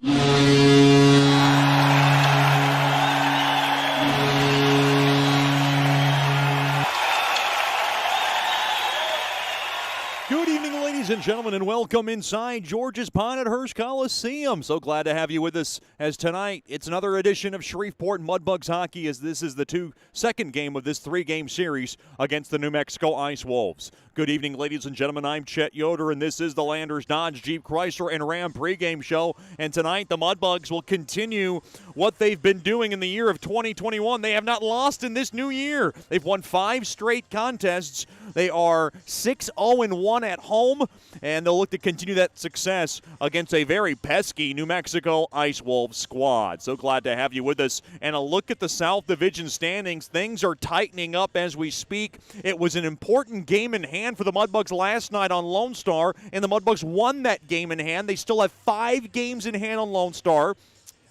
Good evening, ladies and gentlemen, and welcome inside George's Pond at Hearst Coliseum. So glad to have you with us as tonight it's another edition of Shreveport Mudbugs hockey, as this is the second game of this three-game series against the New Mexico Ice Wolves. Good evening, ladies and gentlemen. I'm Chet Yoder, and this is the Landers Dodge Jeep Chrysler and Ram pregame show. And tonight, the Mudbugs will continue what they've been doing in the year of 2021. They have not lost in this new year. They've won 5 straight contests. They are 6-0-1 at home, and they'll look to continue that success against a very pesky New Mexico Ice Wolves squad. So glad to have you with us. And a look at the South Division standings. Things are tightening up as we speak. It was an important game in hand for the Mudbugs last night on Lone Star, and the Mudbugs won that game in hand. They still have 5 games in hand on Lone Star.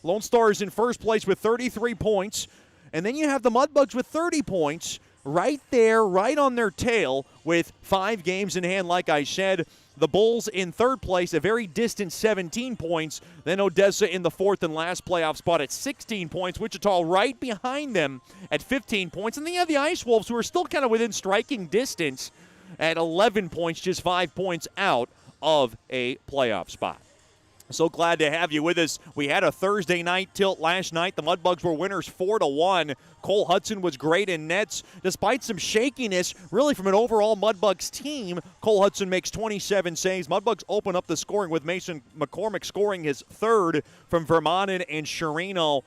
Lone Star is in first place with 33 points, and then you have the Mudbugs with 30 points. Right there, right on their tail with 5 games in hand, like I said. The Bulls in third place, a very distant 17 points. Then Odessa in the fourth and last playoff spot at 16 points. Wichita right behind them at 15 points. And then you have the Ice Wolves, who are still kind of within striking distance at 11 points, just 5 points out of a playoff spot. So glad to have you with us. We had a Thursday night tilt last night. The Mudbugs were winners 4-1. Cole Hudson was great in nets. Despite some shakiness, really from an overall Mudbugs team, Cole Hudson makes 27 saves. Mudbugs open up the scoring with Mason McCormick scoring his third from Vermanen and Chirino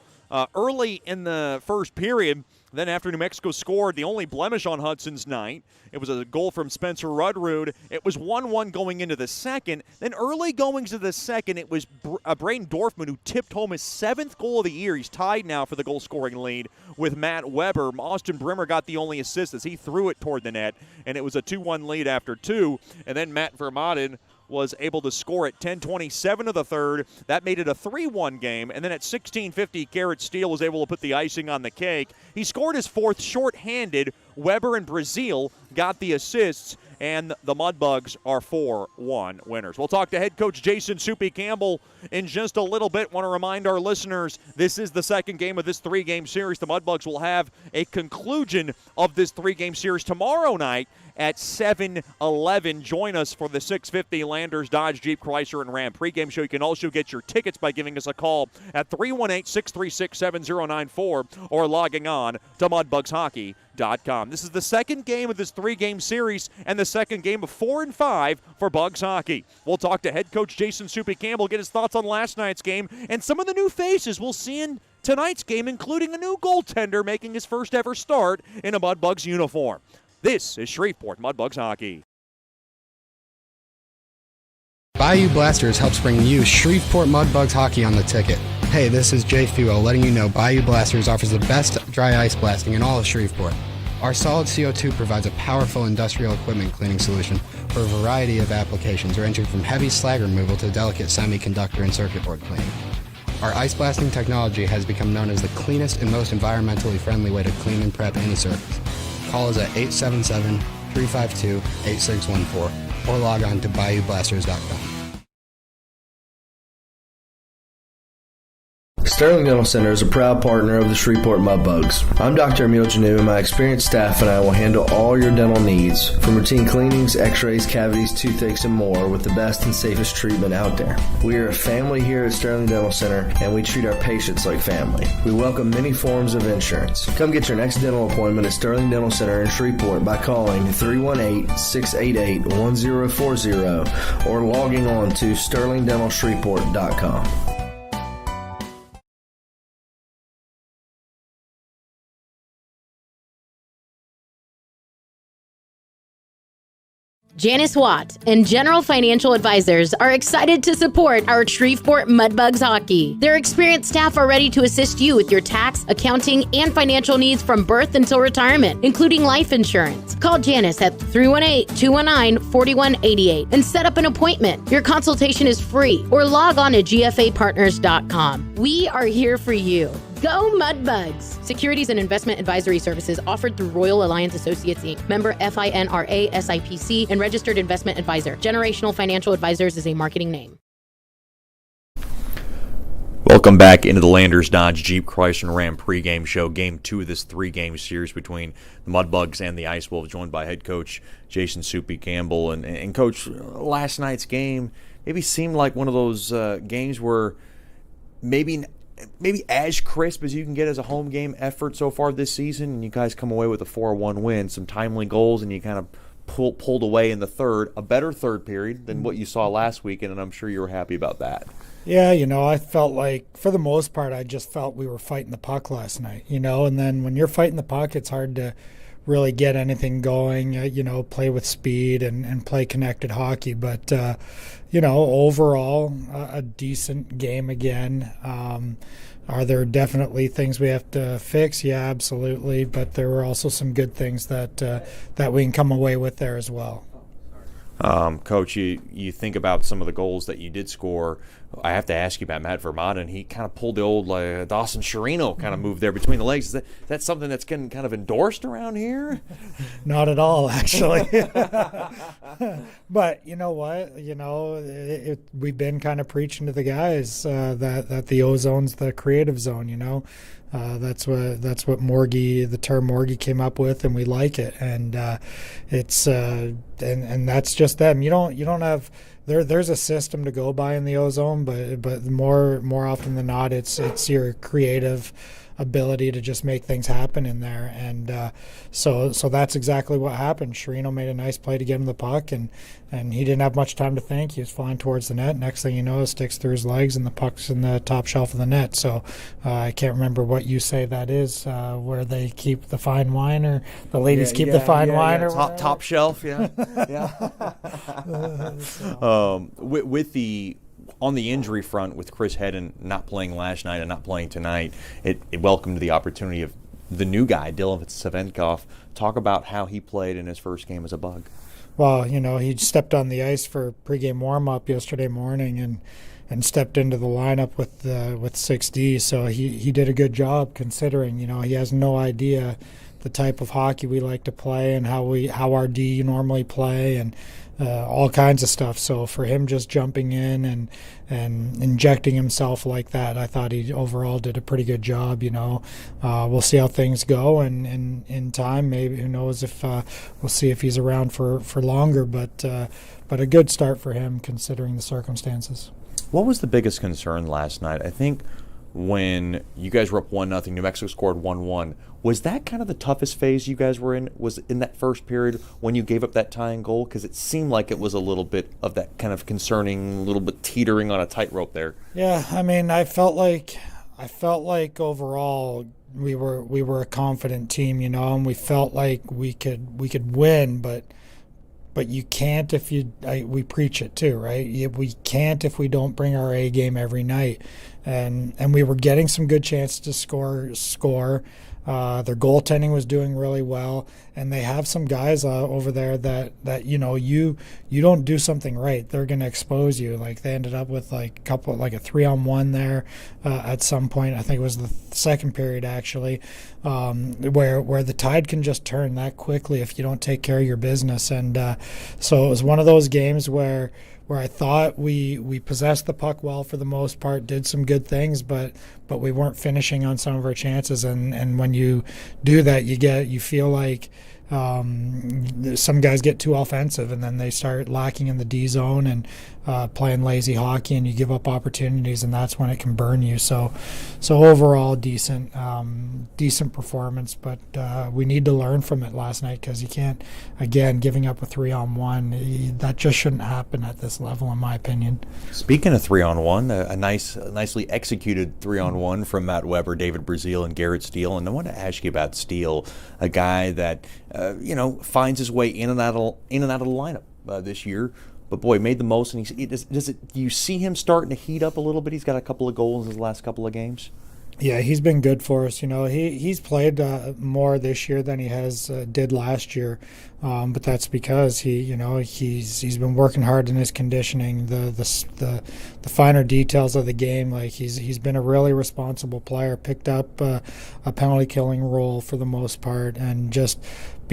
early in the first period. Then after New Mexico scored, the only blemish on Hudson's night, it was a goal from Spencer Rudrud. It was 1-1 going into the second. Then early goings to the second, it was Braden Dorfman who tipped home his 7th goal of the year. He's tied now for the goal-scoring lead with Matt Weber. Austin Brimmer got the only assist as he threw it toward the net, and it was a 2-1 lead after 2. And then Matt Vermanen was able to score at 10:27 of the third. That made it a 3-1 game. And then at 16:50, Garrett Steele was able to put the icing on the cake. He scored his 4th shorthanded. Weber and Brazil got the assists, and the Mudbugs are 4-1 winners. We'll talk to head coach Jason Soupy Campbell in just a little bit. Want to remind our listeners, this is the second game of this 3-game series. The Mudbugs will have a conclusion of this 3-game series tomorrow night at 7-11. Join us for the 650 Landers Dodge Jeep Chrysler and Ram pregame show. You can also get your tickets by giving us a call at 318-636-7094 or logging on to mudbugshockey.com. This is the second game of this 3-game series and the second game of 4 and 5 for Bugs hockey. We'll talk to head coach Jason Soupy Campbell, get his thoughts on last night's game and some of the new faces we'll see in tonight's game, including a new goaltender making his first ever start in a Mudbugs uniform. This is Shreveport Mudbugs hockey. Bayou Blasters helps bring you Shreveport Mudbugs hockey on the ticket. Hey, this is Jay Fuel letting you know Bayou Blasters offers the best dry ice blasting in all of Shreveport. Our solid CO2 provides a powerful industrial equipment cleaning solution for a variety of applications ranging from heavy slag removal to delicate semiconductor and circuit board cleaning. Our ice blasting technology has become known as the cleanest and most environmentally friendly way to clean and prep any surface. Call us at 877-352-8614 or log on to BayouBlasters.com. Sterling Dental Center is a proud partner of the Shreveport Mudbugs. I'm Dr. Emil Janu, and my experienced staff and I will handle all your dental needs, from routine cleanings, x-rays, cavities, toothaches, and more, with the best and safest treatment out there. We are a family here at Sterling Dental Center, and we treat our patients like family. We welcome many forms of insurance. Come get your next dental appointment at Sterling Dental Center in Shreveport by calling 318-688-1040 or logging on to sterlingdentalshreveport.com. Janice Watt and General Financial Advisors are excited to support our Shreveport Mudbugs hockey. Their experienced staff are ready to assist you with your tax, accounting, and financial needs from birth until retirement, including life insurance. Call Janice at 318-219-4188 and set up an appointment. Your consultation is free, or log on to gfapartners.com. We are here for you. Go Mudbugs! Securities and investment advisory services offered through Royal Alliance Associates, Inc., member FINRA SIPC, and registered investment advisor. Generational Financial Advisors is a marketing name. Welcome back into the Landers Dodge Jeep Chrysler and Ram pregame show, game 2 of this 3-game series between the Mudbugs and the Ice Wolves, joined by head coach Jason Soupy Campbell. And Coach, last night's game maybe seemed like one of those games where maybe as crisp as you can get as a home game effort so far this season, and you guys come away with a 4-1 win, some timely goals, and you kind of pulled away in the third, a better third period than what you saw last weekend, and I'm sure you were happy about that. Yeah, I felt like, for the most part, I just felt we were fighting the puck last night, and then when you're fighting the puck, it's hard to really get anything going, play with speed and play connected hockey. But, overall, a decent game again. Are there definitely things we have to fix? Yeah, absolutely. But there were also some good things that we can come away with there as well. Coach, you think about some of the goals that you did score. I have to ask you about Matt Vermont, and he kind of pulled the old Dawson Chirino kind of move there between the legs. Is that something that's getting kind of endorsed around here? Not at all, actually. But you know what? We've been kind of preaching to the guys that the O-zone's the creative zone. That's what the term Morgie came up with, and we like it. And it's and that's just them. You don't have. There's a system to go by in the O-zone, but more often than not, it's your creative ability to just make things happen in there. And so that's exactly what happened. Chirino made a nice play to get him the puck, and he didn't have much time to think. He was flying towards the net. Next thing you know, it sticks through his legs, and the puck's in the top shelf of the net. So I can't remember what you say that is, where they keep the fine wine, or the ladies keep the fine wine. Yeah. Or top shelf, yeah. With the on the injury front, with Chris Hedden not playing last night and not playing tonight, it welcomed the opportunity of the new guy, Dylan Savenkov. Talk about how he played in his first game as a Bug. Well, he stepped on the ice for pregame warm-up yesterday morning and stepped into the lineup with 6D. So he did a good job, considering he has no idea the type of hockey we like to play and how our D normally play, and all kinds of stuff. So for him just jumping in and injecting himself like that, I thought he overall did a pretty good job. We'll see how things go, and in time, maybe, who knows if we'll see if he's around for longer. But a good start for him considering the circumstances. What was the biggest concern last night? I think when you guys were up 1-0, New Mexico scored 1-1. Was that kind of the toughest phase you guys were in? Was in that first period when you gave up that tying goal? Because it seemed like it was a little bit of that kind of concerning, a little bit teetering on a tightrope there. Yeah, I mean, I felt like overall we were a confident team, and we felt like we could win, but you can't if we preach it too, right? We can't if we don't bring our A game every night, and we were getting some good chances to score. Their goaltending was doing really well, and they have some guys over there that you don't do something right, they're going to expose you. Like, they ended up with a 3-on-1 there at some point. I think it was the second period, actually, where the tide can just turn that quickly if you don't take care of your business. And so it was one of those games where I thought we possessed the puck well for the most part, did some good things, but we weren't finishing on some of our chances. And when you do that, you feel like some guys get too offensive, and then they start lacking in the D zone and playing lazy hockey, and you give up opportunities, and that's when it can burn you. So overall, decent performance, but we need to learn from it last night, because you can't, again, giving up a 3-on-1, that just shouldn't happen at this level, in my opinion. Speaking of 3-on-1, a nicely executed 3-on-1 from Matt Weber, David Brazil, and Garrett Steele. And I want to ask you about Steele, a guy that finds his way in and out of the lineup this year. But boy, made the most. And do you see him starting to heat up a little bit? He's got a couple of goals in his last couple of games. Yeah, he's been good for us. He's played more this year than he did last year, but that's because he's been working hard in his conditioning, the finer details of the game. Like, he's been a really responsible player, picked up a penalty killing role for the most part, and just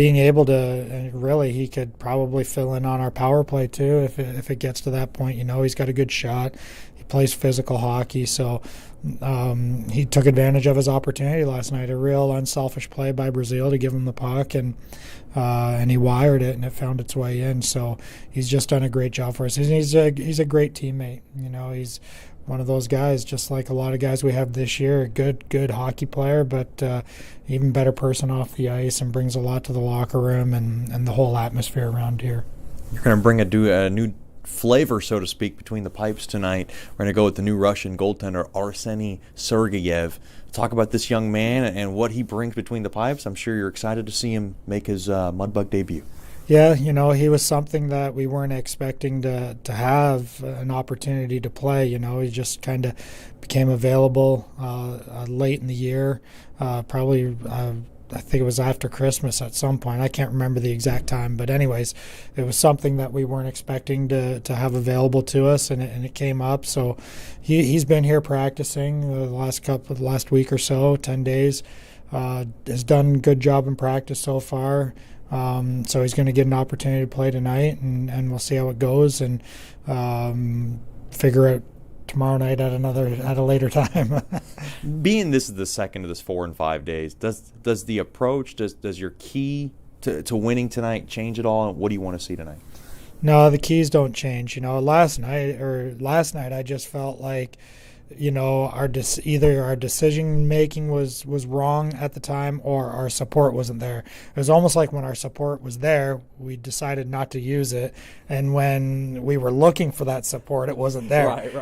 being able to really, he could probably fill in on our power play too if it gets to that point. He's got a good shot. He plays physical hockey, so he took advantage of his opportunity last night. A real unselfish play by Brazil to give him the puck, and he wired it, and it found its way in. So he's just done a great job for us. He's a great teammate. He's one of those guys, just like a lot of guys we have this year. A good hockey player, but even better person off the ice, and brings a lot to the locker room and the whole atmosphere around here. You're going to bring a new flavor, so to speak, between the pipes tonight. We're going to go with the new Russian goaltender, Arseny Sergeyev. Talk about this young man and what he brings between the pipes. I'm sure you're excited to see him make his Mudbug debut. Yeah, he was something that we weren't expecting to have an opportunity to play. He just kind of became available late in the year, probably I think it was after Christmas at some point. I can't remember the exact time, but anyways, it was something that we weren't expecting to have available to us, and it came up. So he's been here practicing the last week or so, 10 days. Has done a good job in practice so far. So he's going to get an opportunity to play tonight, and we'll see how it goes, and figure out tomorrow night at a later time. Being this is the second of this 4 and 5 days, does the approach, does your key to winning tonight change at all? What do you want to see tonight? No, the keys don't change. Last night I just felt like either our decision making was wrong at the time, or our support wasn't there. It was almost like when our support was there, we decided not to use it, and when we were looking for that support, it wasn't there. Right.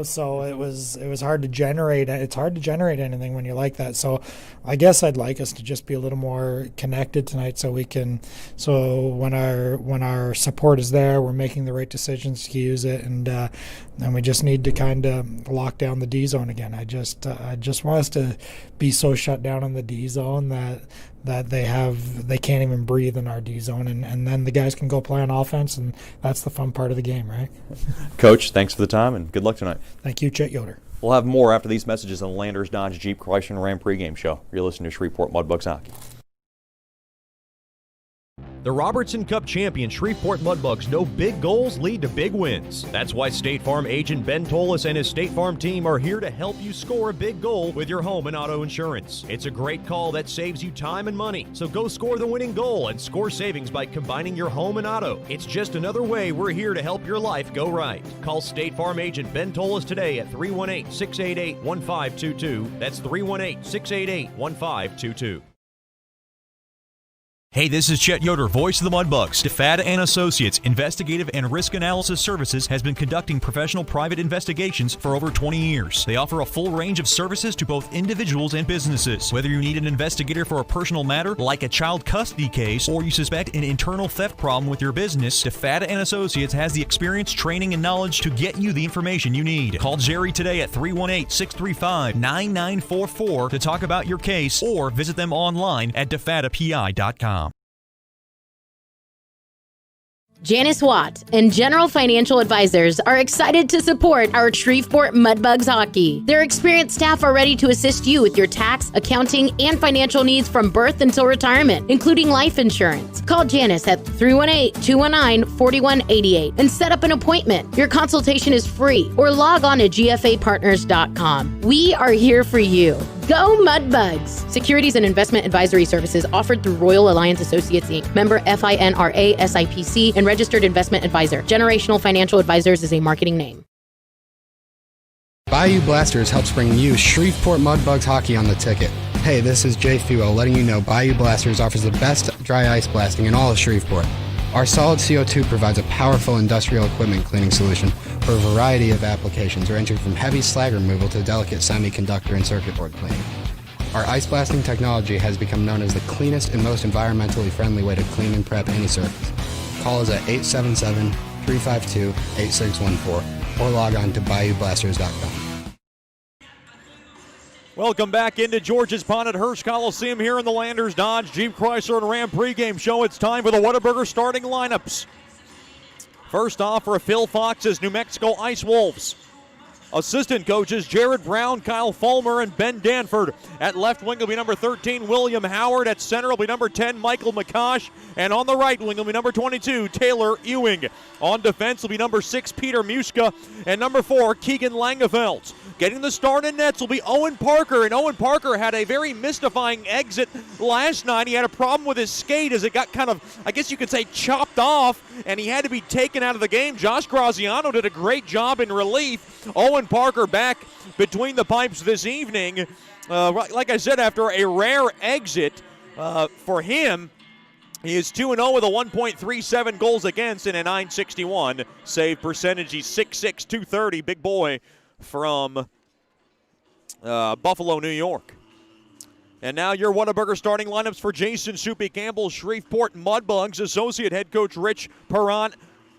So it was hard to generate. It's hard to generate anything when you're like that. So I guess I'd like us to just be a little more connected tonight, so when our support is there, we're making the right decisions to use it, and we just need to kind of lock down the D zone again. I just want us to be so shut down in the D zone that they can't even breathe in our D zone, and then the guys can go play on offense, and that's the fun part of the game, right? Coach, thanks for the time, and good luck tonight. Thank you, Chet Yoder. We'll have more after these messages on the Landers Dodge Jeep Chrysler and Ram pregame show. You're listening to Shreveport Mudbugs Hockey. The Robertson Cup champion Shreveport Mudbugs know big goals lead to big wins. That's why State Farm agent Ben Tolis and his State Farm team are here to help you score a big goal with your home and auto insurance. It's a great call that saves you time and money. So go score the winning goal and score savings by combining your home and auto. It's just another way we're here to help your life go right. Call State Farm agent Ben Tolis today at 318-688-1522. That's 318-688-1522. Hey, this is Chet Yoder, voice of the Mudbugs. DeFada & Associates Investigative and Risk Analysis Services has been conducting professional private investigations for over 20 years. They offer a full range of services to both individuals and businesses. Whether you need an investigator for a personal matter, like a child custody case, or you suspect an internal theft problem with your business, DeFada & Associates has the experience, training, and knowledge to get you the information you need. Call Jerry today at 318-635-9944 to talk about your case, or visit them online at defadapi.com. Janice Watt and General Financial Advisors are excited to support our Shreveport Mudbugs hockey. Their experienced staff are ready to assist you with your tax, accounting, and financial needs from birth until retirement, including life insurance. Call Janice at 318-219-4188 and set up an appointment. Your consultation is free, or log on to gfapartners.com. We are here for you. Go Mudbugs! Securities and investment advisory services offered through Royal Alliance Associates, Inc., member FINRA SIPC, and registered investment advisor. Generational Financial Advisors is a marketing name. Bayou Blasters helps bring you Shreveport Mudbugs hockey on the ticket. Hey, this is Jay Fuo letting you know Bayou Blasters offers the best dry ice blasting in all of Shreveport. Our solid CO2 provides a powerful industrial equipment cleaning solution for a variety of applications, ranging from heavy slag removal to delicate semiconductor and circuit board cleaning. Our ice blasting technology has become known as the cleanest and most environmentally friendly way to clean and prep any surface. Call us at 877-352-8614 or log on to BayouBlasters.com. Welcome back into George's Pond at Hearst Coliseum here in the Landers Dodge Jeep Chrysler and Ram pregame show. It's time for the Whataburger starting lineups. First off for Phil Fox's New Mexico Ice Wolves. Assistant coaches Jared Brown, Kyle Fulmer, and Ben Danford. At left wing will be number 13, William Howard. At center will be number 10, Michael McCosh. And on the right wing will be number 22, Taylor Ewing. On defense will be number 6, Peter Muska. And number 4, Keegan Langeveld. Getting the start in nets will be Owen Parker, and Owen Parker had a very mystifying exit last night. He had a problem with his skate as it got kind of, I guess you could say, chopped off, and he had to be taken out of the game. Josh Graziano did a great job in relief. Owen Parker back between the pipes this evening. Like I said, after a rare exit for him, he is 2-0 with a 1.37 goals against and a 961 save percentage. He's 6'6", 230, big boy from Buffalo, New York. And now your Whataburger starting lineups for Jason Soupy Campbell, Shreveport Mudbugs, associate head coach Rich Perrant,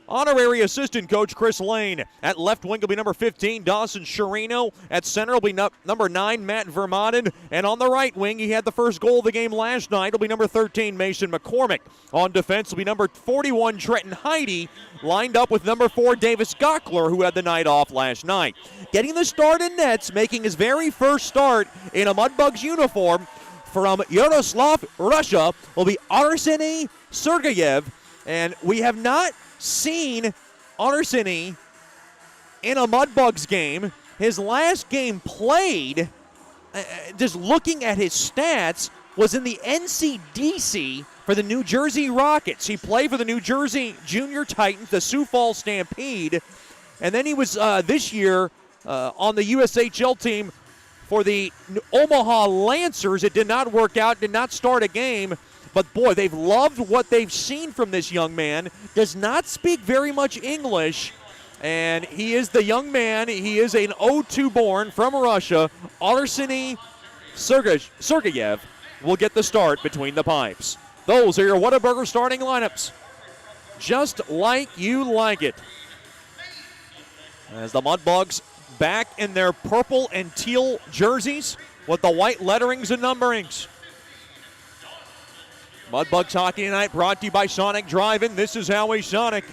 honorary assistant coach Chris Lane. At left wing will be number 15, Dawson Sherino. At center will be number 9, Matt Vermaden. And on the right wing, he had the first goal of the game last night. Will be number 13, Mason McCormick. On defense will be number 41, Trenton Heide, lined up with number 4, Davis Gockler, who had the night off last night. Getting the start in nets, making his very first start in a Mudbugs uniform from Yaroslav, Russia, will be Arseny Sergeyev. And we have not seen Arseny in a Mudbugs game. His last game played, just looking at his stats, was in the NCDC for the New Jersey Rockets. He played for the New Jersey Junior Titans, the Sioux Falls Stampede, and then he was this year on the USHL team for the Omaha Lancers. It did not work out, did not start a game. But, boy, they've loved what they've seen from this young man. Does not speak very much English. And he is the young man. He is an 02 born from Russia. Arseny Sergeyev will get the start between the pipes. Those are your Whataburger starting lineups. Just like you like it. As the Mudbugs back in their purple and teal jerseys with the white letterings and numberings. Mudbugs Hockey Tonight brought to you by Sonic Drive-In. This is Howie Sonic.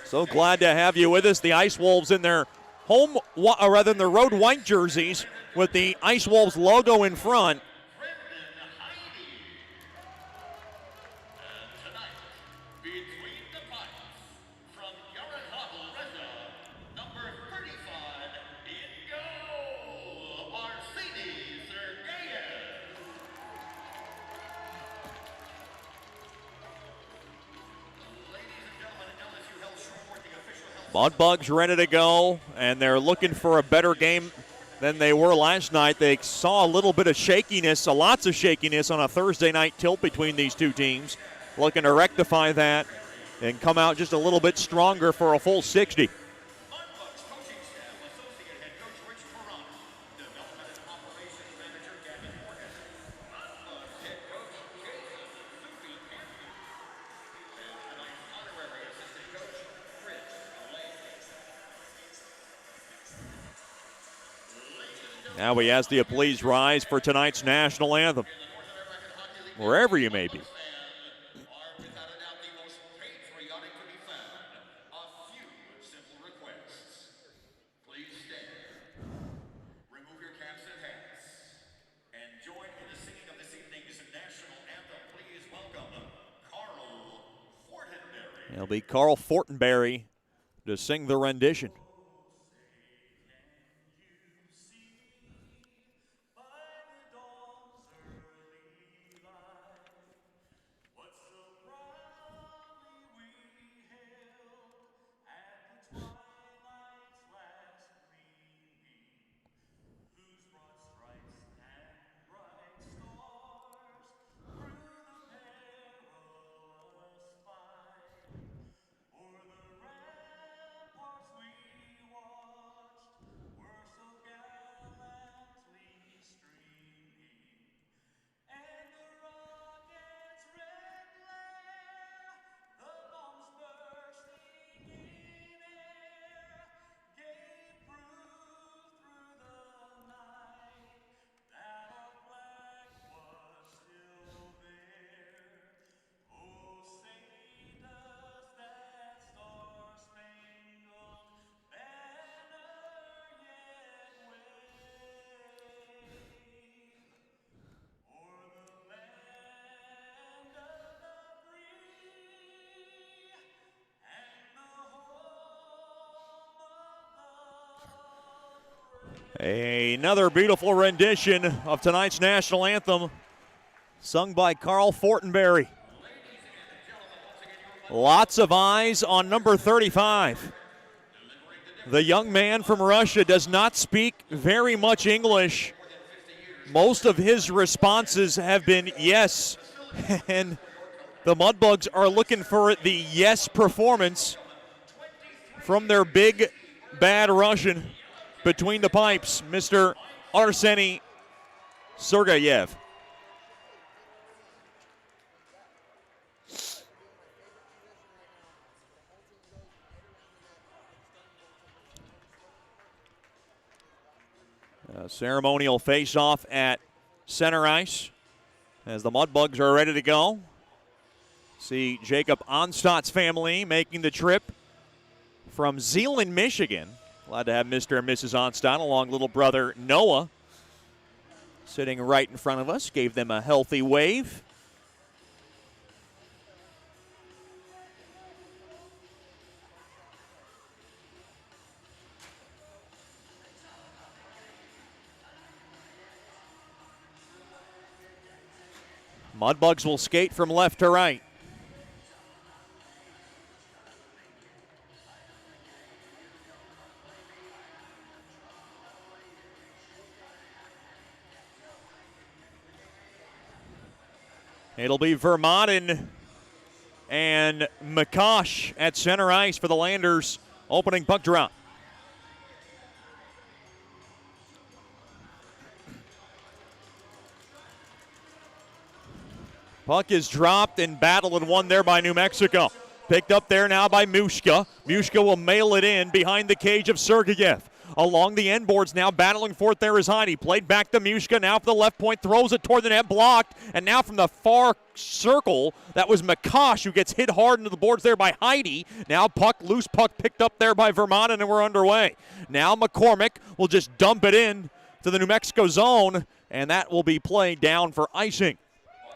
So glad to have you with us. The Ice Wolves in their home, or rather in their road white jerseys with the Ice Wolves logo in front. Mudbugs ready to go, and they're looking for a better game than they were last night. They saw a little bit of shakiness, lots of shakiness on a Thursday night tilt between these two teams. Looking to rectify that and come out just a little bit stronger for a full 60. Now we ask you to please rise for tonight's national anthem, wherever you may be. It'll be Carl Fortenberry to sing the rendition. Another beautiful rendition of tonight's national anthem, sung by Carl Fortenberry. Lots of eyes on number 35. The young man from Russia does not speak very much English. Most of his responses have been yes, and the Mudbugs are looking for the yes performance from their big, bad Russian between the pipes, Mr. Arseny Sergeyev. A ceremonial face-off at center ice as the Mudbugs are ready to go. See Jacob Onstadt's family making the trip from Zeeland, Michigan. Glad to have Mr. and Mrs. Onstadt along little brother Noah sitting right in front of us. Gave them a healthy wave. Mudbugs will skate from left to right. It'll be Vermaden and McCosh at center ice for the Landers opening puck drop. Puck is dropped and battled and won there by New Mexico. Picked up there now by Mushka. Mushka will mail it in behind the cage of Sergeyev. Along the end boards now, battling for it there is Heidi. Played back to Mushka, now for the left point, throws it toward the net, blocked. And now from the far circle, that was McCosh who gets hit hard into the boards there by Heidi. Now loose puck picked up there by Vermaden, and we're underway. Now McCormick will just dump it in to the New Mexico zone, and that will be played down for icing.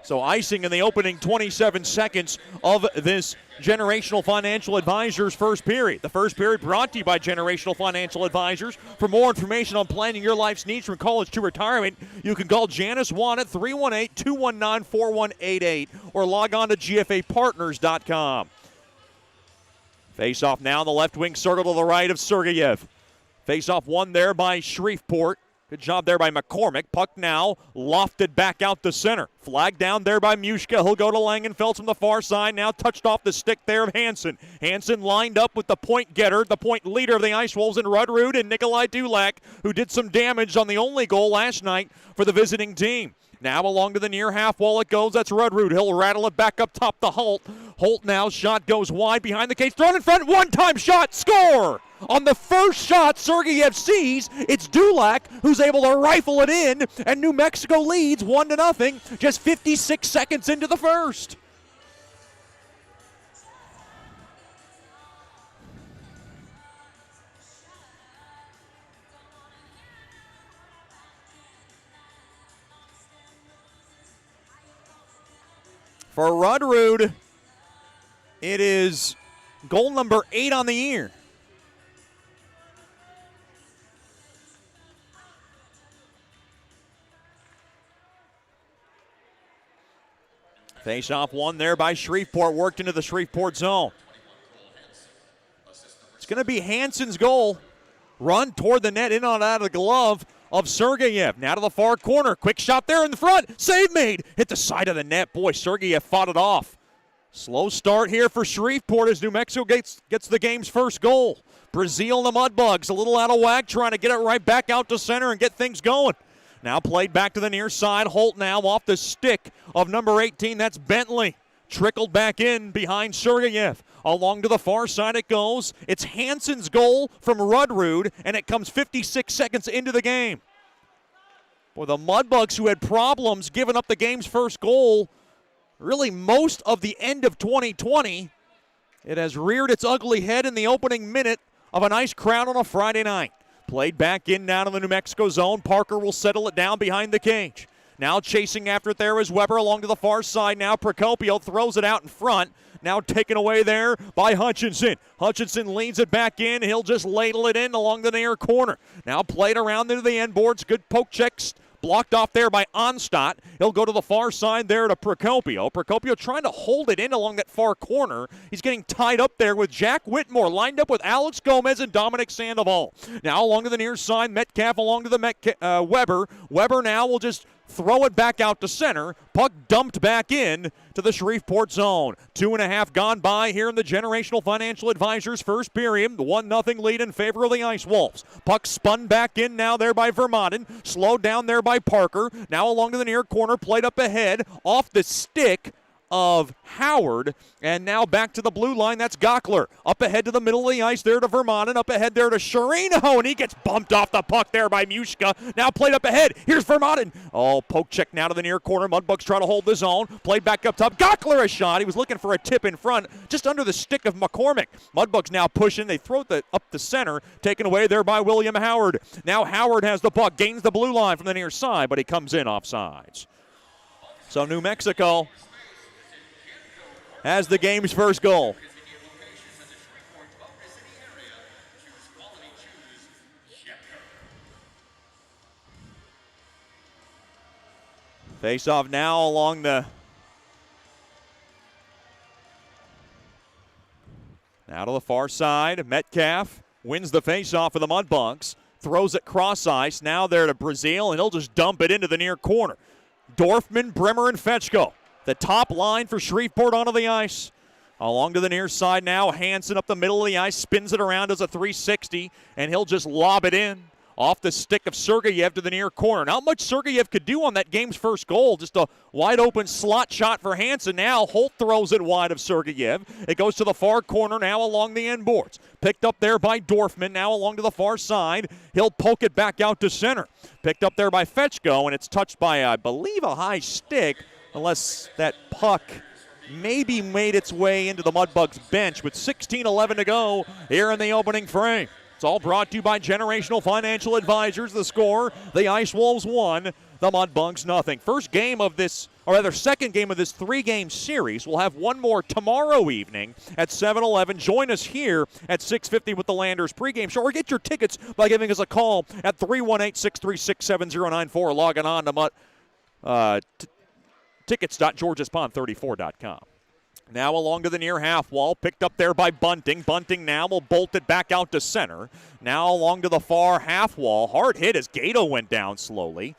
So icing in the opening 27 seconds of this Generational Financial Advisors first period. The first period brought to you by Generational Financial Advisors. For more information on planning your life's needs from college to retirement, you can call Janice Wan at 318-219-4188 or log on to gfapartners.com. Face off now on the left wing circle to the right of Sergeyev. Face off won there by Shreveport. Good job there by McCormick. Puck now lofted back out to center. Flag down there by Mushka. He'll go to Langenfeld from the far side. Now touched off the stick there of Hansen. Hansen lined up with the point getter, the point leader of the Ice Wolves in Rudrud and Nikolai Dulak, who did some damage on the only goal last night for the visiting team. Now along to the near half wall it goes. That's Rudrud. He'll rattle it back up top to Holt. Holt now, shot goes wide behind the cage. Thrown in front, one-time shot, score! On the first shot Sergeyev sees, it's Dulak who's able to rifle it in, and New Mexico leads 1-0 just 56 seconds into the first. For Rudrud, it is goal number 8 on the year. Face-off won there by Shreveport, worked into the Shreveport zone. It's going to be Hansen's goal. Run toward the net, in on out of the glove of Sergeyev. Now to the far corner. Quick shot there in the front. Save made. Hit the side of the net. Boy, Sergeyev fought it off. Slow start here for Shreveport as New Mexico gets the game's first goal. Brazil and the Mudbugs a little out of whack, trying to get it right back out to center and get things going. Now played back to the near side. Holt now off the stick of number 18. That's Bentley. Trickled back in behind Sergeyev. Along to the far side it goes. It's Hansen's goal from Rudrud, and it comes 56 seconds into the game. Boy, the Mudbugs, who had problems giving up the game's first goal, really most of the end of 2020, it has reared its ugly head in the opening minute of a nice crowd on a Friday night. Played back in now to the New Mexico zone. Parker will settle it down behind the cage. Now chasing after it there is Weber along to the far side. Now Procopio throws it out in front. Now taken away there by Hutchinson. Hutchinson leads it back in. He'll just ladle it in along the near corner. Now played around into the end boards. Good poke checks. Blocked off there by Onstadt. He'll go to the far side there to Procopio. Procopio trying to hold it in along that far corner. He's getting tied up there with Jack Whitmore, lined up with Alex Gomez and Dominic Sandoval. Now along to the near side, Metcalf along to the Weber. Weber now will just throw it back out to center. Puck dumped back in to the Shreveport zone. 2.5 gone by here in the Generational Financial Advisors first period. The 1-0 lead in favor of the Ice Wolves. Puck spun back in now there by Vermaelen. Slowed down there by Parker. Now along to the near corner, played up ahead off the stick of Howard, and now back to the blue line. That's Gockler. Up ahead to the middle of the ice there to Vermaelen. Up ahead there to Sherino, and he gets bumped off the puck there by Mushka. Now played up ahead. Here's Vermaelen. Oh, poke check now to the near corner. Mudbugs try to hold the zone. Played back up top. Gockler a shot. He was looking for a tip in front, just under the stick of McCormick. Mudbugs now pushing. They throw it up the center. Taken away there by William Howard. Now Howard has the puck. Gains the blue line from the near side, but he comes in offsides. So New Mexico has the game's first goal. Face off now along the now to the far side. Metcalf wins the face-off for the Mudbugs. Throws it cross ice. Now there to Brazil, and he'll just dump it into the near corner. Dorfman, Bremer, and Fetchko. The top line for Shreveport onto the ice. Along to the near side now. Hansen up the middle of the ice. Spins it around as a 360. And he'll just lob it in. Off the stick of Sergeyev to the near corner. Not much Sergeyev could do on that game's first goal. Just a wide open slot shot for Hansen. Now Holt throws it wide of Sergeyev. It goes to the far corner now along the end boards. Picked up there by Dorfman. Now along to the far side. He'll poke it back out to center. Picked up there by Fetchko. And it's touched by, I believe, a high stick. Unless that puck maybe made its way into the Mudbugs bench with 16:11 to go here in the opening frame. It's all brought to you by Generational Financial Advisors. The score, the Ice Wolves 1, the Mudbugs 0. First game of this, or rather second game of this 3-game series. We'll have one more tomorrow evening at 7:11. Join us here at 6:50 with the Landers pregame show, or get your tickets by giving us a call at 318-636-7094. Logging on to tickets.georgespond34.com. Now along to the near half wall, picked up there by Bunting. Bunting now will bolt it back out to center. Now along to the far half wall. Hard hit as Gato went down slowly.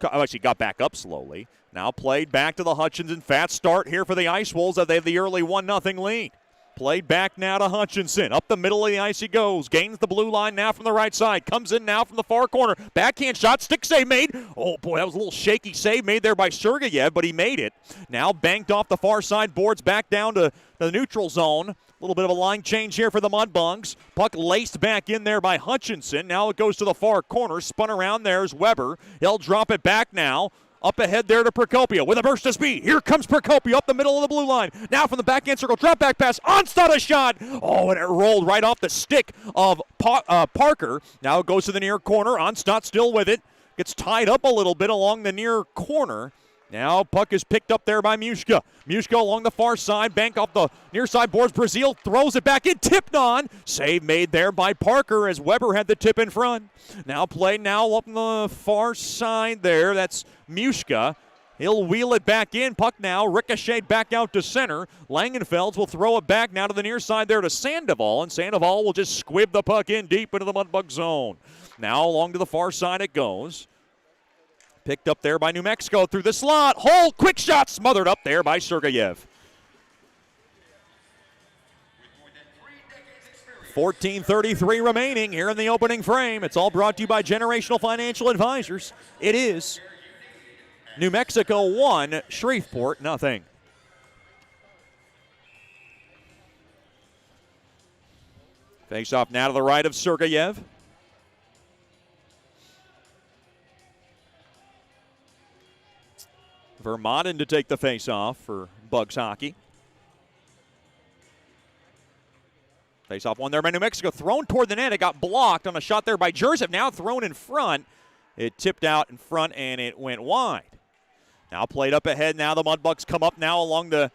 Actually got back up slowly. Now played back to the Hutchinson. Fast start here for the Ice Wolves as they have the early 1-0 lead. Played back now to Hutchinson. Up the middle of the ice he goes. Gains the blue line now from the right side. Comes in now from the far corner. Backhand shot. Stick save made. Oh, boy, that was a little shaky save made there by Sergeyev, but he made it. Now banked off the far side boards back down to the neutral zone. A little bit of a line change here for the Mudbugs. Puck laced back in there by Hutchinson. Now it goes to the far corner. Spun around there's Weber. He'll drop it back now. Up ahead there to Procopio with a burst of speed. Here comes Procopio up the middle of the blue line. Now from the backhand circle, drop back pass. Onstadt a shot. Oh, and it rolled right off the stick of Parker. Now it goes to the near corner. Onstadt still with it. Gets tied up a little bit along the near corner. Now puck is picked up there by Mushka. Mushka along the far side, bank off the near side boards. Brazil throws it back in, tipped on. Save made there by Parker as Weber had the tip in front. Now play now up on the far side there. That's Mushka. He'll wheel it back in. Puck now ricocheted back out to center. Langenfelds will throw it back now to the near side there to Sandoval, and Sandoval will just squib the puck in deep into the Mudbug zone. Now along to the far side it goes. Picked up there by New Mexico through the slot. Holt, quick shot, smothered up there by Sergeyev. 14:33 remaining here in the opening frame. It's all brought to you by Generational Financial Advisors. It is New Mexico 1, Shreveport 0. Face off now to the right of Sergeyev. Vermaelen to take the face-off for Bugs hockey. Face-off one there by New Mexico. Thrown toward the net. It got blocked on a shot there by Jurzev. Now thrown in front. It tipped out in front and it went wide. Now played up ahead. Now the Mudbugs come up now along the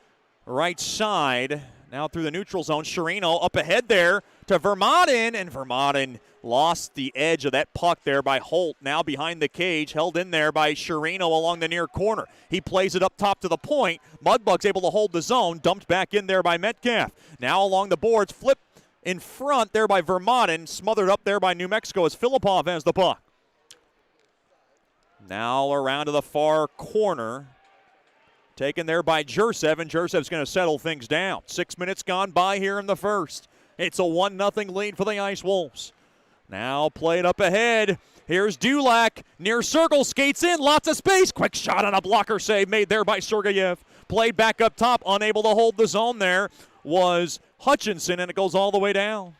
right side. Now through the neutral zone. Shreveport up ahead there to Vermont, and Vermont lost the edge of that puck there by Holt. Now behind the cage, held in there by Shreveport along the near corner. He plays it up top to the point. Mudbugs able to hold the zone. Dumped back in there by Metcalf. Now along the boards, flip in front there by Vermont, and smothered up there by New Mexico as Filipov has the puck. Now around to the far corner. Taken there by Jursev, and Jursev's going to settle things down. 6 minutes gone by here in the first. It's a 1-0 lead for the Ice Wolves. Now played up ahead. Here's Dulac. Near circle, skates in, lots of space. Quick shot on a blocker save made there by Sergeyev. Played back up top, unable to hold the zone there was Hutchinson, and it goes all the way down.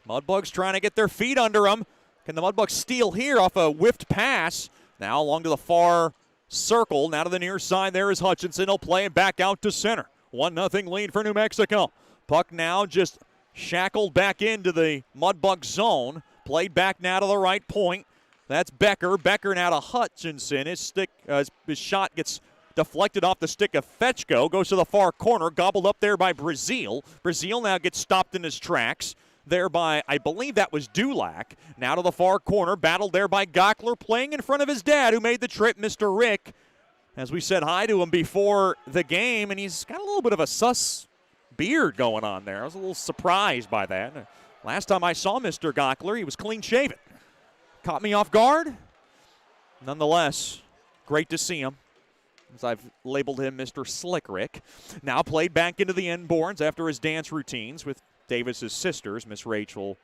Mudbugs trying to get their feet under them. Can the Mudbugs steal here off a whiffed pass? Now along to the far circle. Now to the near side there is Hutchinson. He'll play it back out to center. 1-0 lead for New Mexico. Puck now just shackled back into the Mudbug zone. Played back now to the right point. That's Becker. Becker now to Hutchinson. His shot gets deflected off the stick of Fetchko. Goes to the far corner. Gobbled up there by Brazil. Brazil now gets stopped in his tracks. There by, I believe that was Dulac. Now to the far corner. Battled there by Gockler, playing in front of his dad, who made the trip, Mr. Rick. As we said hi to him before the game, and he's got a little bit of a sus beard going on there. I was a little surprised by that. Last time I saw Mr. Gockler, he was clean-shaven. Caught me off guard. Nonetheless, great to see him, as I've labeled him Mr. Slick Rick. Now played back into the Enborns after his dance routines with Davis's sisters, Miss Rachel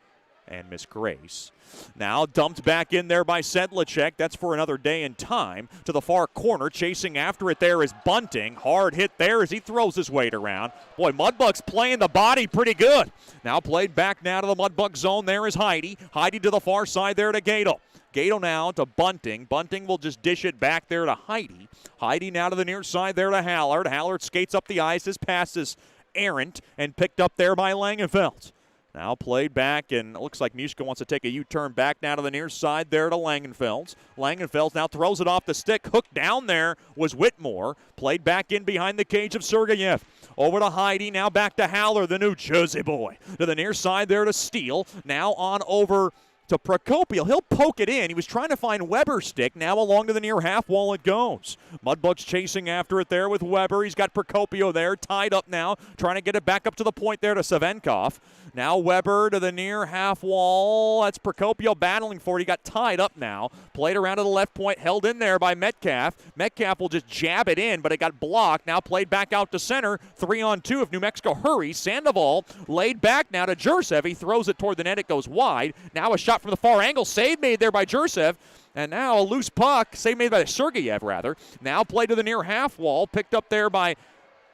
and Miss Grace. Now dumped back in there by Sedlacek. That's for another day and time. To the far corner, chasing after it there is Bunting. Hard hit there as he throws his weight around. Boy, Mudbugs playing the body pretty good. Now played back now to the Mudbug zone. There is Heidi. Heidi to the far side there to Gato. Gato now to Bunting. Bunting will just dish it back there to Heidi. Heidi now to the near side there to Hallard. Hallard skates up the ice. His pass is errant and picked up there by Langenfeld. Now played back, and it looks like Muska wants to take a U-turn back now to the near side there to Langenfeld. Langenfeld now throws it off the stick. Hooked down there was Whitmore. Played back in behind the cage of Sergeyev. Over to Heidi, now back to Haller, the New Jersey boy. To the near side there to Steele. Now on over to Procopio. He'll poke it in. He was trying to find Weber's stick. Now along to the near half wall it goes. Mudbugs chasing after it there with Weber. He's got Procopio there, tied up now, trying to get it back up to the point there to Savenkov. Now Weber to the near half wall. That's Procopio battling for it. He got tied up now. Played around to the left point, held in there by Metcalf. Metcalf will just jab it in, but it got blocked. Now played back out to center. 3-on-2 if New Mexico hurries. Sandoval laid back now to Jursev. He throws it toward the net. It goes wide. Now a shot from the far angle. Save made there by Jursev. And now a loose puck. Save made by Sergeyev, rather. Now played to the near half wall. Picked up there by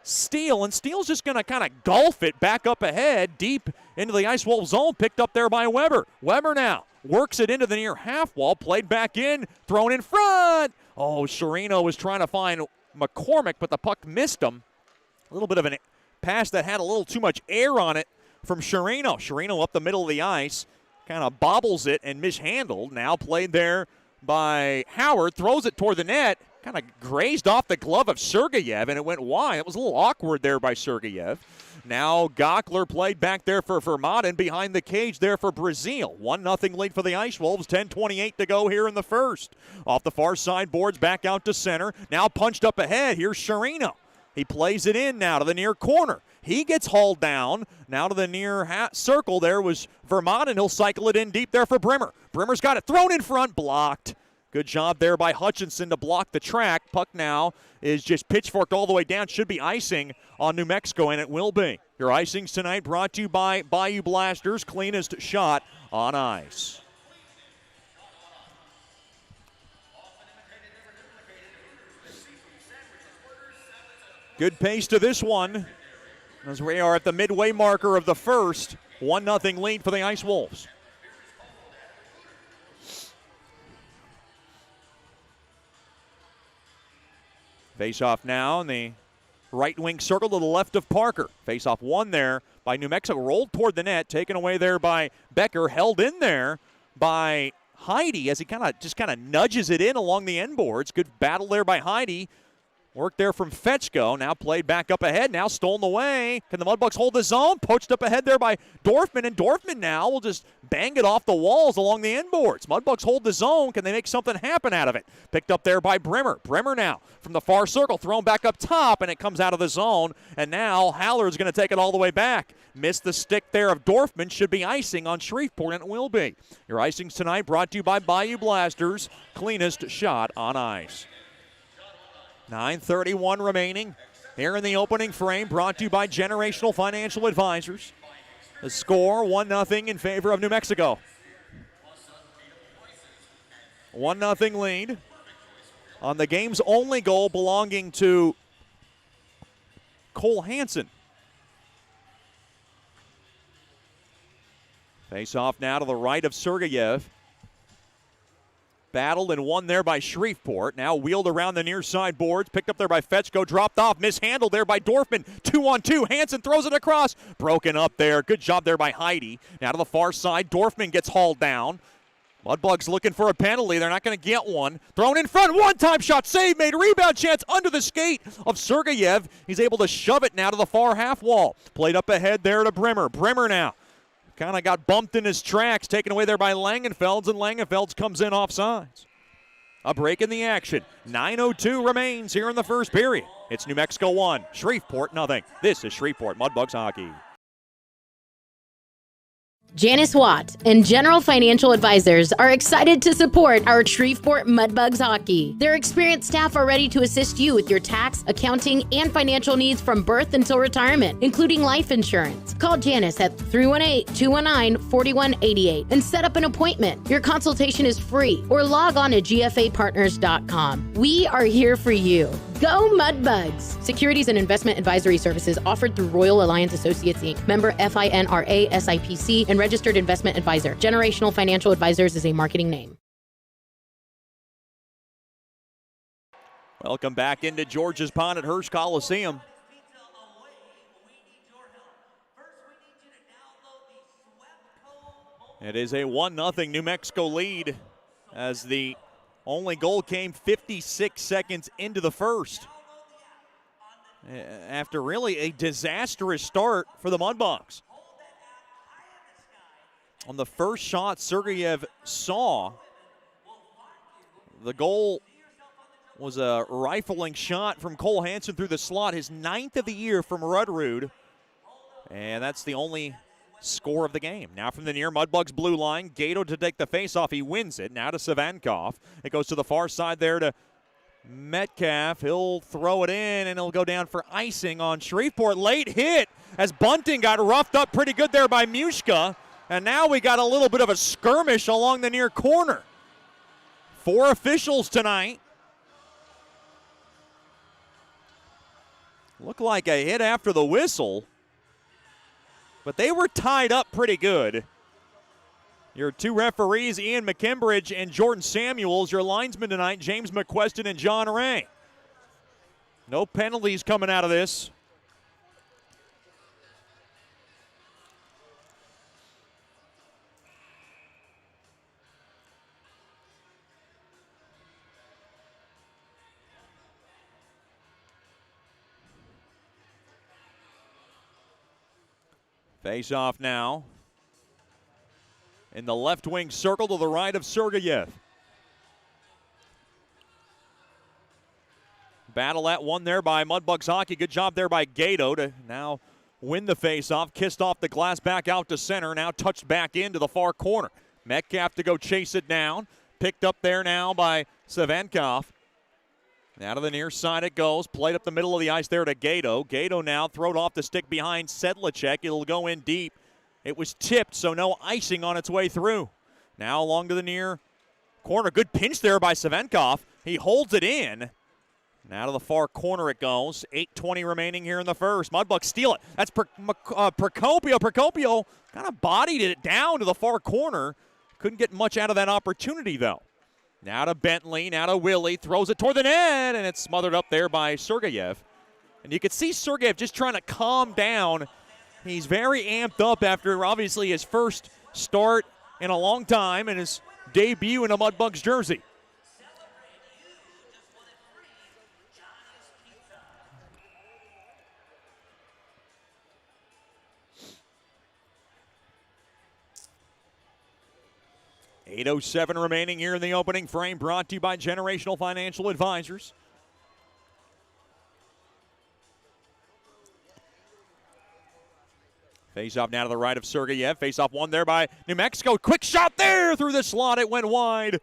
Steele, and Steele's just going to kind of golf it back up ahead, deep into the Ice Wolf zone, picked up there by Weber. Weber now works it into the near half wall, played back in, thrown in front. Oh, Sherino was trying to find McCormick, but the puck missed him. A little bit of a pass that had a little too much air on it from Sherino. Sherino up the middle of the ice, kind of bobbles it and mishandled. Now played there by Howard, throws it toward the net. Kind of grazed off the glove of Sergeyev, and it went wide. It was a little awkward there by Sergeyev. Now Gockler played back there for Vermont, and behind the cage there for Brazil. 1-0 lead for the Ice Wolves. 10:28 to go here in the first. Off the far side boards, back out to center. Now punched up ahead. Here's Sherino. He plays it in now to the near corner. He gets hauled down. Now to the near circle there was Vermont, and he'll cycle it in deep there for Brimmer. Brimmer's got it thrown in front, blocked. Good job there by Hutchinson to block the track. Puck now is just pitchforked all the way down. Should be icing on New Mexico, and it will be. Your icings tonight brought to you by Bayou Blasters, cleanest shot on ice. Good pace to this one as we are at the midway marker of the first. 1-0 lead for the Ice Wolves. Face-off now in the right wing circle to the left of Parker. Face-off won there by New Mexico. Rolled toward the net. Taken away there by Becker. Held in there by Heidi as he kind of nudges it in along the end boards. Good battle there by Heidi. Work there from Fetchko. Now played back up ahead. Now stolen away. Can the Mudbugs hold the zone? Poached up ahead there by Dorfman. And Dorfman now will just bang it off the walls along the inboards. Mudbugs hold the zone. Can they make something happen out of it? Picked up there by Brimmer. Brimmer now from the far circle. Thrown back up top. And it comes out of the zone. And now Hallard's going to take it all the way back. Missed the stick there of Dorfman. Should be icing on Shreveport. And it will be. Your icings tonight brought to you by Bayou Blasters. Cleanest shot on ice. 9:31 remaining here in the opening frame, brought to you by Generational Financial Advisors. The score 1-0 in favor of New Mexico. 1-0 lead on the game's only goal belonging to Cole Hansen. Face off now to the right of Sergeyev. Battled and won there by Shreveport. Now wheeled around the near side boards. Picked up there by Fetchko. Dropped off. Mishandled there by Dorfman. 2-on-2. Hansen throws it across. Broken up there. Good job there by Heidi. Now to the far side. Dorfman gets hauled down. Mudbugs looking for a penalty. They're not going to get one. Thrown in front. One-time shot. Save made. Rebound chance under the skate of Sergeyev. He's able to shove it now to the far half wall. Played up ahead there to Brimmer. Brimmer now. Kind of got bumped in his tracks, taken away there by Langenfelds, and Langenfelds comes in offsides. A break in the action. 9:02 remains here in the first period. It's New Mexico 1, Shreveport 0. This is Shreveport Mudbugs hockey. Janice Watt and General Financial Advisors are excited to support our Shreveport Mudbugs hockey. Their experienced staff are ready to assist you with your tax, accounting, and financial needs from birth until retirement, including life insurance. Call Janice at 318-219-4188 and set up an appointment. Your consultation is free, or log on to gfapartners.com. We are here for you. Go Mudbugs! Securities and investment advisory services offered through Royal Alliance Associates, Inc., member FINRA SIPC, and registered investment advisor. Generational Financial Advisors is a marketing name. Welcome back into George's Pond at Hirsch Coliseum. It is a 1-0 New Mexico lead as the only goal came 56 seconds into the first. After really a disastrous start for the Mudbugs. On the first shot Sergeyev saw, the goal was a rifling shot from Cole Hansen through the slot, his 9th of the year from Rudrud. And that's the only score of the game. Now from the near Mudbugs blue line, Gato to take the faceoff. He wins it. Now to Savankov. It goes to the far side there to Metcalf. He'll throw it in, and it'll go down for icing on Shreveport. Late hit as Bunting got roughed up pretty good there by Mushka. And now we got a little bit of a skirmish along the near corner. 4 officials tonight. Looked like a hit after the whistle. But they were tied up pretty good. Your 2 referees, Ian McKimbridge and Jordan Samuels. Your linesmen tonight, James McQueston and John Ray. No penalties coming out of this. Face off now. In the left wing circle to the right of Sergeyev. Battle at one there by Mudbugs hockey. Good job there by Gato to now win the face-off. Kissed off the glass back out to center. Now touched back into the far corner. Metcalf to go chase it down. Picked up there now by Savankov. Now to the near side it goes. Played up the middle of the ice there to Gato. Gato now thrown off the stick behind Sedlacek. It'll go in deep. It was tipped, so no icing on its way through. Now along to the near corner. Good pinch there by Savankov. He holds it in. Now to the far corner it goes. 8:20 remaining here in the first. Mudbugs steal it. That's Procopio. Procopio kind of bodied it down to the far corner. Couldn't get much out of that opportunity, though. Now to Bentley. Now to Willie. Throws it toward the net, and it's smothered up there by Sergeyev. And you could see Sergeyev just trying to calm down. He's very amped up after, obviously, his first start in a long time and his debut in a Mudbugs jersey. 8:07 remaining here in the opening frame, brought to you by Generational Financial Advisors. Face-off now to the right of Sergeyev. Face-off one there by New Mexico. Quick shot there through the slot. It went wide.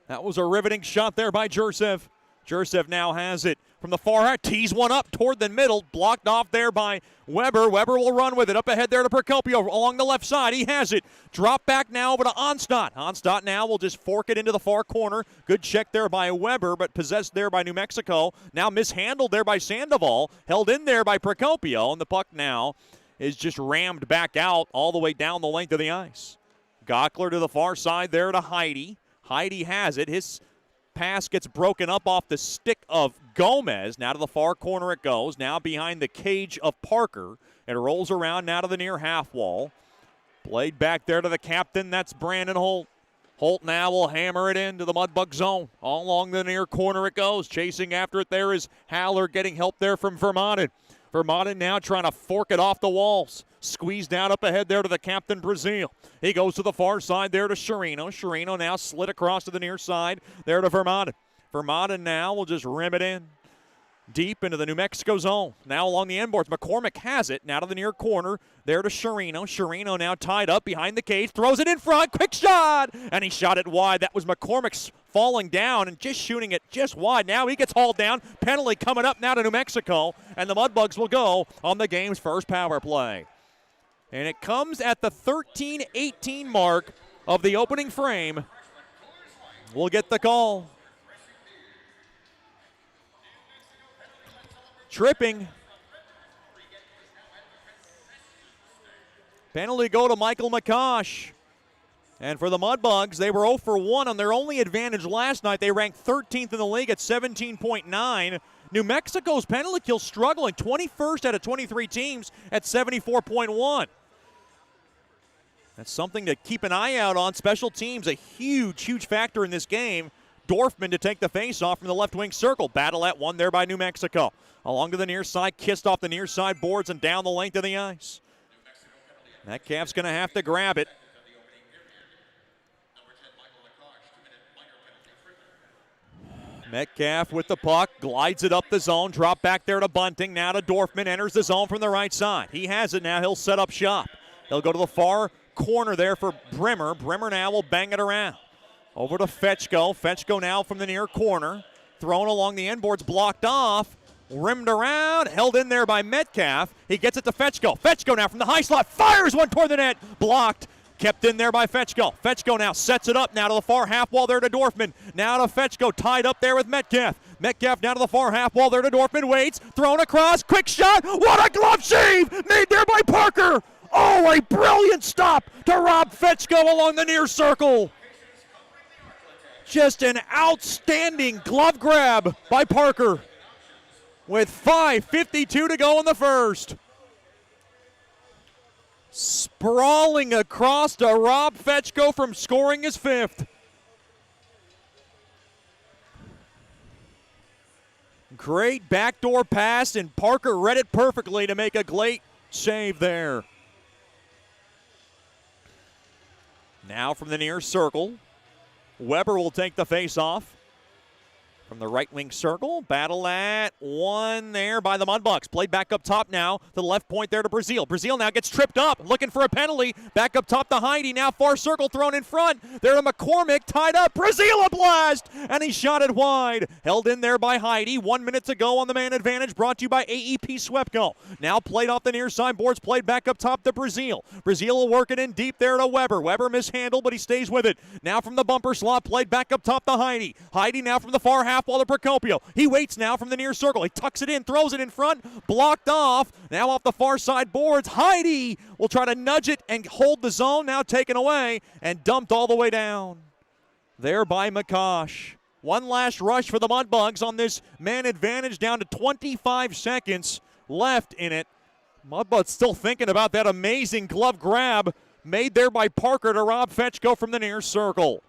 That was a riveting shot there by Jursev. Jursev now has it from the far right. Tees one up toward the middle. Blocked off there by Weber. Weber will run with it. Up ahead there to Procopio along the left side. He has it. Drop back now over to Onstadt. Onstadt now will just fork it into the far corner. Good check there by Weber, but possessed there by New Mexico. Now mishandled there by Sandoval. Held in there by Procopio. And the puck now is just rammed back out all the way down the length of the ice. Gockler to the far side there to Heidi. Heidi has it. His pass gets broken up off the stick of Gomez. Now to the far corner it goes. Now behind the cage of Parker. It rolls around now to the near half wall. Played back there to the captain. That's Brandon Holt. Holt now will hammer it into the Mudbug zone. All along the near corner it goes. Chasing after it there is Haller, getting help there from Vermanen. Vermanen now trying to fork it off the walls. Squeezed down up ahead there to the captain, Brazil. He goes to the far side there to Sherino. Sherino now slid across to the near side there to Vermanen. Vermanen now will just rim it in deep into the New Mexico zone. Now along the end boards, McCormick has it. Now to the near corner there to Sherino. Sherino now tied up behind the cage. Throws it in front. Quick shot! And he shot it wide. That was McCormick's falling down and just shooting it just wide. Now he gets hauled down. Penalty coming up now to New Mexico. And the Mudbugs will go on the game's first power play. And it comes at the 13-18 mark of the opening frame. We'll get the call. Tripping. Penalty go to Michael McCosh. And for the Mudbugs, they were 0 for 1 on their only advantage last night. They ranked 13th in the league at 17.9. New Mexico's penalty kill struggling, 21st out of 23 teams at 74.1. That's something to keep an eye out on. Special teams, a huge, huge factor in this game. Dorfman to take the face-off from the left wing circle. Battle at one there by New Mexico. Along to the near side, kissed off the near side boards and down the length of the ice. Metcalf's going to have to grab it. Metcalf with the puck, glides it up the zone, drop back there to Bunting, now to Dorfman, enters the zone from the right side. He has it now, he'll set up shop. He'll go to the far corner there for Brimmer. Brimmer now will bang it around. Over to Fetchko. Fetchko now from the near corner. Thrown along the end boards, blocked off. Rimmed around, held in there by Metcalf. He gets it to Fetchko. Fetchko now from the high slot, fires one toward the net. Blocked. Kept in there by Fetchko. Fetchko now sets it up now to the far half wall there to Dorfman. Now to Fetchko, tied up there with Metcalf. Metcalf now to the far half wall there to Dorfman. Waits, thrown across, quick shot. What a glove save made there by Parker. Oh, a brilliant stop to Rob Fetchko along the near circle. Just an outstanding glove grab by Parker with 5:52 to go in the first. Sprawling across to Rob Fetchko from scoring his fifth. Great backdoor pass, and Parker read it perfectly to make a great save there. Now from the near circle, Weber will take the face-off. From the right wing circle, battle at one there by the Mudbugs. Played back up top now to the left point there to Brazil. Brazil now gets tripped up, looking for a penalty. Back up top to Heidi, now far circle thrown in front. There to McCormick, tied up. Brazil a blast, and he shot it wide. Held in there by Heidi. 1 minute to go on the man advantage, brought to you by AEP Swepco. Now played off the near side boards, played back up top to Brazil. Brazil will work it in deep there to Weber. Weber mishandled, but he stays with it. Now from the bumper slot, played back up top to Heidi. Heidi now from the far half wall to Procopio. He waits now from the near circle. He tucks it in, throws it in front, blocked off. Now off the far side boards. Heidi will try to nudge it and hold the zone. Now taken away and dumped all the way down. There by McCosh. One last rush for the Mudbugs on this man advantage, down to 25 seconds left in it. Mudbugs still thinking about that amazing glove grab made there by Parker to Rob Fetchko from the near circle.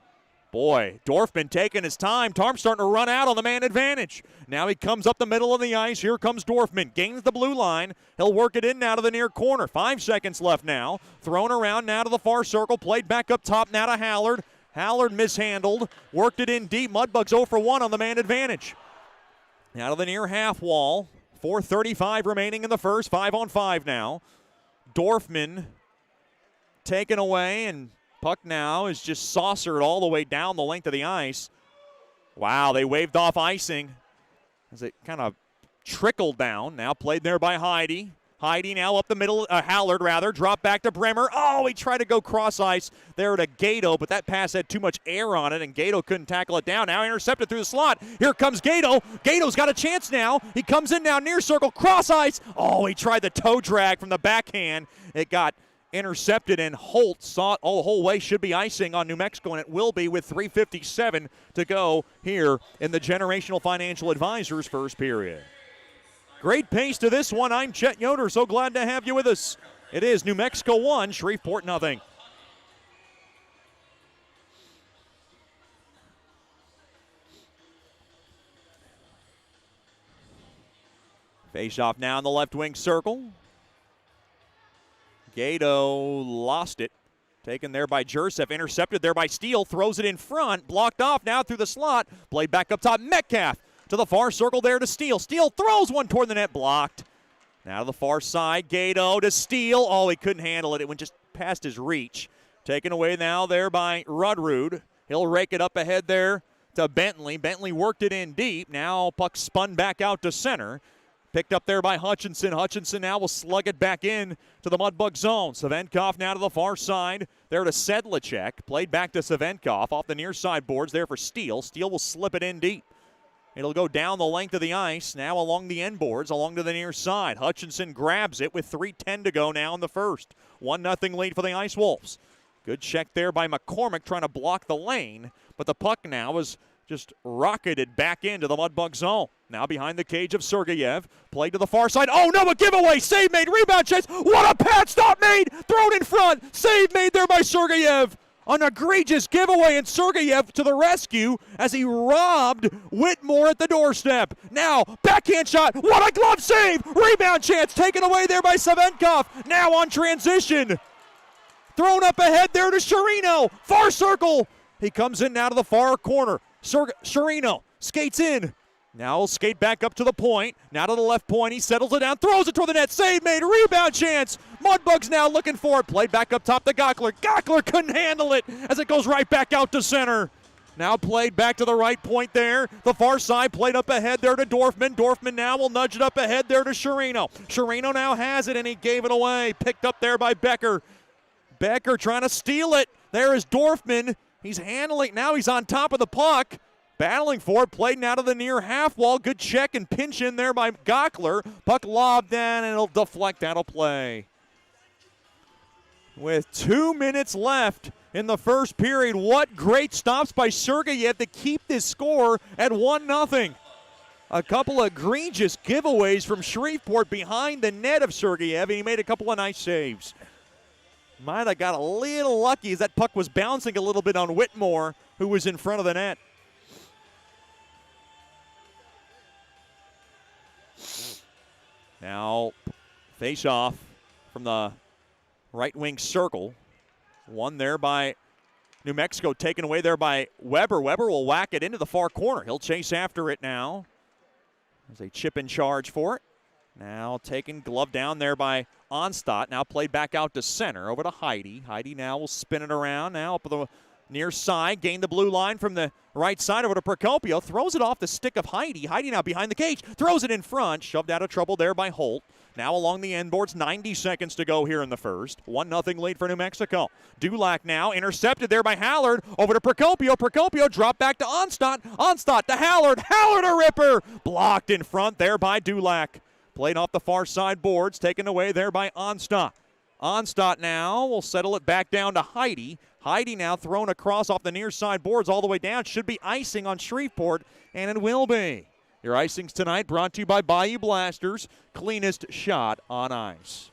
Boy, Dorfman taking his time. Tarm's starting to run out on the man advantage. Now he comes up the middle of the ice. Here comes Dorfman. Gains the blue line. He'll work it in now to the near corner. 5 seconds left now. Thrown around now to the far circle. Played back up top now to Hallard. Hallard mishandled, worked it in deep. Mudbugs 0 for 1 on the man advantage. Out of the near half wall, 4:35 remaining in the first, 5-on-5 now. Dorfman taken away, and puck now is just saucered all the way down the length of the ice. Wow, they waved off icing as it kind of trickled down. Now played there by Heidi. Heidi now up the middle, Hallard rather, drop back to Bremer. Oh, he tried to go cross ice there to Gato, but that pass had too much air on it, and Gato couldn't tackle it down. Now intercepted through the slot. Here comes Gato. Gato's got a chance now. He comes in now, near circle, cross ice. Oh, he tried the toe drag from the backhand. It got intercepted, and Holt saw it all the whole way. Should be icing on New Mexico, and it will be with 3:57 to go here in the Generational Financial Advisors first period. Great pace to this one. I'm Chet Yoder. So glad to have you with us. It is New Mexico 1, Shreveport nothing. Face off now in the left wing circle. Gato lost it. Taken there by Jursev. Intercepted there by Steele. Throws it in front. Blocked off now through the slot. Played back up top. Metcalf to the far circle there to Steele. Steele throws one toward the net. Blocked. Now to the far side. Gato to Steele. Oh, he couldn't handle it. It went just past his reach. Taken away now there by Rudrud. He'll rake it up ahead there to Bentley. Bentley worked it in deep. Now puck spun back out to center. Picked up there by Hutchinson. Hutchinson now will slug it back in to the Mudbug zone. Savenkov now to the far side. There to Sedlacek. Played back to Savenkov off the near side boards there for Steele. Steele will slip it in deep. It'll go down the length of the ice, now along the end boards, along to the near side. Hutchinson grabs it with 3:10 to go now in the first. 1-0 lead for the Ice Wolves. Good check there by McCormick trying to block the lane, but the puck now is just rocketed back into the Mudbug zone. Now behind the cage of Sergeyev. Played to the far side. Oh, no, a giveaway. Save made. Rebound chase. What a pad stop made. Thrown in front. Save made there by Sergeyev. An egregious giveaway, and Sergeyev to the rescue as he robbed Whitmore at the doorstep. Now, backhand shot. What a glove save. Rebound chance taken away there by Savenkov. Now on transition. Thrown up ahead there to Sherino. Far circle. He comes in now to the far corner. Sherino skates in. Now he'll skate back up to the point. Now to the left point. He settles it down. Throws it toward the net. Save made. Rebound chance. Mudbugs now looking for it. Played back up top to Gockler. Gockler couldn't handle it as it goes right back out to center. Now played back to the right point there. The far side played up ahead there to Dorfman. Dorfman now will nudge it up ahead there to Sherino. Sherino now has it, and he gave it away. Picked up there by Becker. Becker trying to steal it. There is Dorfman. He's handling. Now he's on top of the puck. Battling for it, played now to the near half wall. Good check and pinch in there by Gockler. Puck lobbed in, and it'll deflect out of play. With 2 minutes left in the first period, what great stops by Sergeyev to keep this score at 1-0. A couple of egregious giveaways from Shreveport behind the net of Sergeyev, and he made a couple of nice saves. Might have got a little lucky as that puck was bouncing a little bit on Whitmore, who was in front of the net. Now, face off from the right wing circle. One there by New Mexico, taken away there by Weber. Weber will whack it into the far corner. He'll chase after it now. There's a chip in charge for it. Now taken, glove down there by Onstadt. Now played back out to center, over to Heidi. Heidi now will spin it around. Now up the near side, gain the blue line from the right side over to Procopio. Throws it off the stick of Heidi. Heidi now behind the cage. Throws it in front. Shoved out of trouble there by Holt. Now along the end boards, 90 seconds to go here in the first. 1-0 lead for New Mexico. Dulac now intercepted there by Hallard. Over to Procopio. Procopio dropped back to Onstadt. Onstadt to Hallard. Hallard a ripper. Blocked in front there by Dulac. Played off the far side boards. Taken away there by Onstadt. Onstadt now will settle it back down to Heidi. Heidi now thrown across off the near side boards all the way down. Should be icing on Shreveport, and it will be. Your icings tonight brought to you by Bayou Blasters, cleanest shot on ice.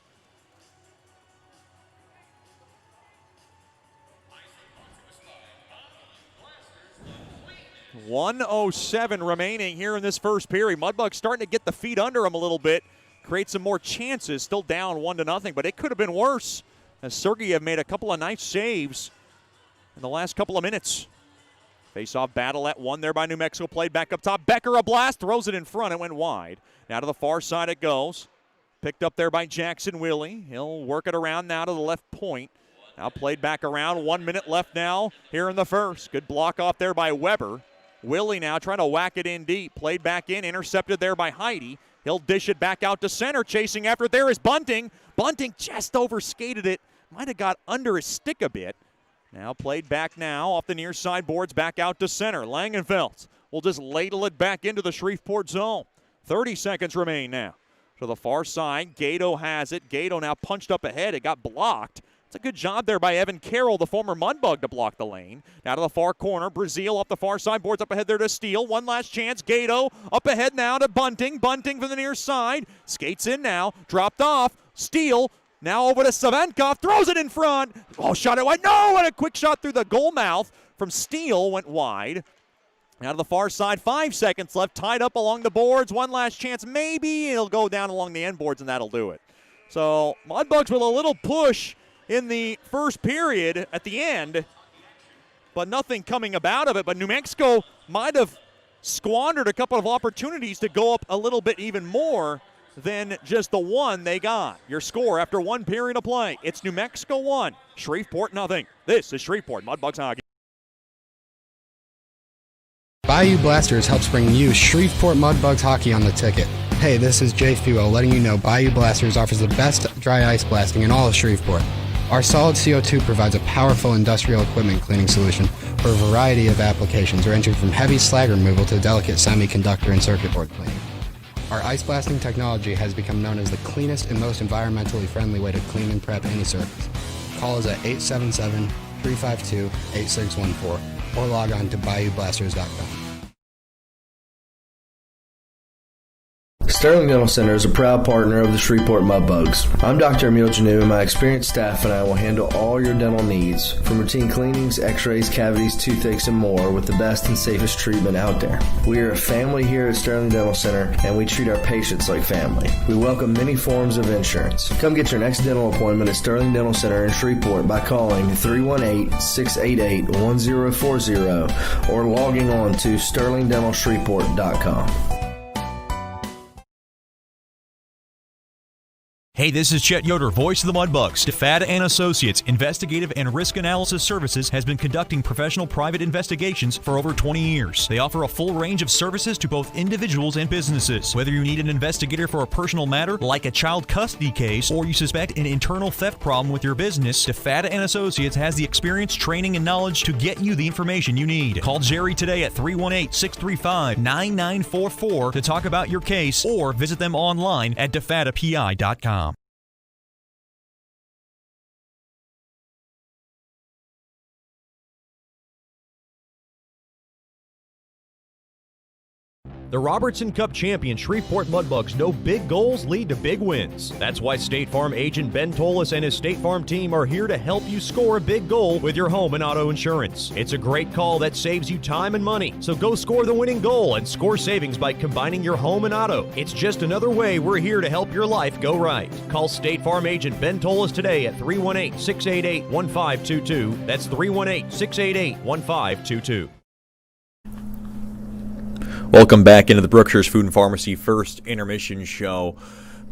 .107 remaining here in this first period. Mudbugs starting to get the feet under them a little bit, create some more chances. Still down 1-0, but it could have been worse as Sergeyev made a couple of nice saves in the last couple of minutes. Face-off battle at one there by New Mexico. Played back up top. Becker, a blast. Throws it in front. It went wide. Now to the far side it goes. Picked up there by Jackson Willie. He'll work it around now to the left point. Now played back around. 1 minute left now here in the first. Good block off there by Weber. Willie now trying to whack it in deep. Played back in. Intercepted there by Heidi. He'll dish it back out to center. Chasing after it there is Bunting. Bunting just overskated it. Might have got under his stick a bit. Now played back now off the near side boards back out to center. Langenfeld will just ladle it back into the Shreveport zone. 30 seconds remain now. To the far side, Gato has it. Gato now punched up ahead. It got blocked. It's a good job there by Evan Carroll, the former Mudbug, to block the lane. Now to the far corner. Brazil up the far side. Boards up ahead there to Steele. One last chance. Gato up ahead now to Bunting. Bunting from the near side. Skates in now. Dropped off. Steele now over to Savenkov. Throws it in front. Oh, shot it wide. No! And a quick shot through the goal mouth from Steele. Went wide. Now to the far side. 5 seconds left. Tied up along the boards. One last chance. Maybe it'll go down along the end boards, and that'll do it. So Mudbugs with a little push in the first period at the end, but nothing coming about of it. But New Mexico might have squandered a couple of opportunities to go up a little bit even more than just the one they got. Your score after 1 period of play, it's New Mexico 1, Shreveport nothing. This is Shreveport Mudbugs Hockey. Bayou Blasters helps bring you Shreveport Mudbugs hockey on the ticket. Hey, this is Jay Fuo letting you know Bayou Blasters offers the best dry ice blasting in all of Shreveport. Our solid CO2 provides a powerful industrial equipment cleaning solution for a variety of applications ranging from heavy slag removal to delicate semiconductor and circuit board cleaning. Our ice blasting technology has become known as the cleanest and most environmentally friendly way to clean and prep any surface. Call us at 877-352-8614 or log on to bayoublasters.com. Sterling Dental Center is a proud partner of the Shreveport Mudbugs. I'm Dr. Emil Janu, and my experienced staff and I will handle all your dental needs, from routine cleanings, x-rays, cavities, toothaches, and more, with the best and safest treatment out there. We are a family here at Sterling Dental Center, and we treat our patients like family. We welcome many forms of insurance. Come get your next dental appointment at Sterling Dental Center in Shreveport by calling 318-688-1040 or logging on to sterlingdentalshreveport.com. Hey, this is Chet Yoder, voice of the Mudbugs. DeFada and Associates Investigative and Risk Analysis Services has been conducting professional private investigations for over 20 years. They offer a full range of services to both individuals and businesses. Whether you need an investigator for a personal matter like a child custody case or you suspect an internal theft problem with your business, DeFada and Associates has the experience, training, and knowledge to get you the information you need. Call Jerry today at 318-635-9944 to talk about your case or visit them online at defadapi.com. The Robertson Cup champion Shreveport Mudbugs know big goals lead to big wins. That's why State Farm agent Ben Tolis and his State Farm team are here to help you score a big goal with your home and auto insurance. It's a great call that saves you time and money. So go score the winning goal and score savings by combining your home and auto. It's just another way we're here to help your life go right. Call State Farm agent Ben Tolis today at 318-688-1522. That's 318-688-1522. Welcome back into the Brookshire's Food and Pharmacy First Intermission Show.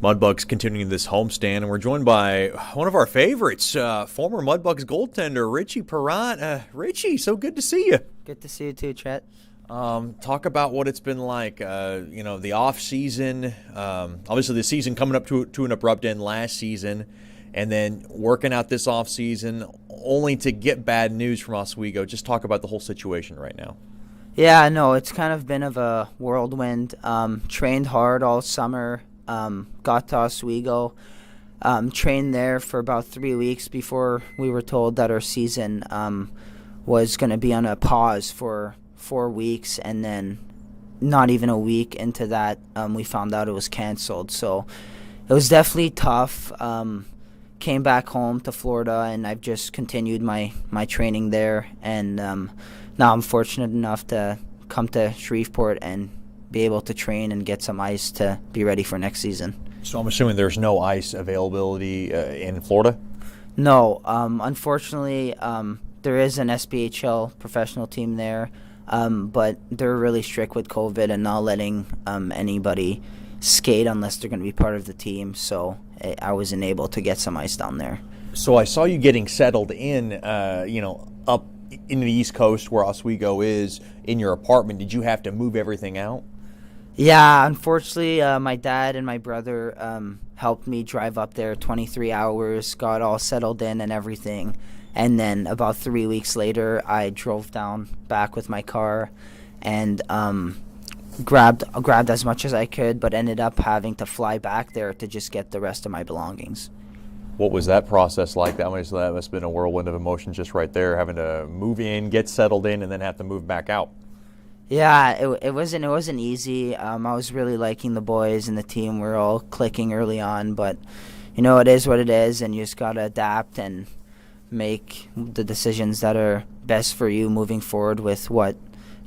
Mudbugs continuing this homestand, and we're joined by one of our favorites, former Mudbugs goaltender, Richie Perrott. Richie, so good to see you. Good to see you too, Chet. Talk about what it's been like, the off season. Obviously, the season coming up to an abrupt end last season, and then working out this off season, only to get bad news from Oswego. Just talk about the whole situation right now. Yeah, no, it's kind of been of a whirlwind. Trained hard all summer. Got to Oswego. Trained there for about 3 weeks before we were told that our season was going to be on a pause for 4 weeks, and then not even a week into that, we found out it was canceled. So it was definitely tough. Came back home to Florida, and I've just continued my training there, and now I'm fortunate enough to come to Shreveport and be able to train and get some ice to be ready for next season. So I'm assuming there's no ice availability in Florida? No. Unfortunately, there is an SPHL professional team there, but they're really strict with COVID and not letting anybody skate unless they're going to be part of the team. So I wasn't able to get some ice down there. So I saw you getting settled in, up in the East Coast where Oswego is, in your apartment. Did you have to move everything out? Yeah, unfortunately, my dad and my brother helped me drive up there 23 hours, got all settled in and everything. And then about 3 weeks later, I drove down back with my car and grabbed as much as I could, but ended up having to fly back there to just get the rest of my belongings. What was that process like? That must have been a whirlwind of emotions just right there, having to move in, get settled in, and then have to move back out. Yeah, it wasn't easy. I was really liking the boys and the team. We were all clicking early on, but it is what it is, and you just gotta adapt and make the decisions that are best for you moving forward with what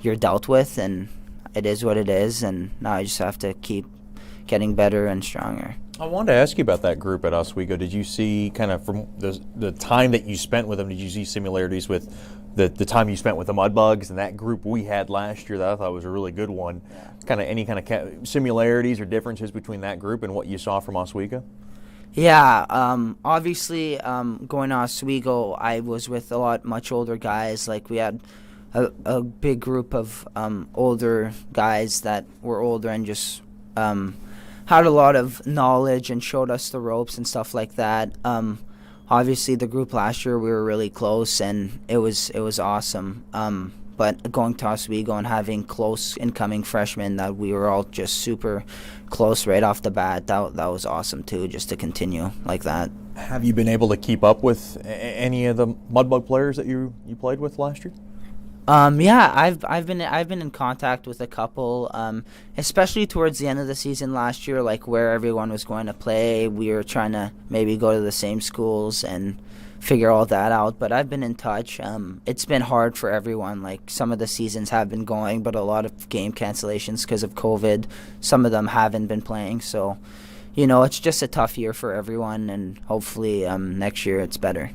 you're dealt with. And it is what it is, and now I just have to keep getting better and stronger. I wanted to ask you about that group at Oswego. Did you see, kind of from the time that you spent with them, did you see similarities with the time you spent with the Mudbugs and that group we had last year that I thought was a really good one? Yeah. Any kind of similarities or differences between that group and what you saw from Oswego? Yeah, obviously going to Oswego, I was with a lot much older guys. Like we had a big group of older guys that were older and just had a lot of knowledge and showed us the ropes and stuff like that. Obviously, the group last year, we were really close, and it was awesome. But going to Oswego and having close incoming freshmen that we were all just super close right off the bat, that was awesome too, just to continue like that. Have you been able to keep up with any of the Mudbug players that you played with last year? Yeah, I've been in contact with a couple, especially towards the end of the season last year, like where everyone was going to play. We were trying to maybe go to the same schools and figure all that out, but I've been in touch. It's been hard for everyone. Like some of the seasons have been going, but a lot of game cancellations because of COVID. Some of them haven't been playing, so it's just a tough year for everyone, and hopefully next year it's better.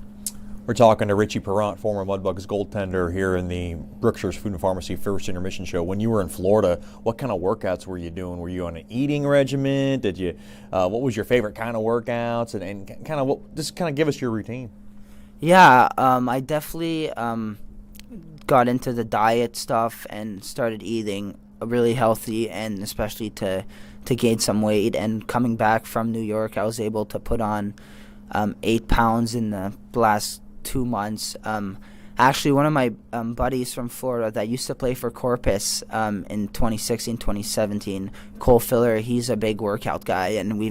We're talking to Richie Perrant, former Mudbugs goaltender, here in the Brookshire's Food and Pharmacy First Intermission Show. When you were in Florida, what kind of workouts were you doing? Were you on an eating regimen? Did you? What was your favorite kind of workouts? And kind of just give us your routine. Yeah, I definitely got into the diet stuff and started eating really healthy, and especially to gain some weight. And coming back from New York, I was able to put on 8 pounds in the last 2 months. Actually, one of my buddies from Florida that used to play for Corpus in 2016, 2017, Cole Filler, he's a big workout guy, and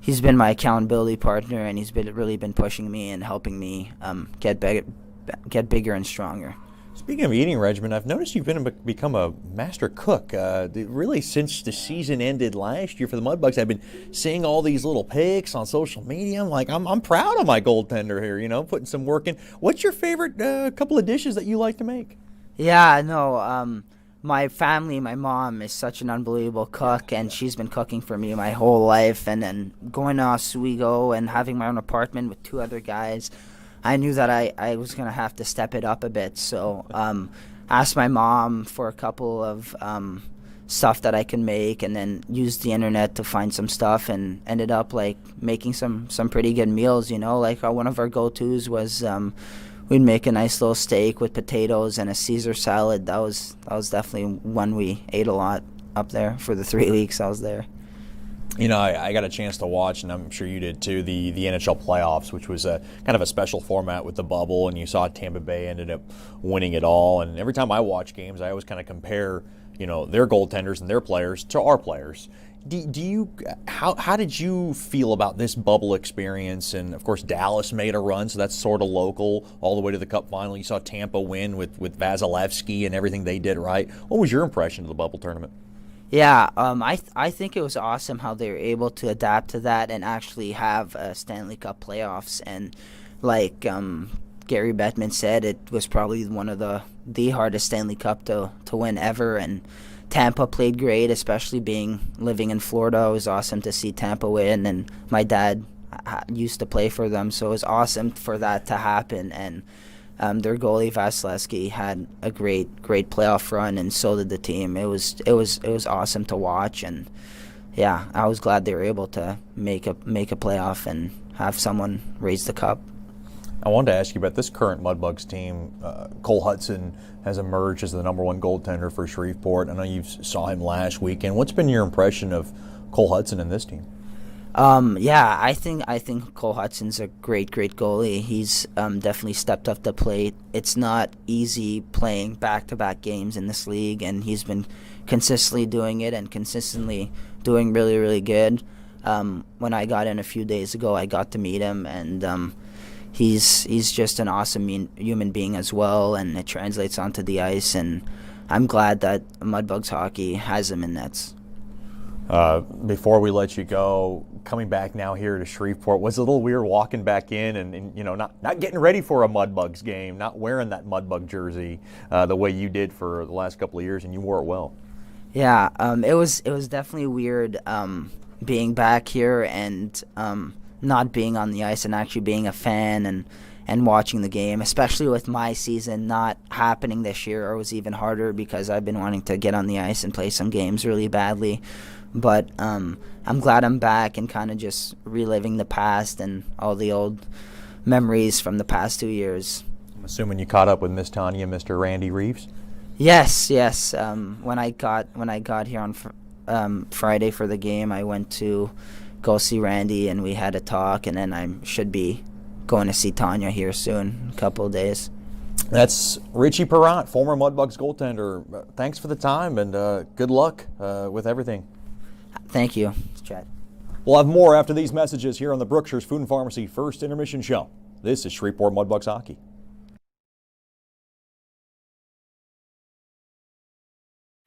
he's been my accountability partner, and he's really been pushing me and helping me get bigger and stronger. Speaking of eating regimen, I've noticed you've become a master cook. Really, since the season ended last year for the Mudbugs, I've been seeing all these little pics on social media. I'm like, I'm proud of my goaltender here, putting some work in. What's your favorite couple of dishes that you like to make? Yeah, no, my family, my mom is such an unbelievable cook, and she's been cooking for me my whole life. And then going to Oswego and having my own apartment with 2 other guys, I knew that I was going to have to step it up a bit. So asked my mom for a couple of stuff that I can make, and then used the internet to find some stuff, and ended up making some pretty good meals. One of our go-tos was we'd make a nice little steak with potatoes and a Caesar salad. That was definitely one we ate a lot up there for the 3 weeks I was there. I got a chance to watch, and I'm sure you did too, the NHL playoffs, which was a kind of a special format with the bubble, and you saw Tampa Bay ended up winning it all. And every time I watch games, I always kind of compare, their goaltenders and their players to our players. How did you feel about this bubble experience? And of course, Dallas made a run, so that's sort of local, all the way to the Cup final. You saw Tampa win with Vasilevsky and everything they did right. What was your impression of the bubble tournament? Yeah, I think it was awesome how they were able to adapt to that and actually have Stanley Cup playoffs. And like Gary Bettman said, it was probably one of the hardest Stanley Cup to win ever. And Tampa played great, especially living in Florida. It was awesome to see Tampa win, and my dad used to play for them, so it was awesome for that to happen. And Their goalie Vasilevsky had a great playoff run, and so did the team. It was awesome to watch, and yeah, I was glad they were able to make a playoff and have someone raise the cup. I wanted to ask you about this current Mudbugs team. Cole Hudson has emerged as the number one goaltender for Shreveport. I know you saw him last weekend. What's been your impression of Cole Hudson and this team? Yeah, I think Cole Hudson's a great goalie. He's definitely stepped up the plate. It's not easy playing back-to-back games in this league, and he's been consistently doing it and consistently doing really good. When I got in a few days ago, I got to meet him, and he's just an awesome human being as well, and it translates onto the ice, and I'm glad that Mudbugs hockey has him in nets. Before we let you go, coming back now here to Shreveport, was it a little weird walking back in and not getting ready for a Mudbugs game, not wearing that Mudbug jersey the way you did for the last couple of years, and you wore it well? Yeah, it was definitely weird being back here and not being on the ice and actually being a fan and watching the game, especially with my season not happening this year. It was even harder because I've been wanting to get on the ice and play some games really badly. But I'm glad I'm back and kind of just reliving the past and all the old memories from the past 2 years. I'm assuming you caught up with Miss Tanya and Mr. Randy Reeves? Yes. When I got here on Friday for the game, I went to go see Randy, and we had a talk, and then I should be going to see Tanya here soon, a couple of days. That's Richie Perrott, former Mudbugs goaltender. Thanks for the time, and good luck with everything. Thank you, Chet. We'll have more after these messages here on the Brookshire's Food and Pharmacy First Intermission Show. This is Shreveport Mudbugs Hockey.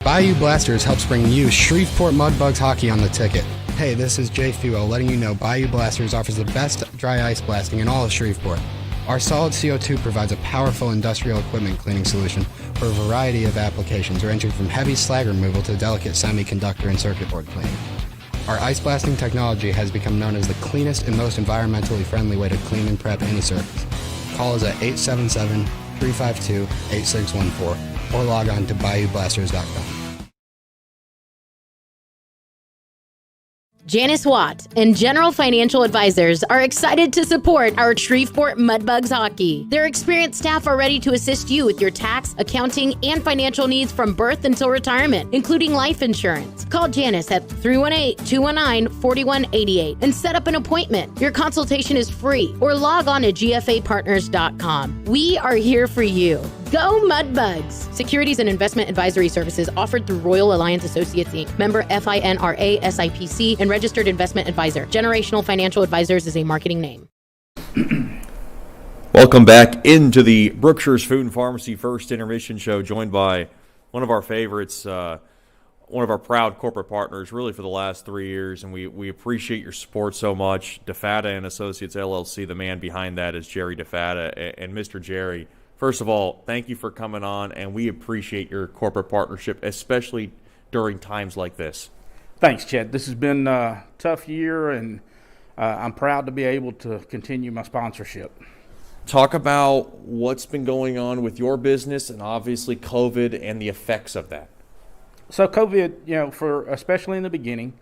Bayou Blasters helps bring you Shreveport Mudbugs hockey on the ticket. Hey, this is Jay Fuo letting you know Bayou Blasters offers the best dry ice blasting in all of Shreveport. Our solid CO2 provides a powerful industrial equipment cleaning solution for a variety of applications ranging from heavy slag removal to delicate semiconductor and circuit board cleaning. Our ice blasting technology has become known as the cleanest and most environmentally friendly way to clean and prep any surface. Call us at 877-352-8614 or log on to bayoublasters.com. Janice Watt and General Financial Advisors are excited to support our Shreveport Mudbugs hockey. Their experienced staff are ready to assist you with your tax, accounting, and financial needs from birth until retirement, including life insurance. Call Janice at 318-219-4188 and set up an appointment. Your consultation is free, or log on to gfapartners.com. We are here for you. Go Mudbugs! Securities and investment advisory services offered through Royal Alliance Associates, Inc., member FINRA SIPC, and registered investment advisor. Generational Financial Advisors is a marketing name. Welcome back into the Brookshire's Food and Pharmacy First Intermission Show, joined by one of our favorites, one of our proud corporate partners, really for the last 3 years, and we appreciate your support so much. DeFata and Associates LLC, the man behind that is Jerry DeFata. And Mr. Jerry, first of all, thank you for coming on, and we appreciate your corporate partnership, especially during times like this. Thanks, Chet. This has been a tough year, and I'm proud to be able to continue my sponsorship. Talk about what's been going on with your business and obviously COVID and the effects of that. So COVID, for especially in the beginning,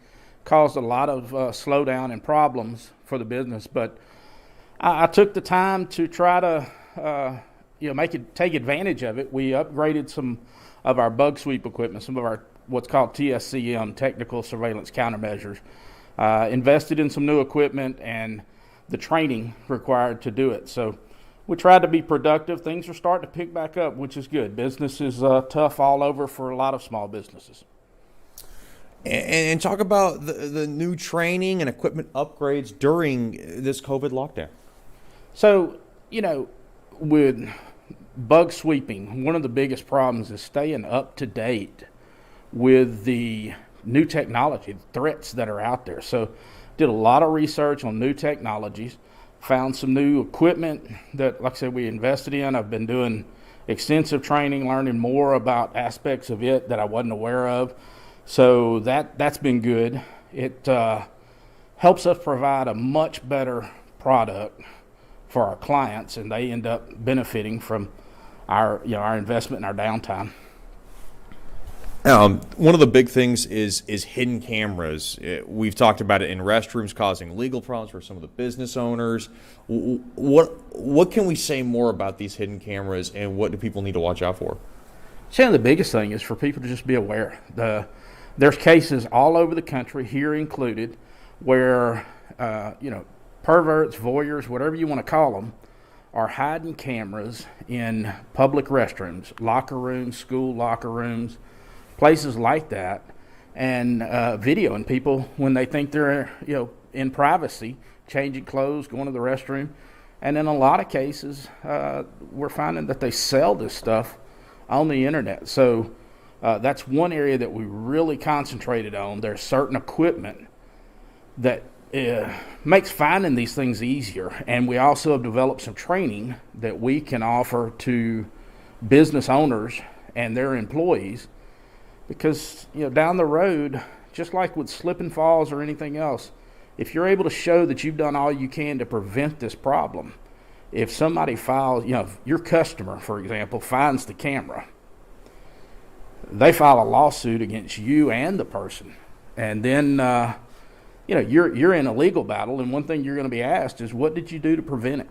caused a lot of slowdown and problems for the business. But I took the time to try to take advantage of it. We upgraded some of our bug sweep equipment, some of our what's called TSCM, technical surveillance countermeasures, invested in some new equipment and the training required to do it. So we tried to be productive. Things are starting to pick back up, which is good. Business is tough all over for a lot of small businesses. And talk about the new training and equipment upgrades during this COVID lockdown. So, with bug sweeping, one of the biggest problems is staying up to date with the new technology, the threats that are out there. So did a lot of research on new technologies, found some new equipment that, like I said, we invested in. I've been doing extensive training, learning more about aspects of it that I wasn't aware of. So that's been good. It helps us provide a much better product for our clients, and they end up benefiting from our investment and our downtime. One of the big things is hidden cameras. We've talked about it in restrooms causing legal problems for some of the business owners. What can we say more about these hidden cameras, and what do people need to watch out for? The biggest thing is for people to just be aware. There's cases all over the country, here included, where perverts, voyeurs, whatever you want to call them, are hiding cameras in public restrooms, locker rooms, school locker rooms, places like that, and videoing people when they think they're in privacy, changing clothes, going to the restroom. And in a lot of cases, we're finding that they sell this stuff on the internet. So that's one area that we really concentrated on. There's certain equipment that makes finding these things easier, and we also have developed some training that we can offer to business owners and their employees, because down the road, just like with slip and falls or anything else, if you're able to show that you've done all you can to prevent this problem, if somebody files, your customer, for example, finds the camera, they file a lawsuit against you and the person, and then you're in a legal battle, and one thing you're going to be asked is, what did you do to prevent it?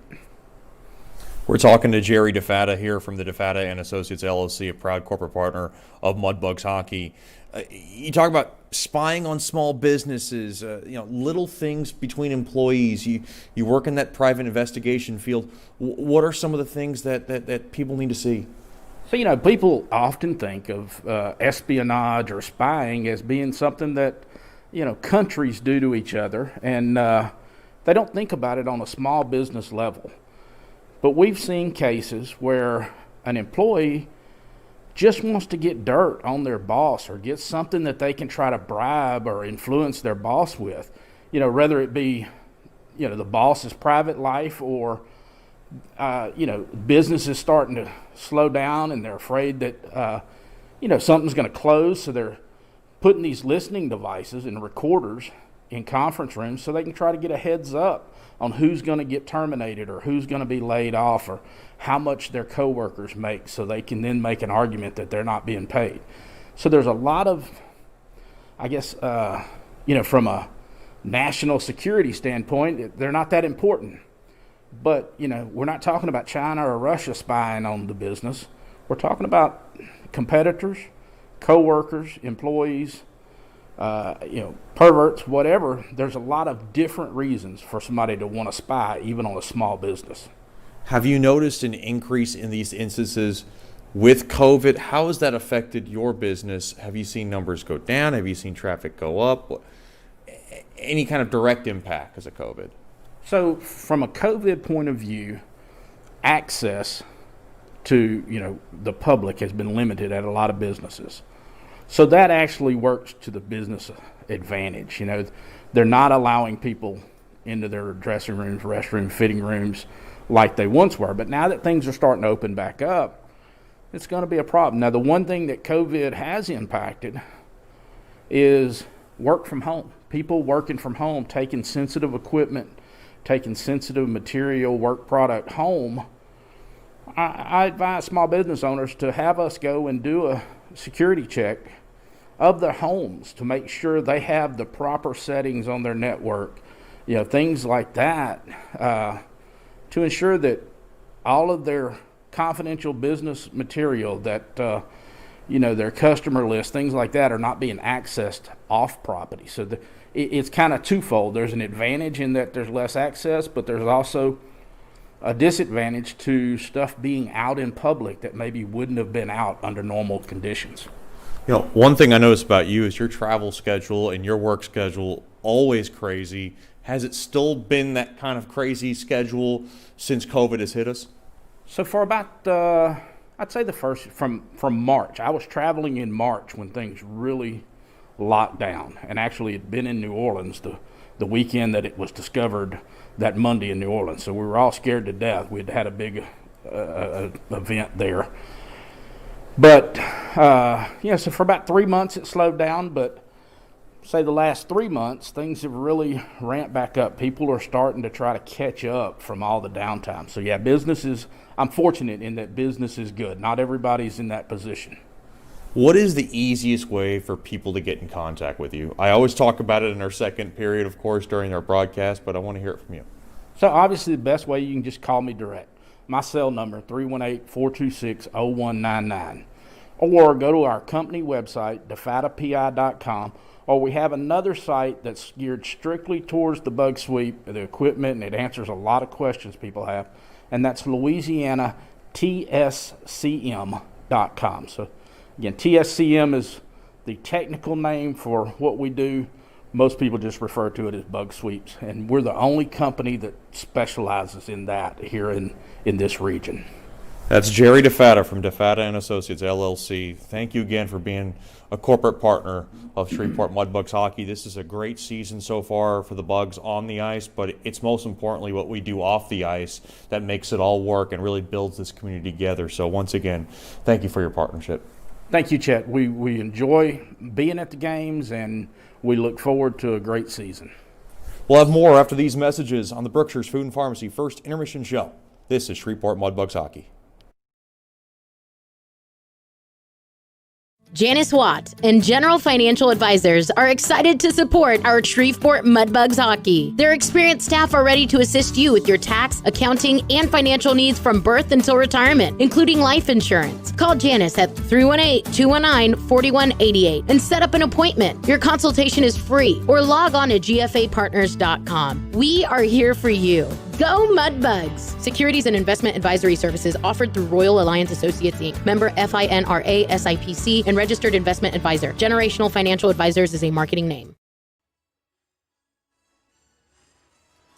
We're talking to Jerry DeFatta here from the DeFatta and Associates LLC, a proud corporate partner of Mudbugs Hockey. You talk about spying on small businesses, little things between employees. You work in that private investigation field. What are some of the things that people need to see? So, people often think of espionage or spying as being something that countries do to each other, and they don't think about it on a small business level. But we've seen cases where an employee just wants to get dirt on their boss or get something that they can try to bribe or influence their boss with, whether it be, the boss's private life, or, business is starting to slow down and they're afraid that, something's going to close. So they're putting these listening devices and recorders in conference rooms so they can try to get a heads up on who's going to get terminated or who's going to be laid off or how much their coworkers make, so they can then make an argument that they're not being paid. So there's a lot of, I guess, from a national security standpoint, they're not that important. But, we're not talking about China or Russia spying on the business. We're talking about competitors, coworkers, employees, perverts, whatever. There's a lot of different reasons for somebody to want to spy, even on a small business. Have you noticed an increase in these instances with COVID? How has that affected your business? Have you seen numbers go down? Have you seen traffic go up? Any kind of direct impact because of COVID? So from a COVID point of view, access to, the public has been limited at a lot of businesses. So that actually works to the business advantage. They're not allowing people into their dressing rooms, restroom, fitting rooms like they once were. But now that things are starting to open back up, it's going to be a problem. Now, the one thing that COVID has impacted is work from home. People working from home, taking sensitive equipment, taking sensitive material, work product home. I advise small business owners to have us go and do a security check of their homes to make sure they have the proper settings on their network, things like that, to ensure that all of their confidential business material, that their customer list, things like that, are not being accessed off property. So it's kind of twofold. There's an advantage in that there's less access, but there's also a disadvantage to stuff being out in public that maybe wouldn't have been out under normal conditions. One thing I noticed about you is your travel schedule and your work schedule always crazy. Has it still been that kind of crazy schedule since COVID has hit us? So for about, I'd say from March. I was traveling in March when things really locked down, and actually had been in New Orleans the weekend that it was discovered, that Monday in New Orleans. So we were all scared to death. We'd had a big event there. But, so for about 3 months it slowed down, but say the last 3 months, things have really ramped back up. People are starting to try to catch up from all the downtime. So yeah, I'm fortunate in that business is good. Not everybody's in that position. What is the easiest way for people to get in contact with you? I always talk about it in our second period, of course, during our broadcast, but I want to hear it from you. So obviously the best way, you can just call me direct. My cell number, 318-426-0199. Or go to our company website, defatapi.com, or we have another site that's geared strictly towards the bug sweep, the equipment, and it answers a lot of questions people have, and that's LouisianaTSCM.com. So again, TSCM is the technical name for what we do. Most people just refer to it as bug sweeps, and we're the only company that specializes in that here in this region. That's Jerry DeFata from DeFata & Associates, LLC. Thank you again for being a corporate partner of Shreveport Mudbugs Hockey. This is a great season so far for the Bugs on the ice, but it's most importantly what we do off the ice that makes it all work and really builds this community together. So once again, thank you for your partnership. Thank you, Chet. We enjoy being at the games, and we look forward to a great season. We'll have more after these messages on the Brookshire's Food and Pharmacy First Intermission Show. This is Shreveport Mudbugs Hockey. Janice Watt and General Financial Advisors are excited to support our Shreveport Mudbugs Hockey. Their experienced staff are ready to assist you with your tax, accounting, and financial needs from birth until retirement, including life insurance. Call Janice at 318-219-4188 and set up an appointment. Your consultation is free, or log on to gfapartners.com. We are here for you. Go Mudbugs! Securities and investment advisory services offered through Royal Alliance Associates, Inc., member FINRA SIPC, and registered investment advisor. Generational Financial Advisors is a marketing name.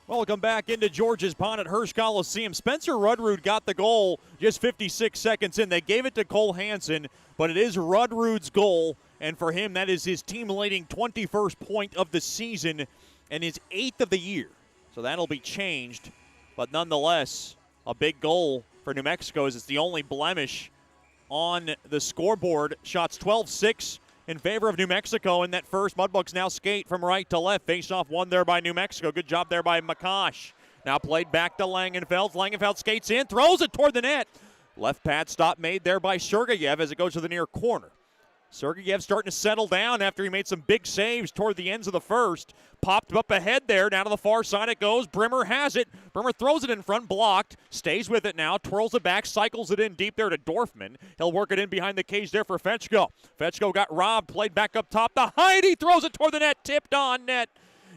Welcome back into George's Pond at Hirsch Coliseum. Spencer Rudrud got the goal just 56 seconds in. They gave it to Cole Hansen, but it is Rudrud's goal, and for him, that is his team-leading 21st point of the season and his 8th of the year. So that'll be changed, but nonetheless, a big goal for New Mexico as it's the only blemish on the scoreboard. Shots 12-6 in favor of New Mexico in that first. Mudbugs now skate from right to left. Face-off won there by New Mexico. Good job there by McCosh. Now played back to Langenfeld. Langenfeld skates in, throws it toward the net. Left pad stop made there by Sergeyev as it goes to the near corner. Sergeyev starting to settle down after he made some big saves toward the ends of the first. Popped up ahead there. Down to the far side it goes. Brimmer has it. Brimmer throws it in front, blocked. Stays with it now. Twirls it back. Cycles it in deep there to Dorfman. He'll work it in behind the cage there for Fetchko. Fetchko got robbed. Played back up top. The Heidi throws it toward the net. Tipped on net.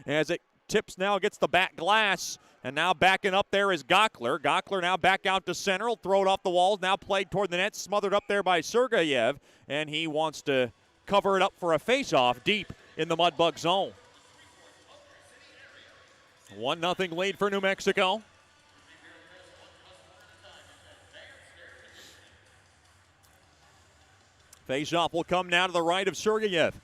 As it tips now, gets the back glass. And now backing up there is Gockler. Gockler now back out to center. He'll throw it off the walls. Now played toward the net. Smothered up there by Sergeyev. And he wants to cover it up for a face-off deep in the Mudbug zone. 1-0 lead for New Mexico. Face-off will come now to the right of Sergeyev.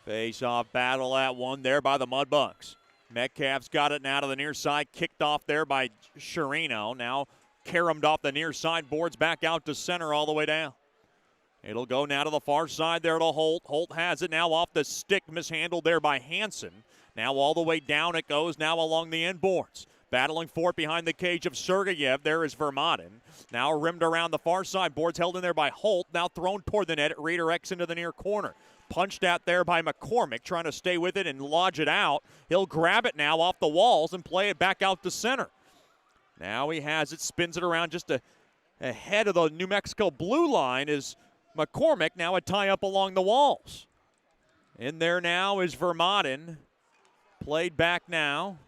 Face-off battle at one there by the Mudbugs. Metcalf's got it now to the near side. Kicked off there by Sherino. Now caromed off the near side. Boards back out to center all the way down. It'll go now to the far side there to Holt. Holt has it now off the stick. Mishandled there by Hansen. Now all the way down it goes. Now along the end boards. Battling for it behind the cage of Sergeyev. There is Vermaden. Now rimmed around the far side. Boards held in there by Holt. Now thrown toward the net. It redirects into the near corner. Punched out there by McCormick, trying to stay with it and lodge it out. He'll grab it now off the walls and play it back out to center. Now he has it, spins it around just ahead of the New Mexico blue line is McCormick. Now a tie up along the walls. In there now is Vermaden. Played back now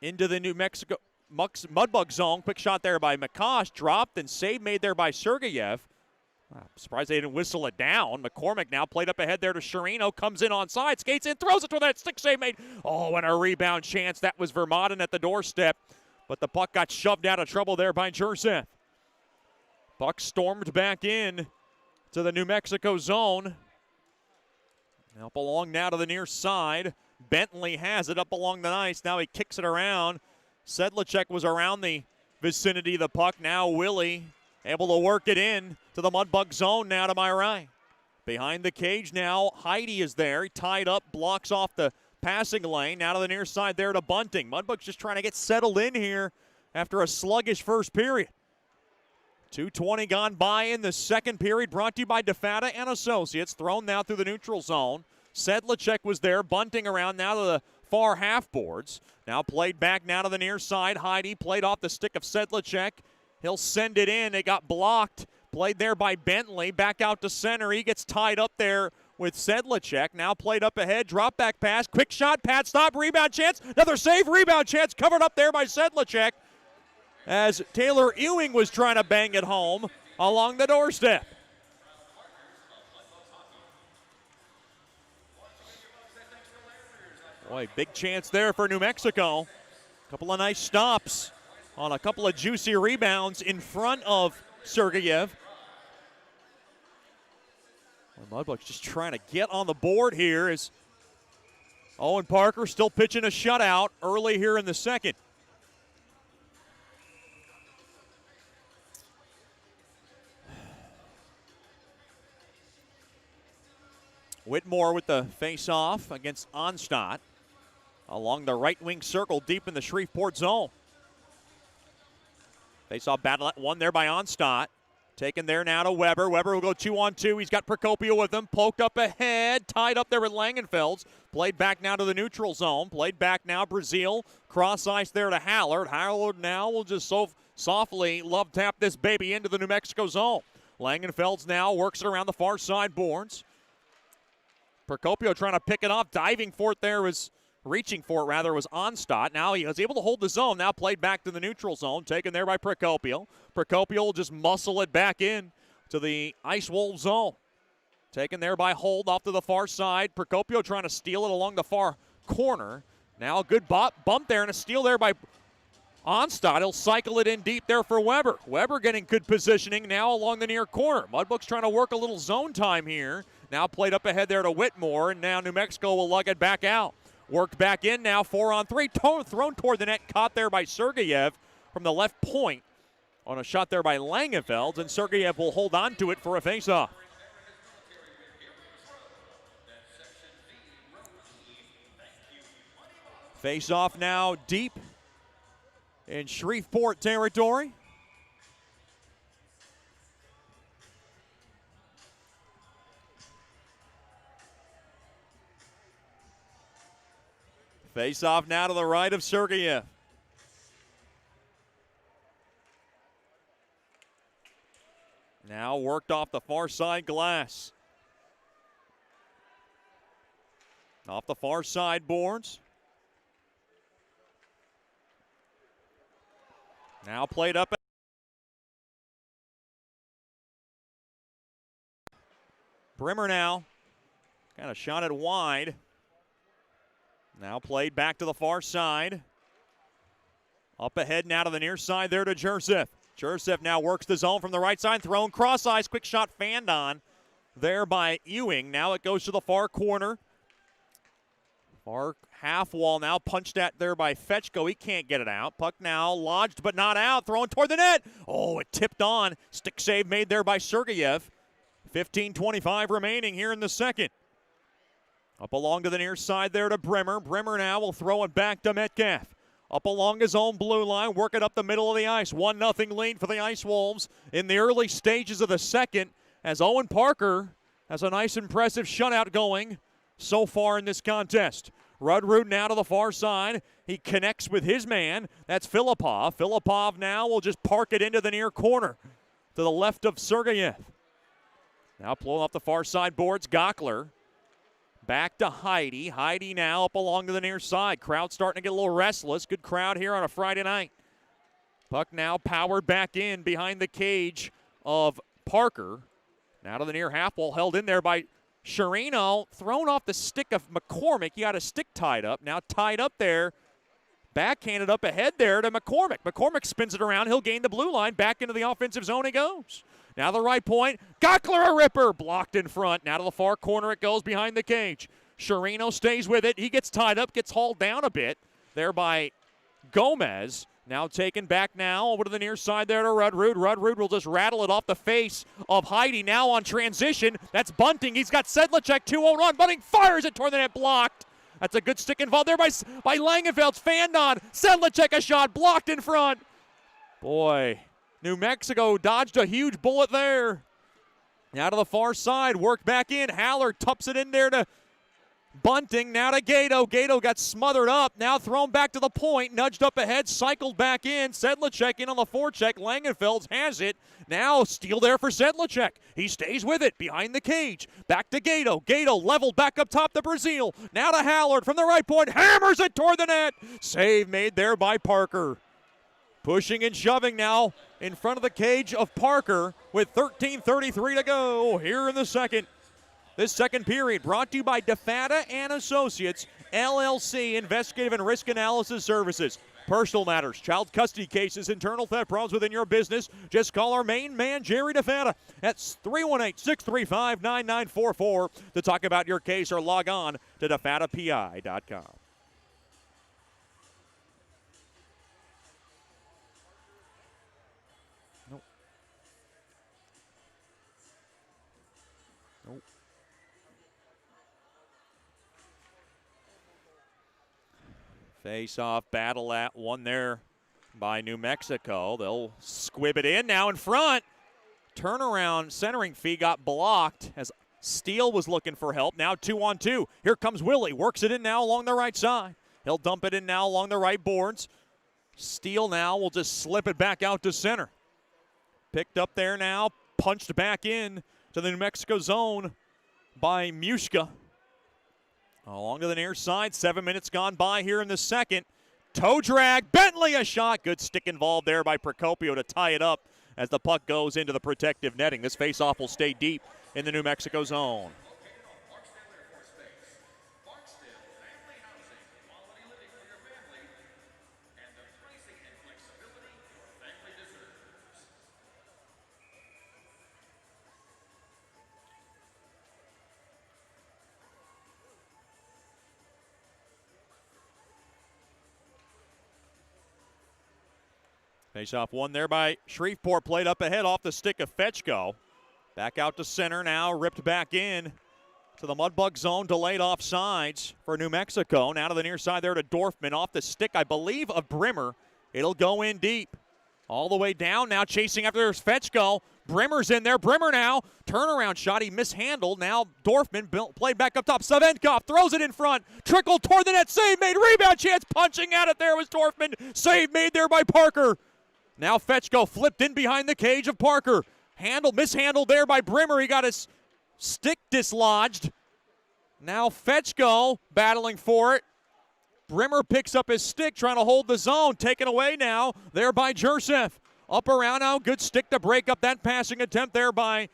into the New Mexico Mudbug zone. Quick shot there by McCosh. Dropped and save made there by Sergeyev. I'm surprised they didn't whistle it down. McCormick now played up ahead there to Sherino. Comes in on side, skates in, throws it to that stick save made. Oh, and a rebound chance. That was Vermaden at the doorstep. But the puck got shoved out of trouble there by Jursev. Puck stormed back in to the New Mexico zone. Up along now to the near side. Bentley has it up along the ice. Now he kicks it around. Sedlacek was around the vicinity of the puck. Now Willie able to work it in to the Mudbug zone now to my right. Behind the cage now, Heidi is there. He tied up, blocks off the passing lane. Now to the near side there to Bunting. Mudbugs just trying to get settled in here after a sluggish first period. 2:20 gone by in the second period, brought to you by DeFata and Associates. Thrown now through the neutral zone. Sedlacek was there, Bunting around now to the far half boards. Now played back now to the near side. Heidi played off the stick of Sedlacek. He'll send it in. It got blocked. Played there by Bentley. Back out to center. He gets tied up there with Sedlacek. Now played up ahead. Drop back pass. Quick shot. Pad stop. Rebound chance. Another save. Rebound chance. Covered up there by Sedlacek as Taylor Ewing was trying to bang it home along the doorstep. Boy, big chance there for New Mexico. Couple of nice stops on a couple of juicy rebounds in front of Sergeyev. Well, Mudbugs just trying to get on the board here as Owen Parker still pitching a shutout early here in the second. Whitmore with the face-off against Onstadt along the right wing circle deep in the Shreveport zone. Face-off battle at one there by Onstadt. Taken there now to Weber. Weber will go 2-on-2. He's got Procopio with him. Poked up ahead. Tied up there with Langenfelds. Played back now to the neutral zone. Played back now Brazil. Cross ice there to Hallard. Hallard now will just softly love tap this baby into the New Mexico zone. Langenfelds now works it around the far side boards. Procopio trying to pick it off. Diving for it there was, reaching for it rather, was Onstadt. Now he was able to hold the zone. Now played back to the neutral zone. Taken there by Procopio. Procopio will just muscle it back in to the Ice Wolves zone. Taken there by Hold off to the far side. Procopio trying to steal it along the far corner. Now a good bump there and a steal there by Onstadt. He'll cycle it in deep there for Weber. Weber getting good positioning now along the near corner. Mudbugs trying to work a little zone time here. Now played up ahead there to Whitmore, and now New Mexico will lug it back out. Worked back in now, 4-on-3. Thrown toward the net, caught there by Sergeyev from the left point on a shot there by Langenfelds, and Sergeyev will hold on to it for a faceoff. Face-off now deep in Shreveport territory. Face-off now to the right of Sergeyev. Now worked off the far side glass. Off the far side boards. Now played up. Brimmer now kind of shot it wide. Now played back to the far side. Up ahead now to the near side there to Jursev. Jursev now works the zone from the right side. Thrown cross ice. Quick shot fanned on there by Ewing. Now it goes to the far corner. Far half wall now punched at there by Fetchko. He can't get it out. Puck now lodged but not out. Thrown toward the net. Oh, it tipped on. Stick save made there by Sergeyev. 15:25 remaining here in the second. Up along to the near side there to Brimmer. Brimmer now will throw it back to Metcalf. Up along his own blue line, working up the middle of the ice. 1-0 lead for the Ice Wolves in the early stages of the second as Owen Parker has a nice impressive shutout going so far in this contest. Rudrud now to the far side. He connects with his man. That's Filipov. Filipov now will just park it into the near corner to the left of Sergeyev. Now pulling up the far side boards, Gockler. Back to Heidi. Heidi now up along to the near side. Crowd starting to get a little restless. Good crowd here on a Friday night. Puck now powered back in behind the cage of Parker. Now to the near half wall, held in there by Sherino. Thrown off the stick of McCormick. He got a stick tied up. Now tied up there. Backhanded up ahead there to McCormick. McCormick spins it around. He'll gain the blue line. Back into the offensive zone he goes. Now the right point. Gockler a ripper. Blocked in front. Now to the far corner it goes behind the cage. Shreveport stays with it. He gets tied up, gets hauled down a bit there by Gomez. Now taken back now over to the near side there to Rudrud. Rudrud will just rattle it off the face of Heidi now on transition. That's Bunting. He's got Sedlacek 2-0 run. Bunting fires it toward the net, blocked. That's a good stick involved there by Langenfeld's fanned on. Sedlacek a shot blocked in front. Boy, New Mexico dodged a huge bullet there. Now to the far side, worked back in. Haller tups it in there to Bunting, now to Gato. Gato got smothered up, now thrown back to the point, nudged up ahead, cycled back in. Sedlacek in on the forecheck. Langenfeld has it. Now steal there for Sedlacek. He stays with it behind the cage. Back to Gato. Gato leveled back up top to Brazil. Now to Hallard from the right point, hammers it toward the net. Save made there by Parker. Pushing and shoving now in front of the cage of Parker with 13:33 to go here in the second. This second period brought to you by DeFata and Associates, LLC, Investigative and Risk Analysis Services. Personal matters, child custody cases, internal theft problems within your business. Just call our main man, Jerry DeFata, at 318-635-9944 to talk about your case or log on to defatapi.com. Face-off battle at one there by New Mexico. They'll squib it in now in front. Turnaround centering fee got blocked as Steele was looking for help. Now 2-on-2. Here comes Willie. Works it in now along the right side. He'll dump it in now along the right boards. Steele now will just slip it back out to center. Picked up there now. Punched back in to the New Mexico zone by Mushka. Along to the near side, 7 minutes gone by here in the second. Toe drag, Bentley a shot. Good stick involved there by Procopio to tie it up as the puck goes into the protective netting. This faceoff will stay deep in the New Mexico zone. Face-off won there by Shreveport. Played up ahead off the stick of Fetchko. Back out to center now. Ripped back in to the Mudbug zone. Delayed offsides for New Mexico. Now to the near side there to Dorfman. Off the stick, I believe, of Brimmer. It'll go in deep. All the way down now. Chasing after there's Fetchko. Brimmer's in there. Brimmer now. Turnaround shot. He mishandled. Now Dorfman played back up top. Savenkov throws it in front. Trickled toward the net. Save made. Rebound chance. Punching at it there was Dorfman. Save made there by Parker. Now Fetchko flipped in behind the cage of Parker. Mishandled there by Brimmer. He got his stick dislodged. Now Fetchko battling for it. Brimmer picks up his stick, trying to hold the zone. Taken away now there by Joseph. Up around now. Good stick to break up that passing attempt there by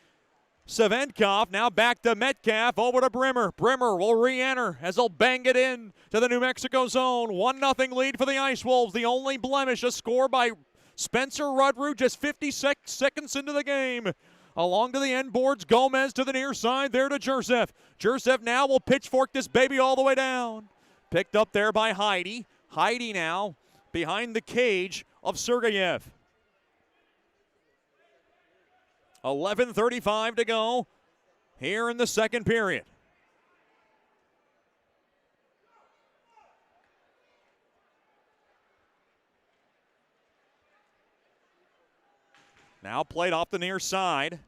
Savenkov. Now back to Metcalf. Over to Brimmer. Brimmer will re-enter as they'll bang it in to the New Mexico zone. 1-0 lead for the Ice Wolves. The only blemish, a score by Spencer Rudrud just 56 seconds into the game. Along to the end boards, Gomez to the near side, there to Joseph. Joseph now will pitchfork this baby all the way down. Picked up there by Heidi. Heidi now behind the cage of Sergeyev. 11:35 to go here in the second period. Now played off the near side.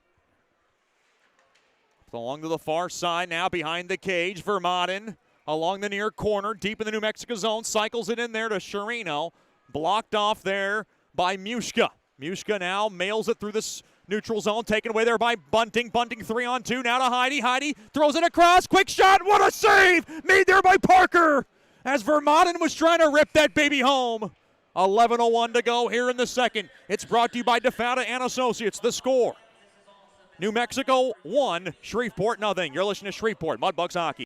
Along to the far side now behind the cage. Vermaelen along the near corner, deep in the New Mexico zone. Cycles it in there to Sherino. Blocked off there by Mushka. Mushka now mails it through this neutral zone. Taken away there by Bunting. Bunting 3-on-2 now to Heidi. Heidi throws it across. Quick shot. What a save made there by Parker as Vermaelen was trying to rip that baby home. 11:01 to go here in the second. It's brought to you by DeFata and Associates. The score, New Mexico 1, Shreveport 0. You're listening to Shreveport Mudbugs Hockey.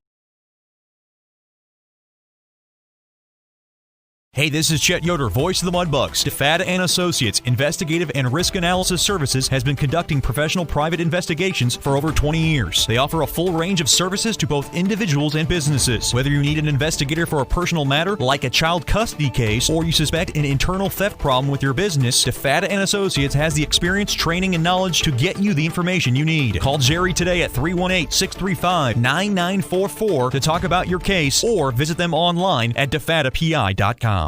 Hey, this is Chet Yoder, voice of the Mudbugs. DeFada and Associates Investigative and Risk Analysis Services has been conducting professional private investigations for over 20 years. They offer a full range of services to both individuals and businesses. Whether you need an investigator for a personal matter like a child custody case or you suspect an internal theft problem with your business, DeFada and Associates has the experience, training, and knowledge to get you the information you need. Call Jerry today at 318-635-9944 to talk about your case or visit them online at defadapi.com.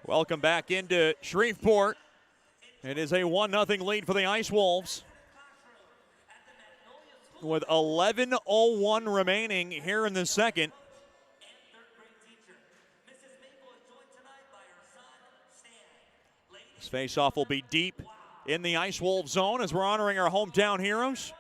Welcome back into Shreveport. It is a 1-0 lead for the Ice Wolves, with 11:01 remaining here in the second. This faceoff will be deep in the Ice Wolves zone as we're honoring our hometown heroes.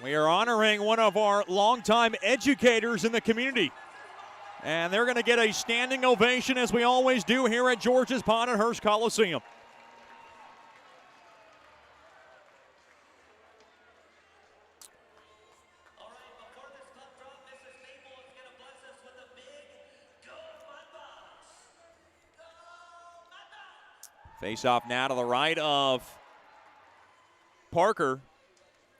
We are honoring one of our longtime educators in the community. And they're going to get a standing ovation, as we always do here at George's Pond at Hearst Coliseum. Face off now to the right of Parker.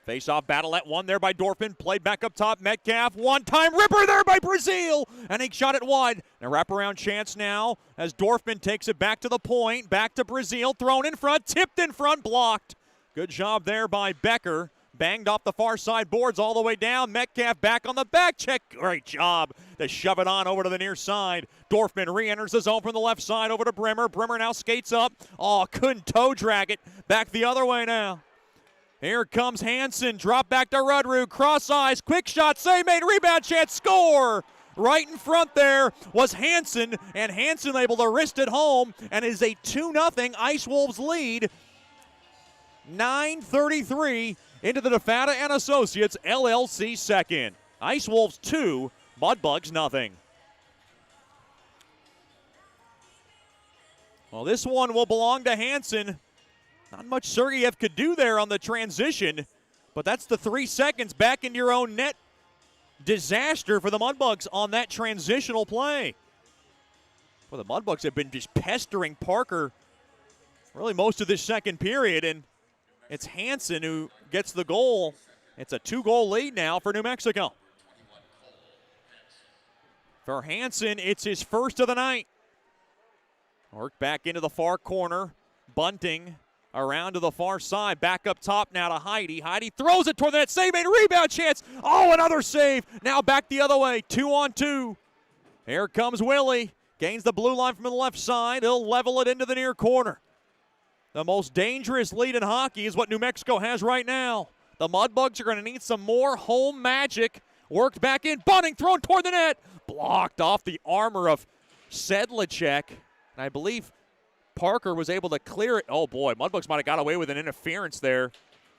Face-off battle at one there by Dorfman. Played back up top. Metcalf. One-time ripper there by Brazil. And he shot it wide. A wraparound chance now as Dorfman takes it back to the point. Back to Brazil. Thrown in front. Tipped in front. Blocked. Good job there by Becker. Banged off the far side boards all the way down. Metcalf back on the back check. Great job to shove it on over to the near side. Dorfman re-enters the zone from the left side over to Brimmer. Brimmer now skates up. Oh, couldn't toe drag it. Back the other way now. Here comes Hansen, drop back to Rudrud, cross eyes, quick shot, save made, rebound chance, score! Right in front there was Hansen, and Hansen able to wrist it home, and it is a 2-0 Ice Wolves lead. 9:33 into the DeFada and Associates LLC second. Ice Wolves 2, Mudbugs nothing. Well, this one will belong to Hansen. Not much Sergeyev could do there on the transition, but that's the 3 seconds back into your own net. Disaster for the Mudbugs on that transitional play. Well, the Mudbugs have been just pestering Parker really most of this second period, and it's Hansen who gets the goal. It's a 2-goal lead now for New Mexico. For Hansen, it's his first of the night. Work back into the far corner. Bunting around to the far side, back up top now to Heidi. Heidi throws it toward the net, save made, rebound chance. Oh, another save. Now back the other way, 2-on-2. Here comes Willie. Gains the blue line from the left side. He'll level it into the near corner. The most dangerous lead in hockey is what New Mexico has right now. The Mudbugs are going to need some more home magic. Worked back in, Bunting thrown toward the net. Blocked off the armor of Sedlacek. And I believe Parker was able to clear it. Oh, boy, Mudbugs might have got away with an interference there.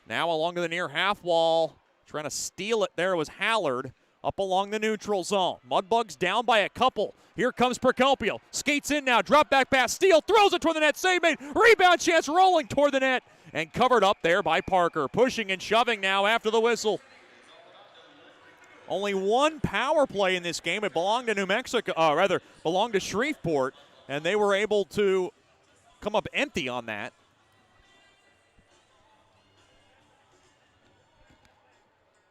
Now along to the near half wall. Trying to steal it there was Hallard up along the neutral zone. Mudbugs down by a couple. Here comes Procopio. Skates in now. Drop back pass. Steele throws it toward the net. Save made. Rebound chance rolling toward the net. And covered up there by Parker. Pushing and shoving now after the whistle. Only one power play in this game. It belonged to New Mexico, belonged to Shreveport. And they were able to come up empty on that.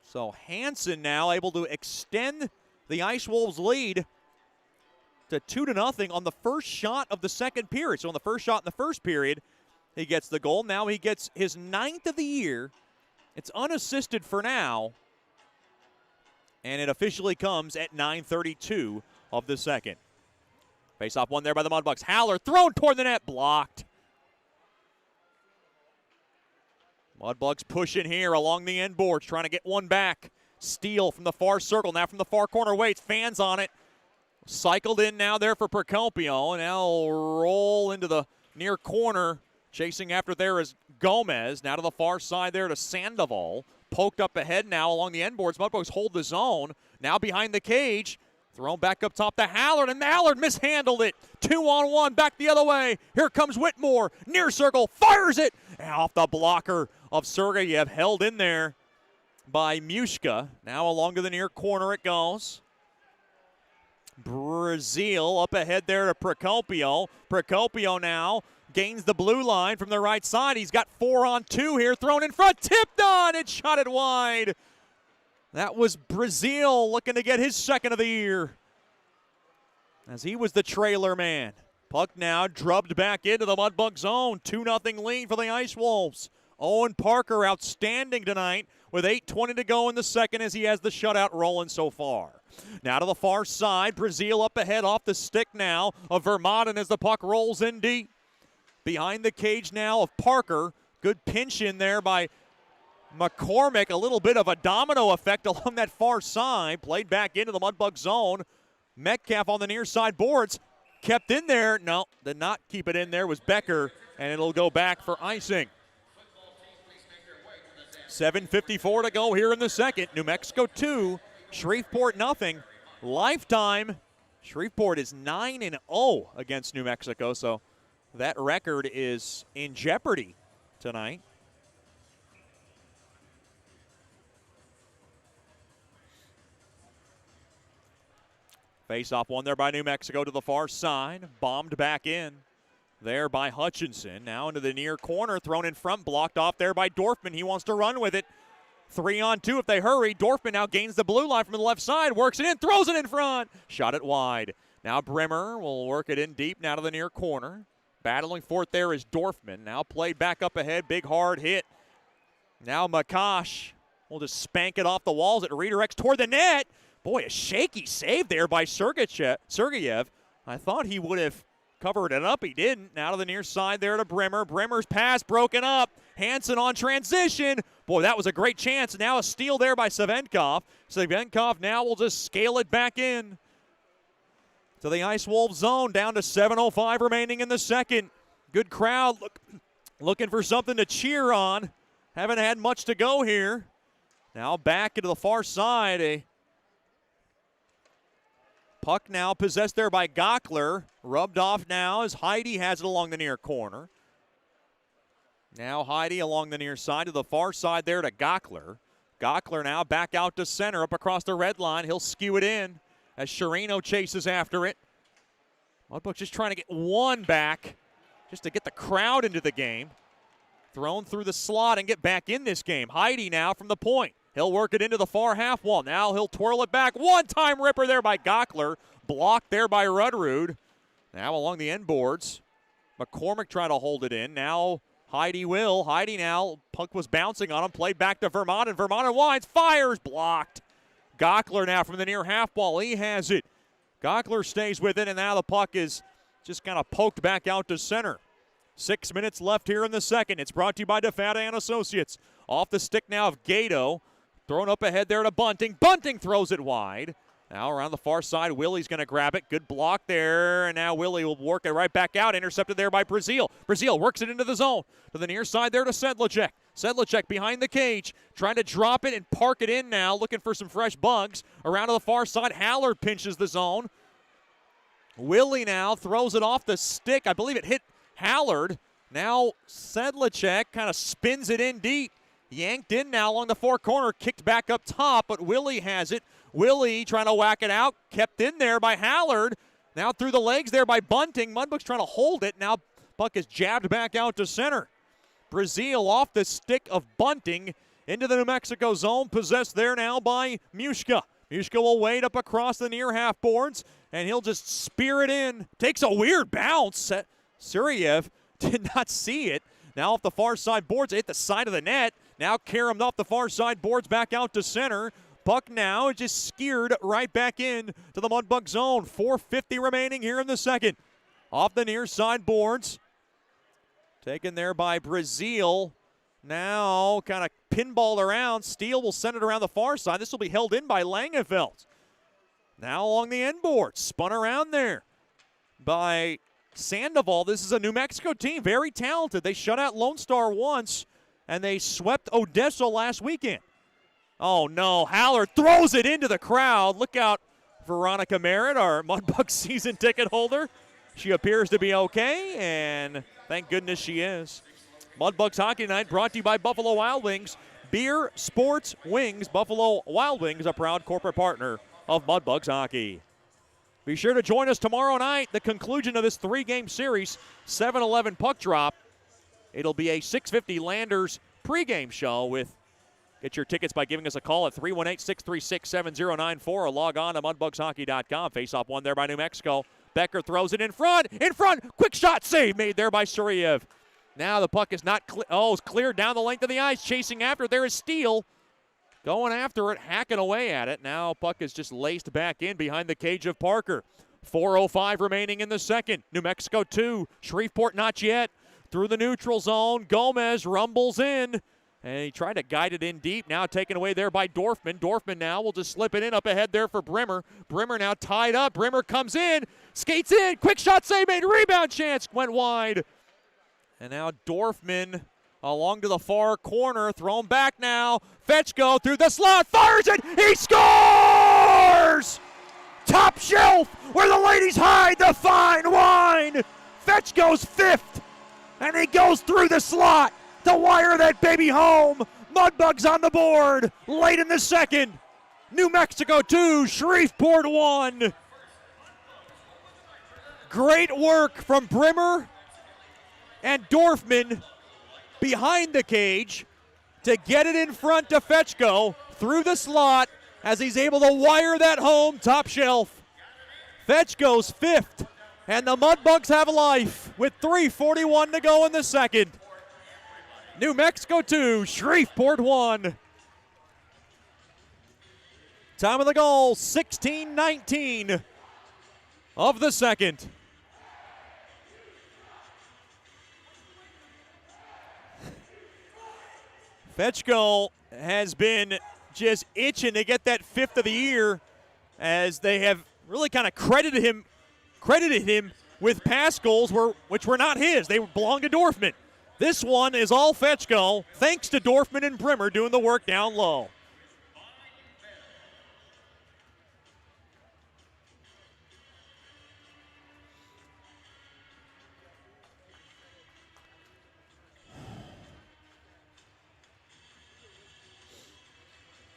So Hansen now able to extend the Ice Wolves lead to 2-0 on the first shot of the second period. So on the first shot in the first period, he gets the goal. Now he gets his 9th of the year. It's unassisted for now. And it officially comes at 9:32 of the second. Face-off one there by the Mudbugs. Haller thrown toward the net, blocked. Mudbugs pushing here along the end boards, trying to get one back. Steele from the far circle, now from the far corner waits, fans on it. Cycled in now there for Procopio. Now roll into the near corner. Chasing after there is Gomez. Now to the far side there to Sandoval. Poked up ahead now along the end boards. Mudbugs hold the zone. Now behind the cage. Thrown back up top to Hallard, and Hallard mishandled it. 2-on-1, back the other way. Here comes Whitmore. Near circle, fires it. And off the blocker of Sergeyev, held in there by Mushka. Now along to the near corner it goes. Brazil up ahead there to Procopio. Procopio now gains the blue line from the right side. He's got 4-on-2 here, thrown in front, tipped on, and shot it wide. That was Brazil looking to get his second of the year, as he was the trailer man. Puck now drubbed back into the Mudbug zone. 2-0 lead for the Ice Wolves. Owen Parker outstanding tonight with 8:20 to go in the second as he has the shutout rolling so far. Now to the far side, Brazil up ahead off the stick now of Vermaelen as the puck rolls in deep. Behind the cage now of Parker. Good pinch in there by McCormick, a little bit of a domino effect along that far side. Played back into the Mudbug zone. Metcalf on the near side boards. Kept in there. No, did not keep it in there was Becker, and it'll go back for icing. 7:54 to go here in the second. New Mexico 2, Shreveport nothing. Lifetime, Shreveport is 9-0 against New Mexico, so that record is in jeopardy tonight. Face-off won there by New Mexico to the far side. Bombed back in there by Hutchinson. Now into the near corner. Thrown in front. Blocked off there by Dorfman. He wants to run with it. 3-on-2 if they hurry. Dorfman now gains the blue line from the left side. Works it in. Throws it in front. Shot it wide. Now Brimmer will work it in deep. Now to the near corner. Battling for it there is Dorfman. Now played back up ahead. Big hard hit. Now Makash will just spank it off the walls. It redirects toward the net. Boy, a shaky save there by Sergeyev. I thought he would have covered it up. He didn't. Now to the near side there to Brimmer. Brimmer's pass broken up. Hansen on transition. Boy, that was a great chance. Now a steal there by Savenkov. Savenkov now will just scale it back in to the Ice Wolves zone. Down to 7:05 remaining in the second. Good crowd looking for something to cheer on. Haven't had much to go here. Now back into the far side. A puck now possessed there by Gockler. Rubbed off now as Heidi has it along the near corner. Now Heidi along the near side to the far side there to Gockler. Gockler now back out to center up across the red line. He'll skew it in as Sherino chases after it. Mudbugs just trying to get one back just to get the crowd into the game. Thrown through the slot and get back in this game. Heidi now from the point. He'll work it into the far half wall. Now he'll twirl it back. One-time ripper there by Gockler. Blocked there by Rudrud. Now along the end boards. McCormick trying to hold it in. Now Heidi will. Heidi now. Puck was bouncing on him. Played back to Vermaelen. Vermaelen winds. Fires. Blocked. Gockler now from the near half wall. He has it. Gockler stays with it, and now the puck is just kind of poked back out to center. 6 minutes left here in the second. It's brought to you by DeFada and Associates. Off the stick now of Gato. Thrown up ahead there to Bunting. Bunting throws it wide. Now around the far side, Willie's going to grab it. Good block there, and now Willie will work it right back out. Intercepted there by Brazil. Brazil works it into the zone. To the near side there to Sedlacek. Sedlacek behind the cage, trying to drop it and park it in now, looking for some fresh bugs. Around to the far side, Hallard pinches the zone. Willie now throws it off the stick. I believe it hit Hallard. Now Sedlacek kind of spins it in deep. Yanked in now along the far corner, kicked back up top, but Willie has it. Willie trying to whack it out, kept in there by Hallard. Now through the legs there by Bunting. Mudbugs trying to hold it. Now puck is jabbed back out to center. Brazil off the stick of Bunting into the New Mexico zone, possessed there now by Mushka. Mushka will wade up across the near half boards, and he'll just spear it in. Takes a weird bounce. Sergeyev did not see it. Now off the far side boards, hit the side of the net. Now Karam off the far side boards back out to center. Puck now just skewed right back in to the Mudbug zone. 4:50 remaining here in the second. Off the near side boards. Taken there by Brazil. Now kind of pinball around. Steele will send it around the far side. This will be held in by Langefeld. Now along the end board, spun around there by Sandoval. This is a New Mexico team, very talented. They shut out Lone Star once, and they swept Odessa last weekend. Oh, no. Haller throws it into the crowd. Look out, Veronica Merritt, our Mudbugs season ticket holder. She appears to be okay, and thank goodness she is. Mudbugs Hockey Night brought to you by Buffalo Wild Wings. Beer, sports, wings. Buffalo Wild Wings, a proud corporate partner of Mudbugs Hockey. Be sure to join us tomorrow night, the conclusion of this 3-game series, 7-11 puck drop. It'll be a 6:50 Landers pregame show with get your tickets by giving us a call at 318-636-7094 or log on to mudbugshockey.com. Face-off won there by New Mexico. Becker throws it in front. Quick shot save made there by Suryev. Now the puck is not it's cleared down the length of the ice. Chasing after. There is Steele. Going after it, hacking away at it. Now puck is just laced back in behind the cage of Parker. 4:05 remaining in the second. New Mexico 2. Shreveport not yet. Through the neutral zone. Gomez rumbles in. And he tried to guide it in deep. Now taken away there by Dorfman. Dorfman now will just slip it in up ahead there for Brimmer. Brimmer now tied up. Brimmer comes in. Skates in. Quick shot save made. Rebound chance. Went wide. And now Dorfman along to the far corner. Thrown back now. Fetchko through the slot. Fires it. He scores! Top shelf where the ladies hide the fine wine. Fetchko's fifth. And he goes through the slot to wire that baby home. Mudbugs on the board late in the second. New Mexico 2, Shreveport 1. Great work from Brimmer and Dorfman behind the cage to get it in front to Fetchko through the slot as he's able to wire that home top shelf. Fetchko's fifth, and the Mudbugs have life with 3:41 to go in the second. New Mexico 2, Shreveport 1. Time of the goal, 16:19 of the second. Fetchko has been just itching to get that fifth of the year as they have really kind of credited him with pass goals which were not his. They belong to Dorfman. This one is all Fetchko, thanks to Dorfman and Brimmer doing the work down low.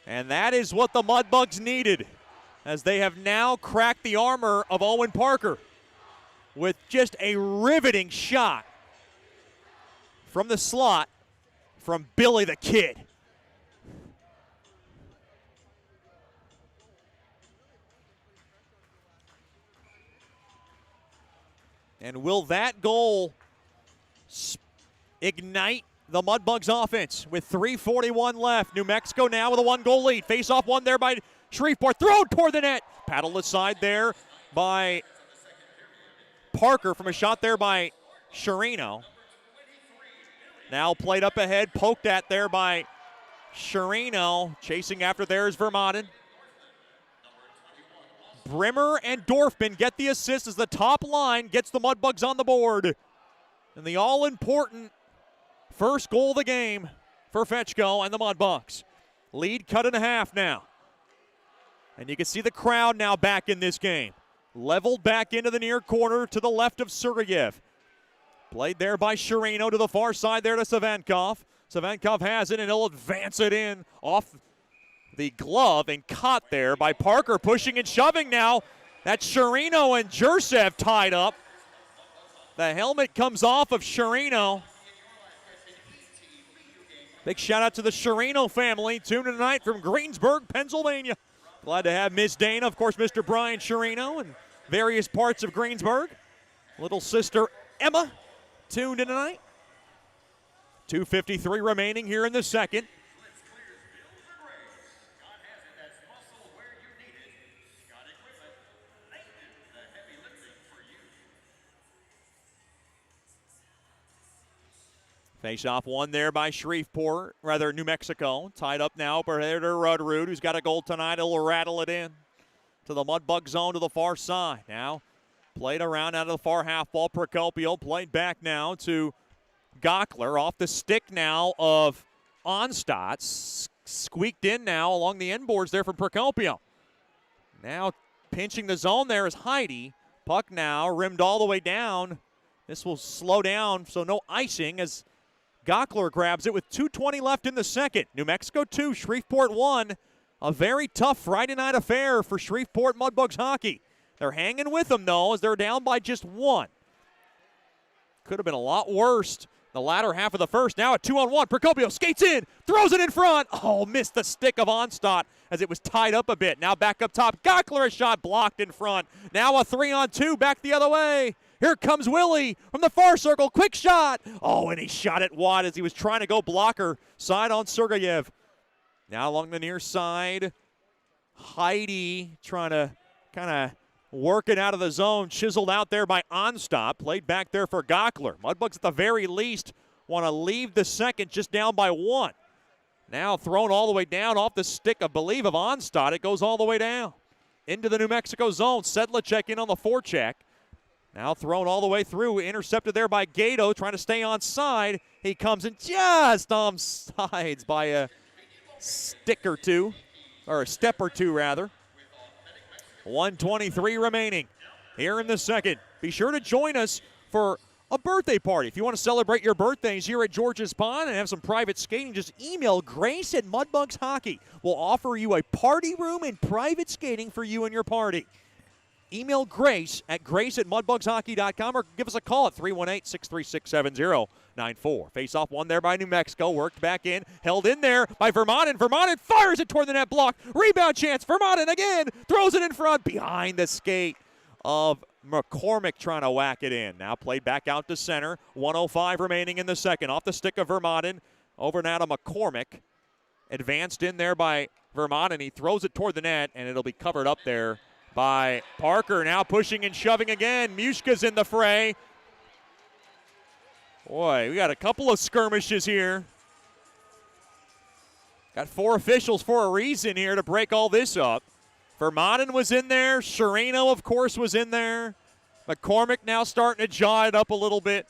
And that is what the Mudbugs needed, as they have now cracked the armor of Owen Parker with just a riveting shot from the slot from Billy the Kid. And will that goal ignite the Mudbugs offense with 3:41 left? New Mexico now with a 1-goal lead. Face-off won there by Shreveport. Thrown toward the net. Paddled aside there by Parker from a shot there by Sherino. Now played up ahead, poked at there by Sherino. Chasing after there is Vermaelen. Brimmer and Dorfman get the assist as the top line gets the Mudbugs on the board. And the all-important first goal of the game for Fetchko and the Mudbugs. Lead cut in half now. And you can see the crowd now back in this game. Leveled back into the near corner to the left of Suryev. Played there by Sherino to the far side there to Savankov. Savankov has it and he'll advance it in off the glove and caught there by Parker, pushing and shoving now. That's Sherino and Jursev tied up. The helmet comes off of Sherino. Big shout out to the Sherino family tuned in tonight from Greensburg, Pennsylvania. Glad to have Miss Dana, of course, Mr. Brian Sherino, and various parts of Greensburg. Little sister Emma tuned in tonight. 2:53 remaining here in the second. Face-off won there by New Mexico. Tied up now by Rudrud, who's got a goal tonight. He'll rattle it in to the Mudbug zone to the far side. Now played around out of the far half ball. Procopio played back now to Gockler off the stick now of Onstadt. Squeaked in now along the end boards there from Procopio. Now pinching the zone there is Heidi. Puck now rimmed all the way down. This will slow down, so no icing as Gockler grabs it with 2:20 left in the second. New Mexico 2, Shreveport 1. A very tough Friday night affair for Shreveport Mudbugs hockey. They're hanging with them, though, as they're down by just 1. Could have been a lot worse the latter half of the first. Now a 2-on-1. Procopio skates in, throws it in front. Oh, missed the stick of Onstadt as it was tied up a bit. Now back up top. Gockler, a shot blocked in front. Now a 3-on-2 back the other way. Here comes Willie from the far circle. Quick shot. Oh, and he shot it wide as he was trying to go blocker side on Sergeyev. Now along the near side, Heidi trying to kind of work it out of the zone. Chiseled out there by Onstadt. Played back there for Gockler. Mudbugs at the very least want to leave the second just down by 1. Now thrown all the way down off the stick, I believe, of Onstadt. It goes all the way down into the New Mexico zone. Sedlacek in on the forecheck. Now thrown all the way through, intercepted there by Gato, trying to stay on side. He comes in just on sides by a stick or two, or a step or two rather. 1:23 remaining here in the second. Be sure to join us for a birthday party. If you want to celebrate your birthdays here at George's Pond and have some private skating, just email Grace at Mudbugs Hockey. We'll offer you a party room and private skating for you and your party. Email Grace at mudbugshockey.com or give us a call at 318-636-7094. Face-off one there by New Mexico. Worked back in. Held in there by Vermanen. Vermanen fires it toward the net block. Rebound chance. Vermanen again. Throws it in front. Behind the skate of McCormick trying to whack it in. Now played back out to center. 1:05 remaining in the second. Off the stick of Vermanen. Over now to McCormick. Advanced in there by Vermanen. He throws it toward the net, and it'll be covered up there by Parker. Now pushing and shoving again. Mushka's in the fray. Boy, we got a couple of skirmishes here. Got 4 officials for a reason here to break all this up. Vermanen was in there. Sherino, of course, was in there. McCormick now starting to jaw it up a little bit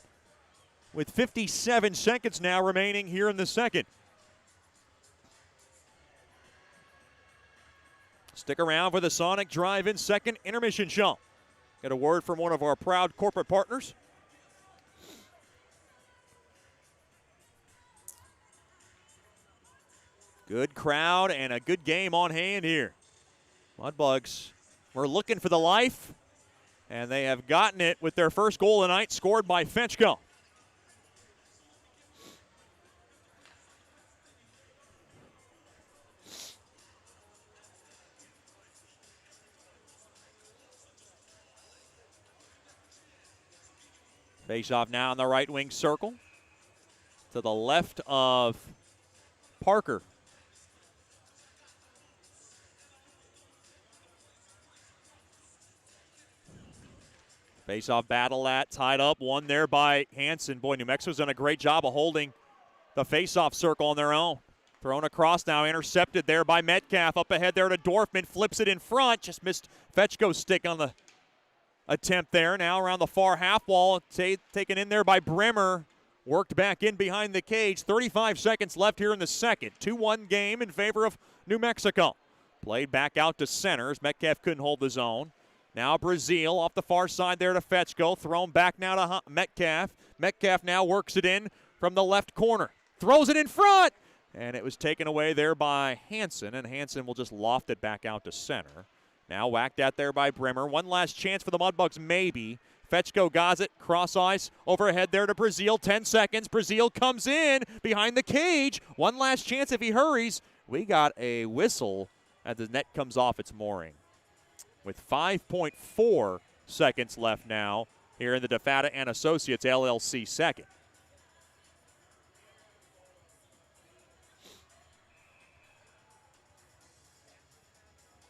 with 57 seconds now remaining here in the second. Stick around for the Sonic Drive-In second intermission show. Get a word from one of our proud corporate partners. Good crowd and a good game on hand here. Mudbugs were looking for the life, and they have gotten it with their first goal tonight, scored by Fetchko. Face-off now in the right wing circle to the left of Parker. Face-off battle tied up, one there by Hansen. Boy, New Mexico's done a great job of holding the face-off circle on their own. Thrown across now, intercepted there by Metcalf. Up ahead there to Dorfman, flips it in front. Just missed Fetchko's stick on the attempt there. Now around the far half wall, taken in there by Bremer. Worked back in behind the cage. 35 seconds left here in the second. 2-1 game in favor of New Mexico. Played back out to center as Metcalf couldn't hold the zone. Now Brazil off the far side there to Fetchko. Thrown back now to Metcalf. Metcalf now works it in from the left corner. Throws it in front. And it was taken away there by Hansen. And Hansen will just loft it back out to center. Now whacked at there by Bremer. One last chance for the Mudbugs, maybe. Fetchko got it. Cross ice. Overhead there to Brazil. 10 seconds. Brazil comes in behind the cage. One last chance if he hurries. We got a whistle as the net comes off its mooring. With 5.4 seconds left now here in the DeFata and Associates LLC second.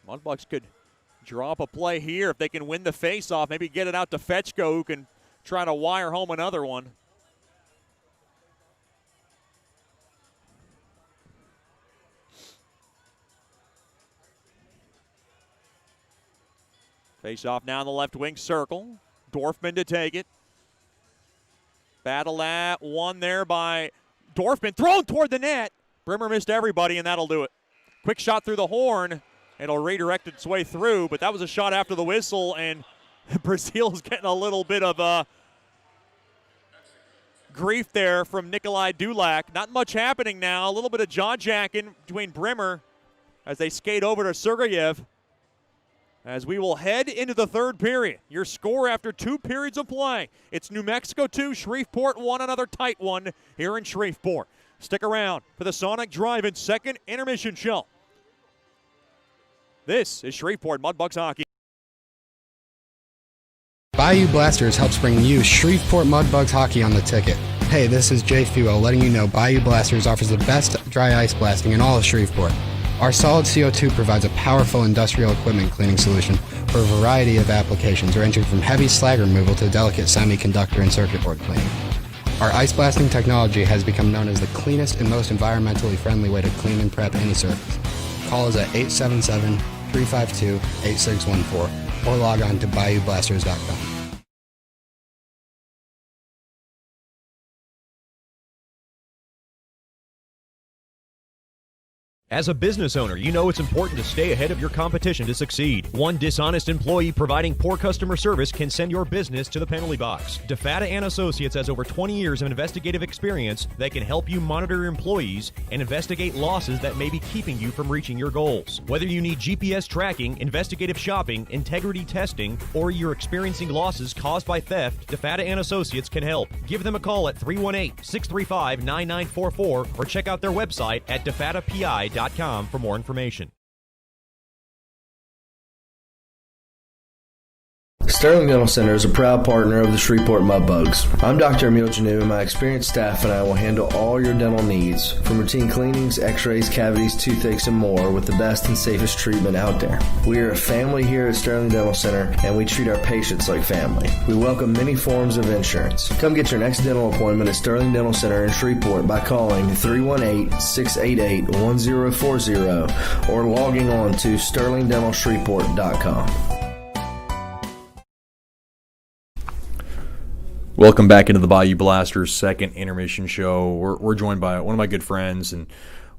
Mudbugs could draw up a play here if they can win the face-off. Maybe get it out to Fetchko, who can try to wire home another one. Face off now in the left wing circle. Dorfman to take it. Battle at one there by Dorfman. Thrown toward the net. Brimmer missed everybody, and that'll do it. Quick shot through the horn. It'll redirect its way through, but that was a shot after the whistle, and Brazil's getting a little bit of grief there from Nikolai Dulak. Not much happening now. A little bit of jaw-jacking between Brimmer as they skate over to Sergeyev. As we will head into the third period. Your score after 2 periods of play. It's New Mexico 2, Shreveport 1, another tight one here in Shreveport. Stick around for the Sonic Drive-In second intermission show. This is Shreveport Mudbugs Hockey. Bayou Blasters helps bring you Shreveport Mudbugs hockey on the ticket. Hey, this is Jay Fuo letting you know Bayou Blasters offers the best dry ice blasting in all of Shreveport. Our solid CO2 provides a powerful industrial equipment cleaning solution for a variety of applications ranging from heavy slag removal to delicate semiconductor and circuit board cleaning. Our ice blasting technology has become known as the cleanest and most environmentally friendly way to clean and prep any surface. Call us at 877-352-8614 or log on to bayoublasters.com. As a business owner, you know it's important to stay ahead of your competition to succeed. One dishonest employee providing poor customer service can send your business to the penalty box. DeFata and Associates has over 20 years of investigative experience that can help you monitor your employees and investigate losses that may be keeping you from reaching your goals. Whether you need GPS tracking, investigative shopping, integrity testing, or you're experiencing losses caused by theft, DeFata and Associates can help. Give them a call at 318-635-9944 or check out their website at defatapi.com for more information. Sterling Dental Center is a proud partner of the Shreveport Mudbugs. I'm Dr. Emil Janu, and my experienced staff and I will handle all your dental needs, from routine cleanings, x-rays, cavities, toothaches, and more, with the best and safest treatment out there. We are a family here at Sterling Dental Center, and we treat our patients like family. We welcome many forms of insurance. Come get your next dental appointment at Sterling Dental Center in Shreveport by calling 318-688-1040 or logging on to sterlingdentalshreveport.com. Welcome back into the Bayou Blasters second intermission show. We're joined by one of my good friends and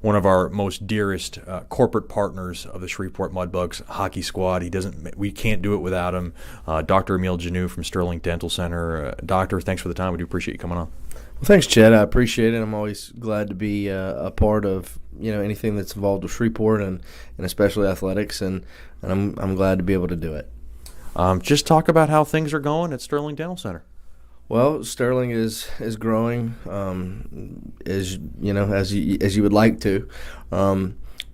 one of our most dearest corporate partners of the Shreveport Mudbugs hockey squad. We can't do it without him. Dr. Emil Janu from Sterling Dental Center. Doctor, thanks for the time. We do appreciate you coming on. Well, thanks, Chet. I appreciate it. I'm always glad to be a part of anything that's involved with Shreveport and especially athletics, and I'm glad to be able to do it. Just talk about how things are going at Sterling Dental Center. Well, Sterling is growing as you would like to.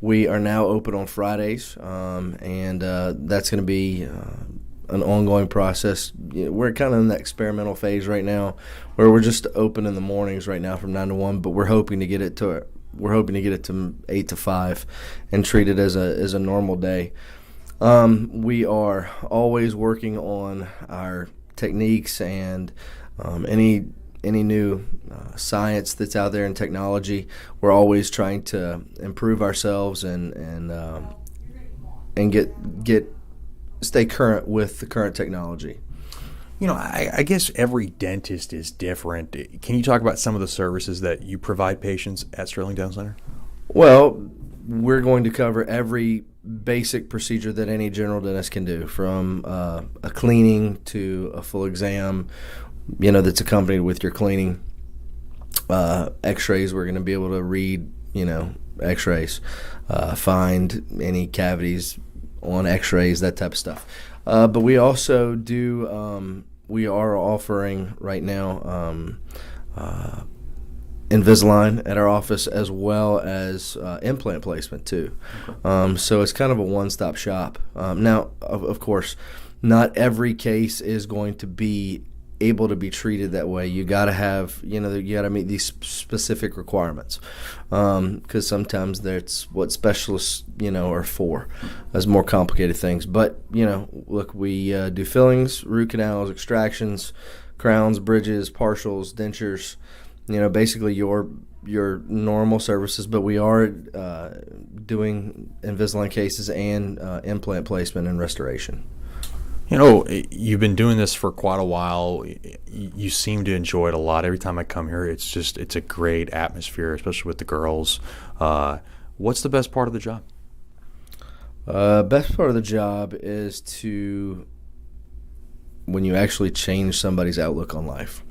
We are now open on Fridays, and that's going to be an ongoing process. We're kind of in that experimental phase right now, where we're just open in the mornings right now from 9 to 1, but we're hoping to get it to 8 to 5 and treat it as a normal day. We are always working on our techniques and any new science that's out there in technology. We're always trying to improve ourselves and stay current with the current technology. I guess every dentist is different. Can you talk about some of the services that you provide patients at Sterling Dental Center? Well, we're going to cover every basic procedure that any general dentist can do, from a cleaning to a full exam, that's accompanied with your cleaning. X-rays, we're going to be able to read, X-rays, find any cavities on X-rays, that type of stuff. But we also do, we are offering right now Invisalign at our office, as well as implant placement too. So it's kind of a one-stop shop. Now, of course, not every case is going to be able to be treated that way. You got to have, you got to meet these specific requirements, because sometimes that's what specialists, are for, as more complicated things. But, look, we do fillings, root canals, extractions, crowns, bridges, partials, dentures, basically your normal services. But we are doing Invisalign cases and implant placement and restoration. You know, you've been doing this for quite a while. You seem to enjoy it a lot. Every time I come here, it's a great atmosphere, especially with the girls. What's the best part of the job? Best part of the job is when you actually change somebody's outlook on life.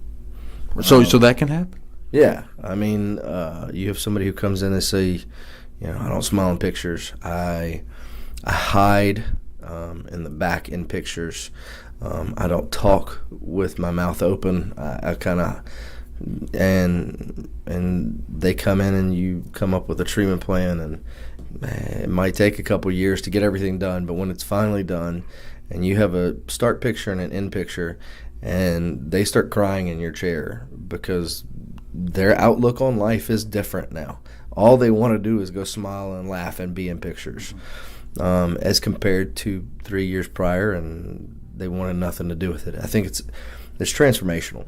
So that can happen? Yeah. I mean, you have somebody who comes in and say, I don't smile in pictures. I hide in the back in pictures. I don't talk with my mouth open. I kind of and they come in and you come up with a treatment plan, and it might take a couple years to get everything done, but when it's finally done and you have a start picture and an end picture and they start crying in your chair because their outlook on life is different now. All they want to do is go smile and laugh and be in pictures, as compared to 3 years prior, and they wanted nothing to do with it. I think it's transformational.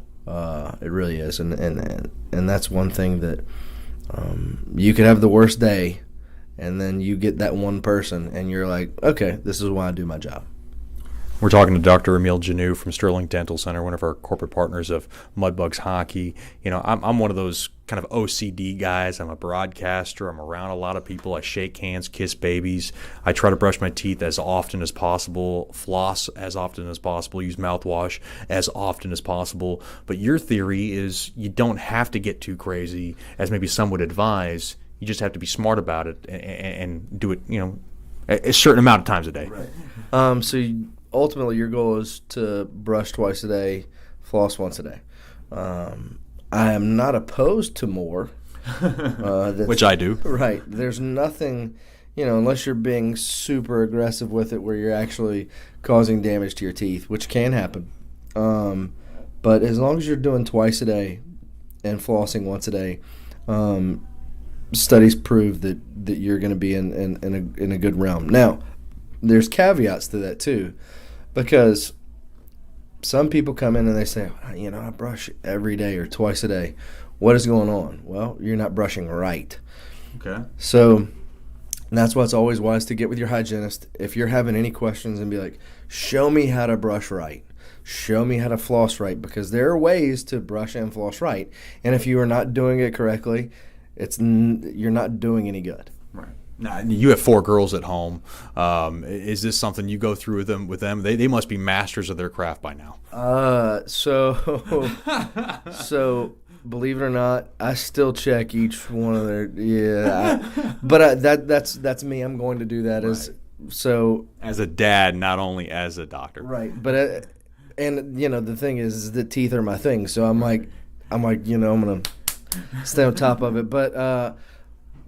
It really is, and that's one thing that you could have the worst day, and then you get that one person, and you're like, okay, this is why I do my job. We're talking to Dr. Emil Janeau from Sterling Dental Center, one of our corporate partners of Mudbugs Hockey. I'm one of those kind of OCD guys. I'm a broadcaster. I'm around a lot of people. I shake hands, kiss babies. I try to brush my teeth as often as possible, floss as often as possible, use mouthwash as often as possible. But your theory is you don't have to get too crazy, as maybe some would advise. You just have to be smart about it and do it, a certain amount of times a day. Right. Ultimately, your goal is to brush twice a day, floss once a day. I am not opposed to more. Which I do. Right. There's nothing, unless you're being super aggressive with it where you're actually causing damage to your teeth, which can happen. But as long as you're doing twice a day and flossing once a day, studies prove that you're going to be in a good realm. Now, there's caveats to that too, because some people come in and they say, I brush every day or twice a day. What is going on? Well, you're not brushing right. Okay. So that's why it's always wise to get with your hygienist. If you're having any questions, and be like, show me how to brush right. Show me how to floss right, because there are ways to brush and floss right. And if you are not doing it correctly, you're not doing any good. Right. Now, you have 4 girls at home. Is this something you go through with them? They must be masters of their craft by now. So believe it or not, I still check each one of their. Yeah, that's me. I'm going to do that as a dad, not only as a doctor. Right, but and the thing is that teeth are my thing. So I'm like, I'm gonna stay on top of it, but.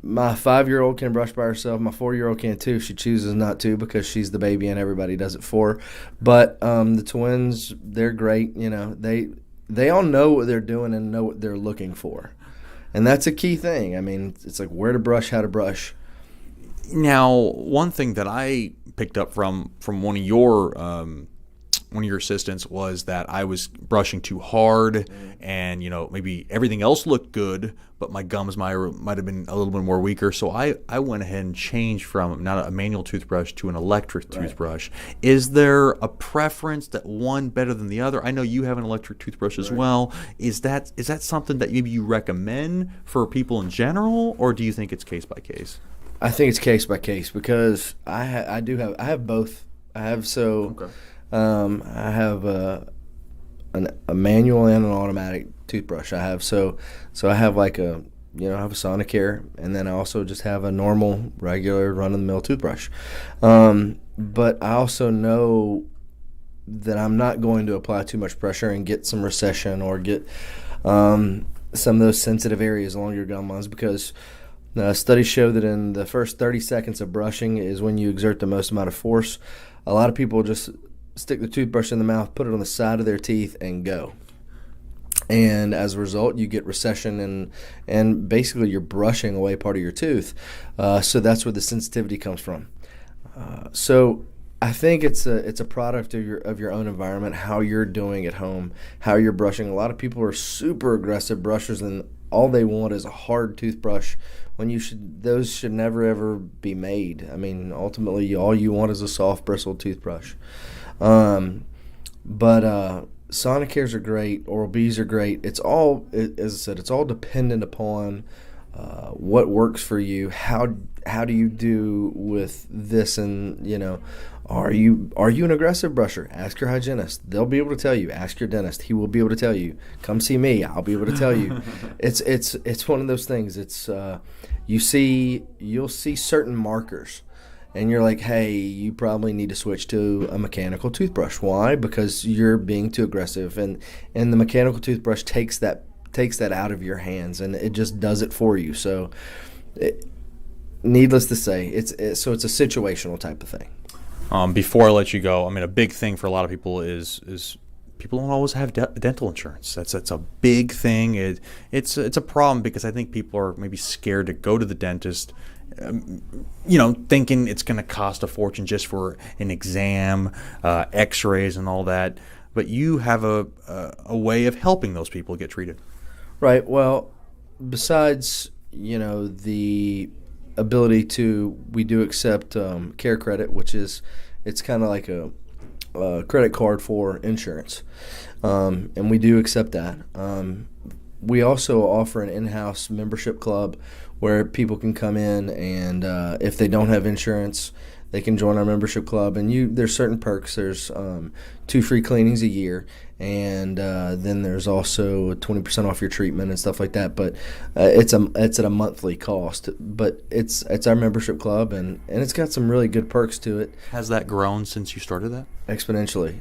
My 5-year-old can brush by herself. My 4-year-old can too. She chooses not to because she's the baby and everybody does it for her. But the twins, they're great. They all know what they're doing and know what they're looking for. And that's a key thing. I mean, it's like where to brush, how to brush. Now, one thing that I picked up from one of your assistants was that I was brushing too hard, and maybe everything else looked good, but my gums might have been a little bit more weaker. So I went ahead and changed from not a manual toothbrush to an electric toothbrush. Is there a preference that one better than the other? I know you have an electric toothbrush as well. Is that something that maybe you recommend for people in general, or do you think it's case by case? I think it's case by case, because I have both. I have I have a manual and an automatic toothbrush. I have I have like I have a Sonicare, and then I also just have a normal, regular, run-of-the-mill toothbrush. But I also know that I'm not going to apply too much pressure and get some recession or get some of those sensitive areas along your gum lines, because studies show that in the first 30 seconds of brushing is when you exert the most amount of force. A lot of people just stick the toothbrush in the mouth, put it on the side of their teeth, and go. And as a result, you get recession, and basically you're brushing away part of your tooth. So that's where the sensitivity comes from. So I think it's a product of your own environment, how you're doing at home, how you're brushing. A lot of people are super aggressive brushers, and all they want is a hard toothbrush when those should never ever be made. I mean, ultimately all you want is a soft bristled toothbrush. But Sonicares are great, Oral-B's are great. It's all, as I said, it's all dependent upon what works for you. How do you do with this? And are you an aggressive brusher? Ask your hygienist. They'll be able to tell you. Ask your dentist. He will be able to tell you. Come see me. I'll be able to tell you. It's one of those things. It's you'll see certain markers, and you're like, hey, you probably need to switch to a mechanical toothbrush. Why? Because you're being too aggressive, and the mechanical toothbrush takes that out of your hands, and it just does it for you. So, needless to say, it's a situational type of thing. Before I let you go, I mean, a big thing for a lot of people is people don't always have dental insurance. That's a big thing. It's a problem because I think people are maybe scared to go to the dentist, thinking it's going to cost a fortune just for an exam, X-rays, and all that. But you have a way of helping those people get treated. Right. Well, besides the ability we do accept Care Credit, which it's kind of like a credit card for insurance, and we do accept that. We also offer an in-house membership club where people can come in, and if they don't have insurance, they can join our membership club. And there's certain perks. There's 2 free cleanings a year, and then there's also 20% off your treatment and stuff like that. But it's at a monthly cost. But it's our membership club, and it's got some really good perks to it. Has that grown since you started that? Exponentially.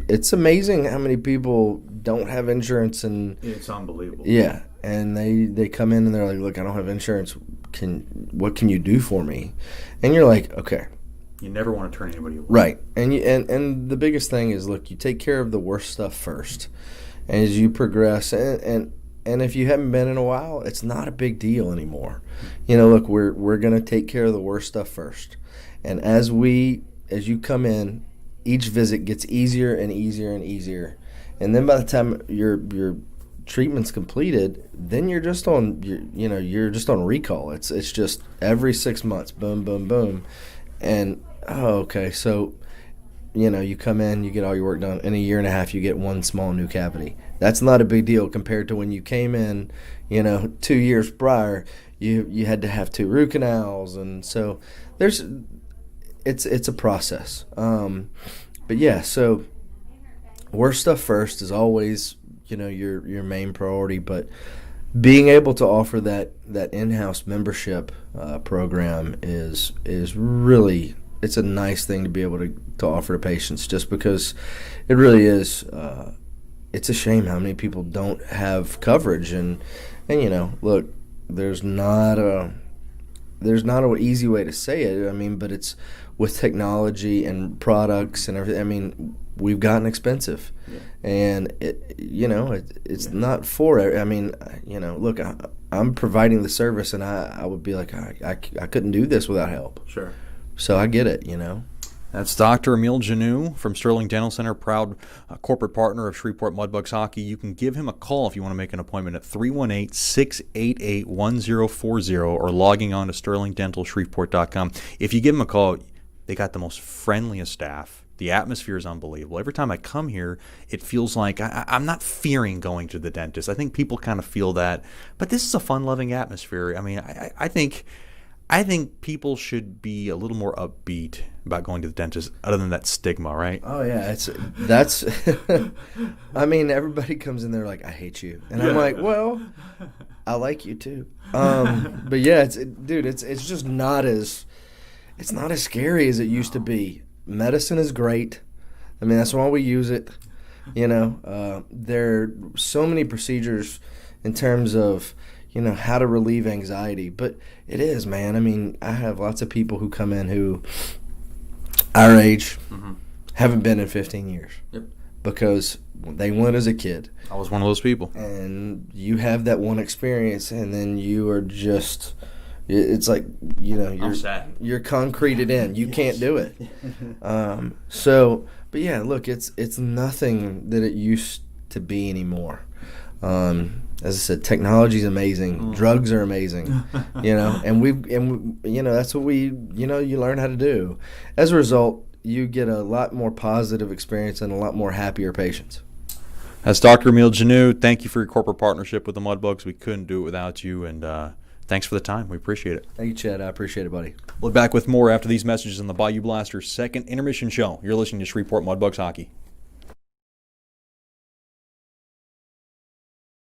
It's amazing how many people don't have insurance, and it's unbelievable. Yeah, and they come in and they're like, look, I don't have insurance. What can you do for me? And you're like, okay. You never want to turn anybody away. Right. And the biggest thing is, look, you take care of the worst stuff first. And as you progress, and if you haven't been in a while, it's not a big deal anymore. Look, we're going to take care of the worst stuff first. And as you come in, each visit gets easier and easier and easier. And then by the time your treatment's completed, then you're just on recall. It's just every 6 months, boom, boom, boom. And okay, so you come in, you get all your work done. In a year and a half, you get one small new cavity. That's not a big deal compared to when you came in 2 years prior, you had to have 2 root canals. And so it's a process. But yeah, so worst stuff first is always your main priority. But being able to offer that in-house membership program is really, it's a nice thing to be able to offer to patients, just because it really is. It's a shame how many people don't have coverage, and look, there's not an easy way to say it. I mean, but it's with technology and products and everything. I mean, we've gotten expensive, and it's not for it. I mean, look, I'm providing the service, and I would be like, I couldn't do this without help. Sure. So I get it, That's Dr. Emil Janou from Sterling Dental Center, proud corporate partner of Shreveport Mudbugs Hockey. You can give him a call if you want to make an appointment at 318-688-1040 or logging on to sterlingdentalshreveport.com. If you give him a call, they got the most friendliest staff. The atmosphere is unbelievable. Every time I come here, it feels like I'm not fearing going to the dentist. I think people kind of feel that. But this is a fun-loving atmosphere. I mean, I think people should be a little more upbeat about going to the dentist, other than that stigma, right? Oh yeah, that's. I mean, everybody comes in there like, I hate you, and I'm like, well, I like you too. But yeah, it's just not as scary as it used to be. Medicine is great. I mean, that's why we use it. There are so many procedures in terms of how to relieve anxiety, but it is, man. I mean, I have lots of people who come in who our age haven't been in 15 years. Yep. Because they went as a kid. I was one of those people. And you have that one experience, and then you are just, it's like, you're concreted in. You can't do it. But yeah, look, it's nothing that it used to be anymore. And as I said, technology's amazing. Drugs are amazing, and that's what you learn how to do. As a result, you get a lot more positive experience and a lot more happier patients. That's Dr. Emil Janu. Thank you for your corporate partnership with the Mudbugs. We couldn't do it without you, and thanks for the time. We appreciate it. Thank you, Chad. I appreciate it, buddy. We'll be back with more after these messages on the Bayou Blasters' second intermission show. You're listening to Shreveport Mudbugs Hockey.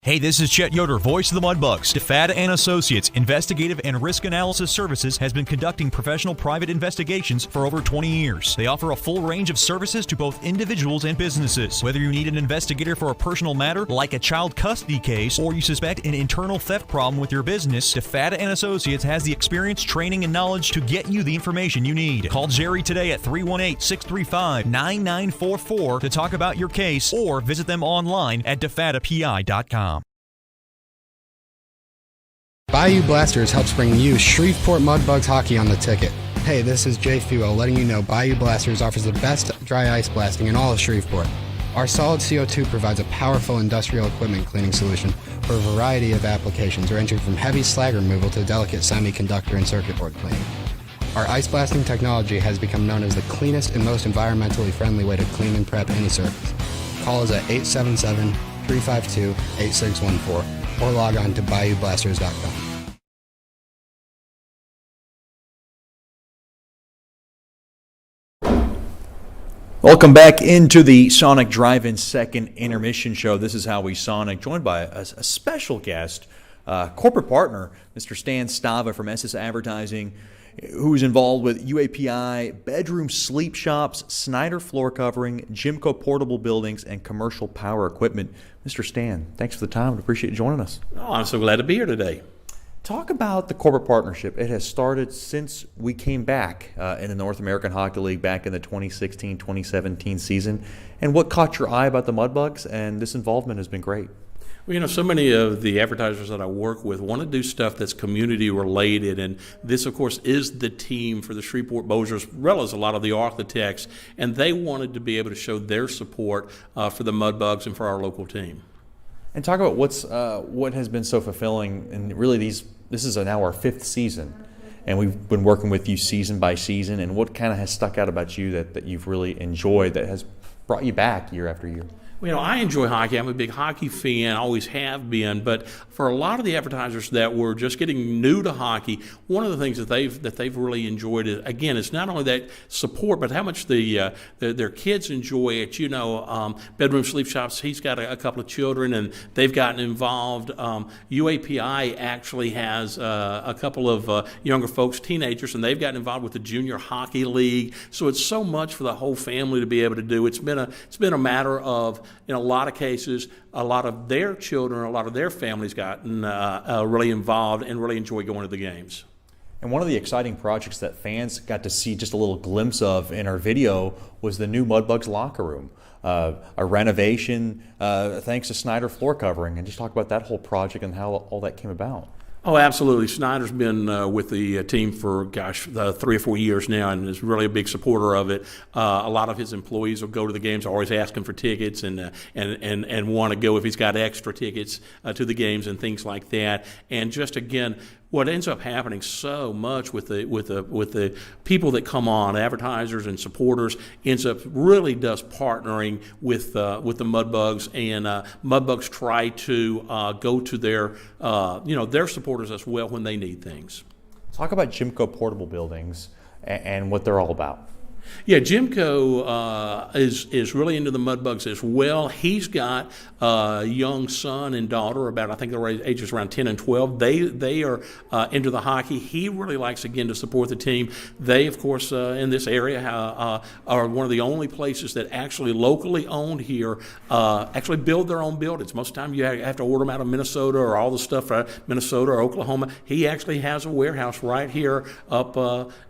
Hey, this is Chet Yoder, voice of the Mudbugs. DeFada and Associates Investigative and Risk Analysis Services has been conducting professional private investigations for over 20 years. They offer a full range of services to both individuals and businesses. Whether you need an investigator for a personal matter like a child custody case or you suspect an internal theft problem with your business, DeFada and Associates has the experience, training, and knowledge to get you the information you need. Call Jerry today at 318-635-9944 to talk about your case or visit them online at defadapi.com. Bayou Blasters helps bring you Shreveport Mudbugs hockey on the ticket. Hey, this is Jay Fuo letting you know Bayou Blasters offers the best dry ice blasting in all of Shreveport. Our solid CO2 provides a powerful industrial equipment cleaning solution for a variety of applications ranging from heavy slag removal to delicate semiconductor and circuit board cleaning. Our ice blasting technology has become known as the cleanest and most environmentally friendly way to clean and prep any surface. Call us at 877-352-8614 or log on to BayouBlasters.com. Welcome back into the Sonic Drive-In second intermission show. This is How We Sonic, joined by a special guest, corporate partner, Mr. Stan Stava from SS Advertising, who's involved with UAPI, bedroom sleep shops, Snyder floor covering, Jimco portable buildings, and commercial power equipment. Mr. Stan, thanks for the time. I appreciate you joining us. Oh, I'm so glad to be here today. Talk about the corporate partnership. It has started since we came back in the North American Hockey League back in the 2016-2017 season. And what caught your eye about the Mudbugs? And this involvement has been great. Well, so many of the advertisers that I work with want to do stuff that's community related, and this, of course, is the team for the Shreveport Bossiers, as well as a lot of the architects, and they wanted to be able to show their support for the Mudbugs and for our local team. And talk about what has been so fulfilling, and really this is now our fifth season, and we've been working with you season by season, and what kind of has stuck out about you that you've really enjoyed that has brought you back year after year? Well, I enjoy hockey. I'm a big hockey fan, always have been. But for a lot of the advertisers that were just getting new to hockey, one of the things that they've really enjoyed is, again, it's not only that support, but how much their kids enjoy it. Bedroom sleep shops. He's got a couple of children, and they've gotten involved. UAPI actually has a couple of younger folks, teenagers, and they've gotten involved with the Junior Hockey League. So it's so much for the whole family to be able to do. It's been a matter of, in a lot of cases, a lot of their children, a lot of their families gotten really involved and really enjoy going to the games. And one of the exciting projects that fans got to see just a little glimpse of in our video was the new Mudbugs locker room. A renovation thanks to Snyder floor covering. And just talk about that whole project and how all that came about. Oh, absolutely. Snyder's been with the team for, 3 or 4 years now, and is really a big supporter of it. A lot of his employees will go to the games, always asking for tickets, and want to go if he's got extra tickets to the games and things like that. And just, again, what ends up happening so much with the people that come on, advertisers and supporters, ends up really does partnering with the Mudbugs, and Mudbugs try to go to their supporters as well when they need things. Talk about Jimco portable buildings and what they're all about. Yeah, Jimco is really into the Mudbugs as well. He's got a young son and daughter, I think their ages around 10 and 12. They are into the hockey. He really likes, again, to support the team. They, of course, in this area are one of the only places that actually locally owned here actually build their own buildings. Most of the time you have to order them out of Minnesota or all the stuff from Minnesota or Oklahoma. He actually has a warehouse right here up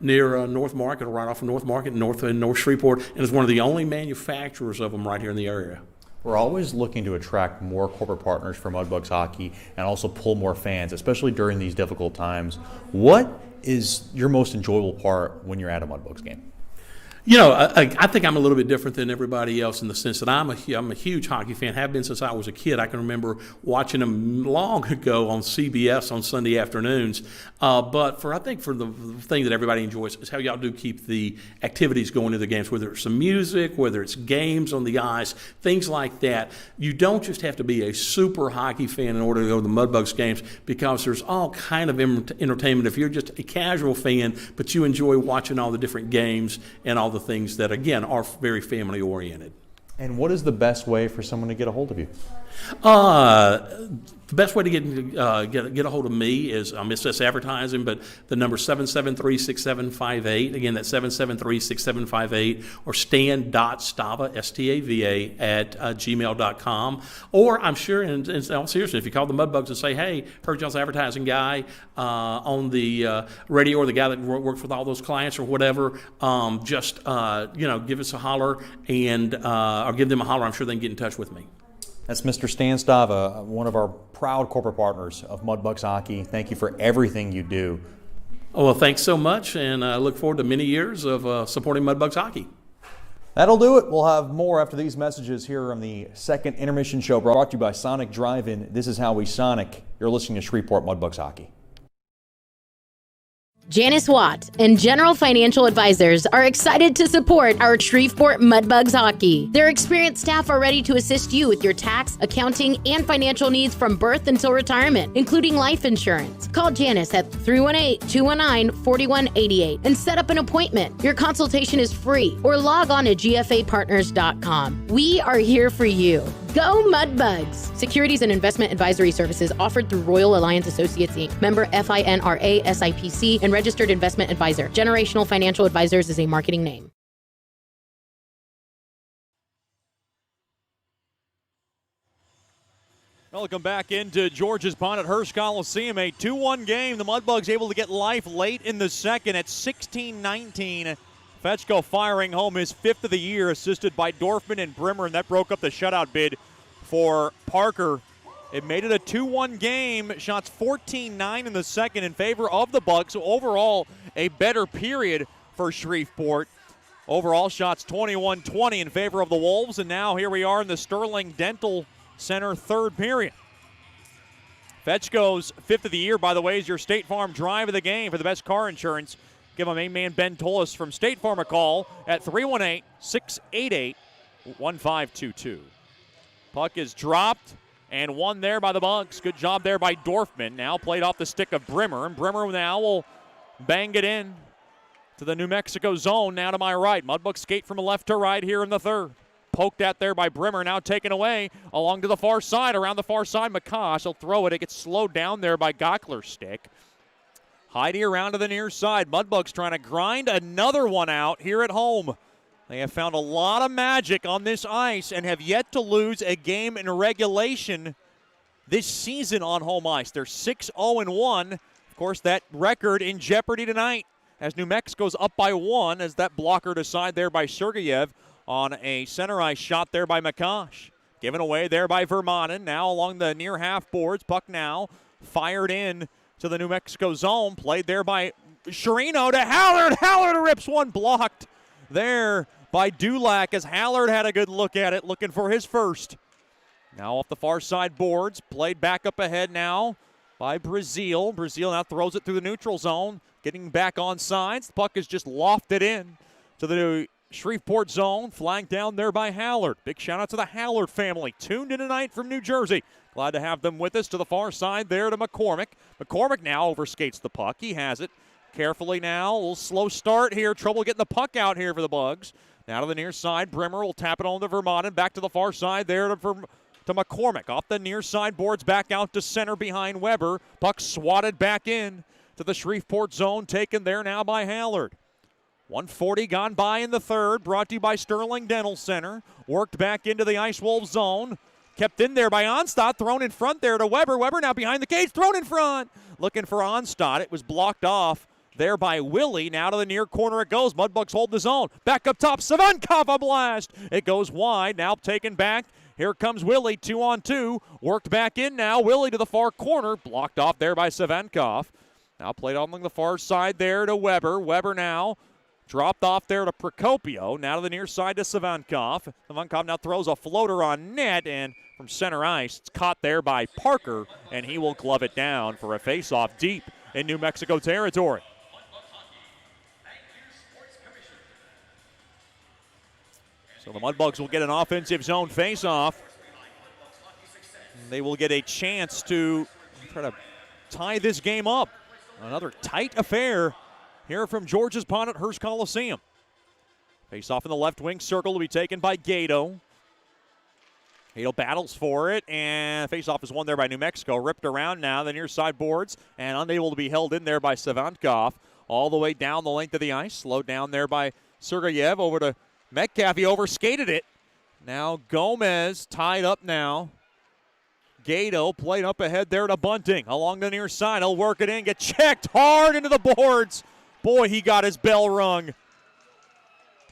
near North Market, or right off of North Market, North Shreveport, and is one of the only manufacturers of them right here in the area. We're always looking to attract more corporate partners for Mudbugs hockey and also pull more fans, especially during these difficult times. What is your most enjoyable part when you're at a Mudbugs game? I think I'm a little bit different than everybody else in the sense that I'm a huge hockey fan, have been since I was a kid. I can remember watching them long ago on CBS on Sunday afternoons. But I think for the thing that everybody enjoys is how y'all do keep the activities going to the games, whether it's some music, whether it's games on the ice, things like that. You don't just have to be a super hockey fan in order to go to the Mudbugs games, because there's all kind of entertainment if you're just a casual fan, but you enjoy watching all the different games and all the things that, again, are very family oriented. And what is the best way for someone to get a hold of you? The best way to get a hold of me is, it's just advertising, but the number 773-6758. Again, that's 773-6758, or stan.stava, S-T-A-V-A, at gmail.com. Or I'm sure, in all seriousness, if you call the Mudbugs and say, hey, heard y'all's advertising guy on the radio, or the guy that works with all those clients or whatever, just give us a holler, and or give them a holler. I'm sure they can get in touch with me. That's Mr. Stan Stava, one of our proud corporate partners of Mudbugs Hockey. Thank you for everything you do. Oh, well, thanks so much, and I look forward to many years of supporting Mudbugs Hockey. That'll do it. We'll have more after these messages here on the second intermission show, brought to you by Sonic Drive-In. This is how we Sonic. You're listening to Shreveport Mudbugs Hockey. Janice Watt and General Financial Advisors are excited to support our Shreveport Mudbugs Hockey. Their experienced staff are ready to assist you with your tax, accounting, and financial needs from birth until retirement, including life insurance. Call Janice at 318-219-4188 and set up an appointment. Your consultation is free, or log on to gfapartners.com. We are here for you. Go Mudbugs! Securities and investment advisory services offered through Royal Alliance Associates, Inc., member FINRA SIPC, and registered investment advisor. Generational Financial Advisors is a marketing name. Welcome back into George's Pond at Hearst Coliseum. A 2-1 game. The Mudbugs able to get life late in the second at 16-19. Fetchko firing home his 5th of the year, assisted by Dorfman and Brimmer, and that broke up the shutout bid for Parker. It made it a 2-1 game. Shots 14-9 in the second in favor of the Bugs. So overall, a better period for Shreveport. Overall, shots 21-20 in favor of the Wolves. And now here we are in the Sterling Dental Center third period. Fetchko's 5th of the year, by the way, is your State Farm drive of the game for the best car insurance. Give my main man Ben Tolis from State Farm a call at 318-688-1522. Puck is dropped and won there by the Bugs. Good job there by Dorfman. Now played off the stick of Brimmer. And Brimmer now will bang it in to the New Mexico zone. Now to my right. Mudbugs skate from left to right here in the third. Poked at there by Brimmer. Now taken away along to the far side. Around the far side, McCosh will throw it. It gets slowed down there by Gockler's stick. Heidi around to the near side. Mudbugs trying to grind another one out here at home. They have found a lot of magic on this ice and have yet to lose a game in regulation this season on home ice. They're 6-0-1. Of course, that record in jeopardy tonight as New Mexico's up by 1 as that blocker aside there by Sergeyev on a center ice shot there by McCosh. Given away there by Vermanen. Now along the near half boards. Puck now fired in to the New Mexico zone. Played there by Sherino to Hallard. Hallard rips one, blocked there by Dulac as Hallard had a good look at it, looking for his first. Now off the far side boards. Played back up ahead now by Brazil. Brazil now throws it through the neutral zone. Getting back on sides. The puck is just lofted in to the Shreveport zone. Flagged down there by Hallard. Big shout out to the Hallard family. Tuned in tonight from New Jersey. Glad to have them with us. To the far side there to McCormick. McCormick now overskates the puck. He has it. Carefully now. A little slow start here. Trouble getting the puck out here for the Bugs. Now to the near side. Brimmer will tap it on to Vermanen. Back to the far side there to McCormick. Off the near side boards. Back out to center behind Weber. Puck swatted back in to the Shreveport zone. Taken there now by Hallard. 1:40 gone by in the third. Brought to you by Sterling Dental Center. Worked back into the Ice Wolves zone. Kept in there by Onstad, thrown in front there to Weber. Weber now behind the cage, thrown in front. Looking for Onstad. It was blocked off there by Willie. Now to the near corner it goes. Mudbugs hold the zone. Back up top, Savankov a blast. It goes wide, now taken back. Here comes Willie, 2-on-2. Worked back in now. Willie to the far corner. Blocked off there by Savankov. Now played along the far side there to Weber. Weber now Dropped off there to Procopio. Now to the near side to Savankov. Savankov now throws a floater on net, and from center ice, it's caught there by Parker, and he will glove it down for a face-off deep in New Mexico territory. So the Mudbugs will get an offensive zone face-off. They will get a chance to try to tie this game up. Another tight affair here from George's Pond at Hearst Coliseum. Face-off in the left wing circle will be taken by Gato. Gato battles for it, and face-off is won there by New Mexico. Ripped around now, the near side boards, and unable to be held in there by Savankov. All the way down the length of the ice. Slowed down there by Sergeyev over to Metcalf. He overskated it. Now Gomez tied up now. Gato played up ahead there to Bunting. Along the near side, he'll work it in, get checked hard into the boards. Boy, he got his bell rung.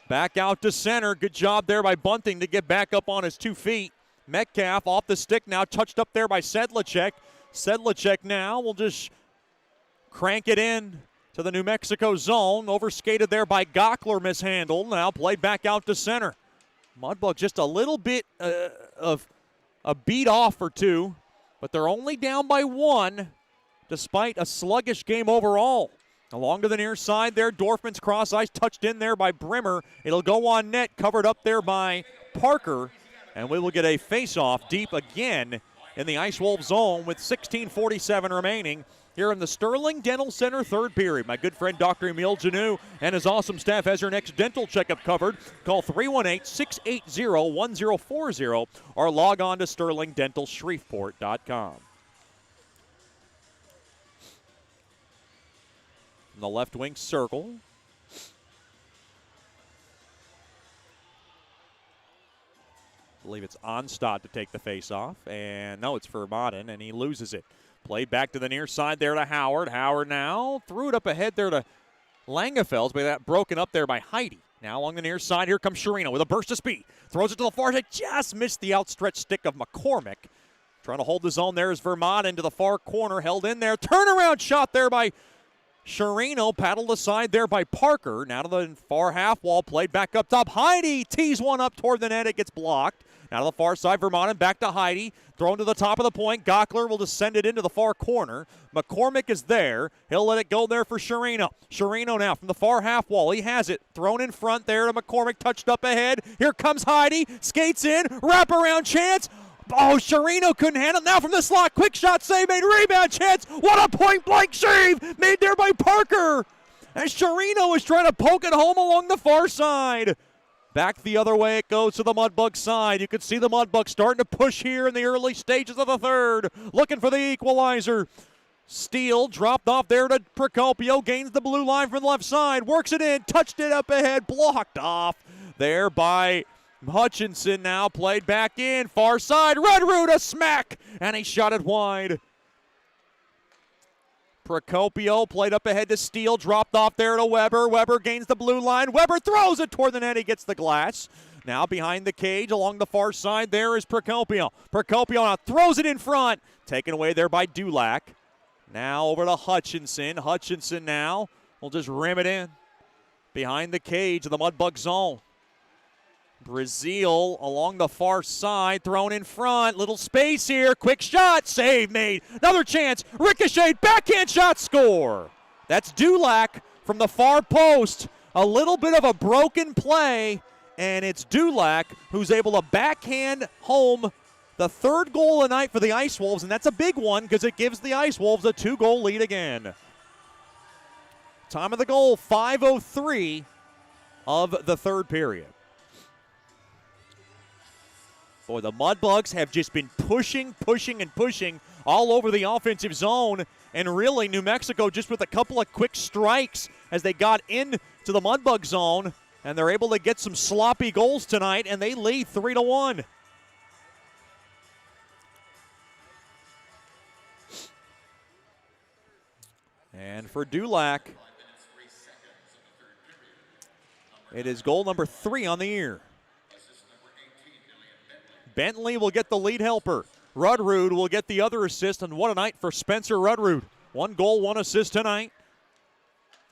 Back out to center. Good job there by Bunting to get back up on his 2 feet. Metcalf off the stick now, touched up there by Sedlacek. Sedlacek now will just crank it in to the New Mexico zone. Overskated there by Gockler, mishandled. Now played back out to center. Mudbugs just a little bit of a beat off or two, but they're only down by 1 despite a sluggish game overall. Along to the near side there, Dorfman's cross ice touched in there by Brimmer. It'll go on net, covered up there by Parker, and we will get a face-off deep again in the Ice Wolf zone with 16:47 remaining here in the Sterling Dental Center third period. My good friend Dr. Emil Janou and his awesome staff has your next dental checkup covered. Call 318-680-1040 or log on to sterlingdentalshreveport.com. In the left wing circle. I believe it's Onstad to take the face-off. And no, it's Vermaden, and he loses it. Played back to the near side there to Howard. Howard now threw it up ahead there to Langefels, but that broken up there by Heidi. Now along the near side, here comes Sherino with a burst of speed. Throws it to the far side, just missed the outstretched stick of McCormick. Trying to hold the zone there is Vermaden to the far corner, held in there. Turnaround shot there by Sherino, paddled aside there by Parker. Now to the far half wall, played back up top. Heidi tees one up toward the net. It gets blocked. Now to the far side, Vermanen back to Heidi. Thrown to the top of the point. Gockler will just send it into the far corner. McCormick is there. He'll let it go there for Sherino. Sherino now from the far half wall. He has it. Thrown in front there to McCormick. Touched up ahead. Here comes Heidi. Skates in. Wraparound chance. Oh, Sherino couldn't handle it. Now from the slot. Quick shot save made. Rebound chance. What a point-blank save made there by Parker. As Sherino is trying to poke it home along the far side. Back the other way it goes to the Mudbugs side. You can see the Mudbugs starting to push here in the early stages of the third. Looking for the equalizer. Steele dropped off there to Procopio. Gains the blue line from the left side. Works it in. Touched it up ahead. Blocked off there by Hutchinson. Now played back in. Far side. Rudrud a smack. And he shot it wide. Procopio played up ahead to Steele, dropped off there to Weber. Weber gains the blue line. Weber throws it toward the net. He gets the glass. Now behind the cage along the far side there is Procopio. Procopio now throws it in front. Taken away there by Dulac. Now over to Hutchinson. Hutchinson now will just rim it in. Behind the cage of the Mudbug zone. Brazil along the far side, thrown in front. Little space here. Quick shot. Save made. Another chance. Ricochet. Backhand shot. Score. That's Dulac from the far post. A little bit of a broken play, and it's Dulac who's able to backhand home the third goal of the night for the Ice Wolves, and that's a big one because it gives the Ice Wolves a 2-goal lead again. Time of the goal, 5:03 of the third period. Boy, the Mudbugs have just been pushing all over the offensive zone. And really, New Mexico just with a couple of quick strikes as they got into the Mudbug zone. And they're able to get some sloppy goals tonight, and they lead 3-1. And for Dulac, it is goal number 3 on the year. Bentley will get the lead helper. Rudrud will get the other assist, and what a night for Spencer Rudrud. 1 goal, 1 assist tonight.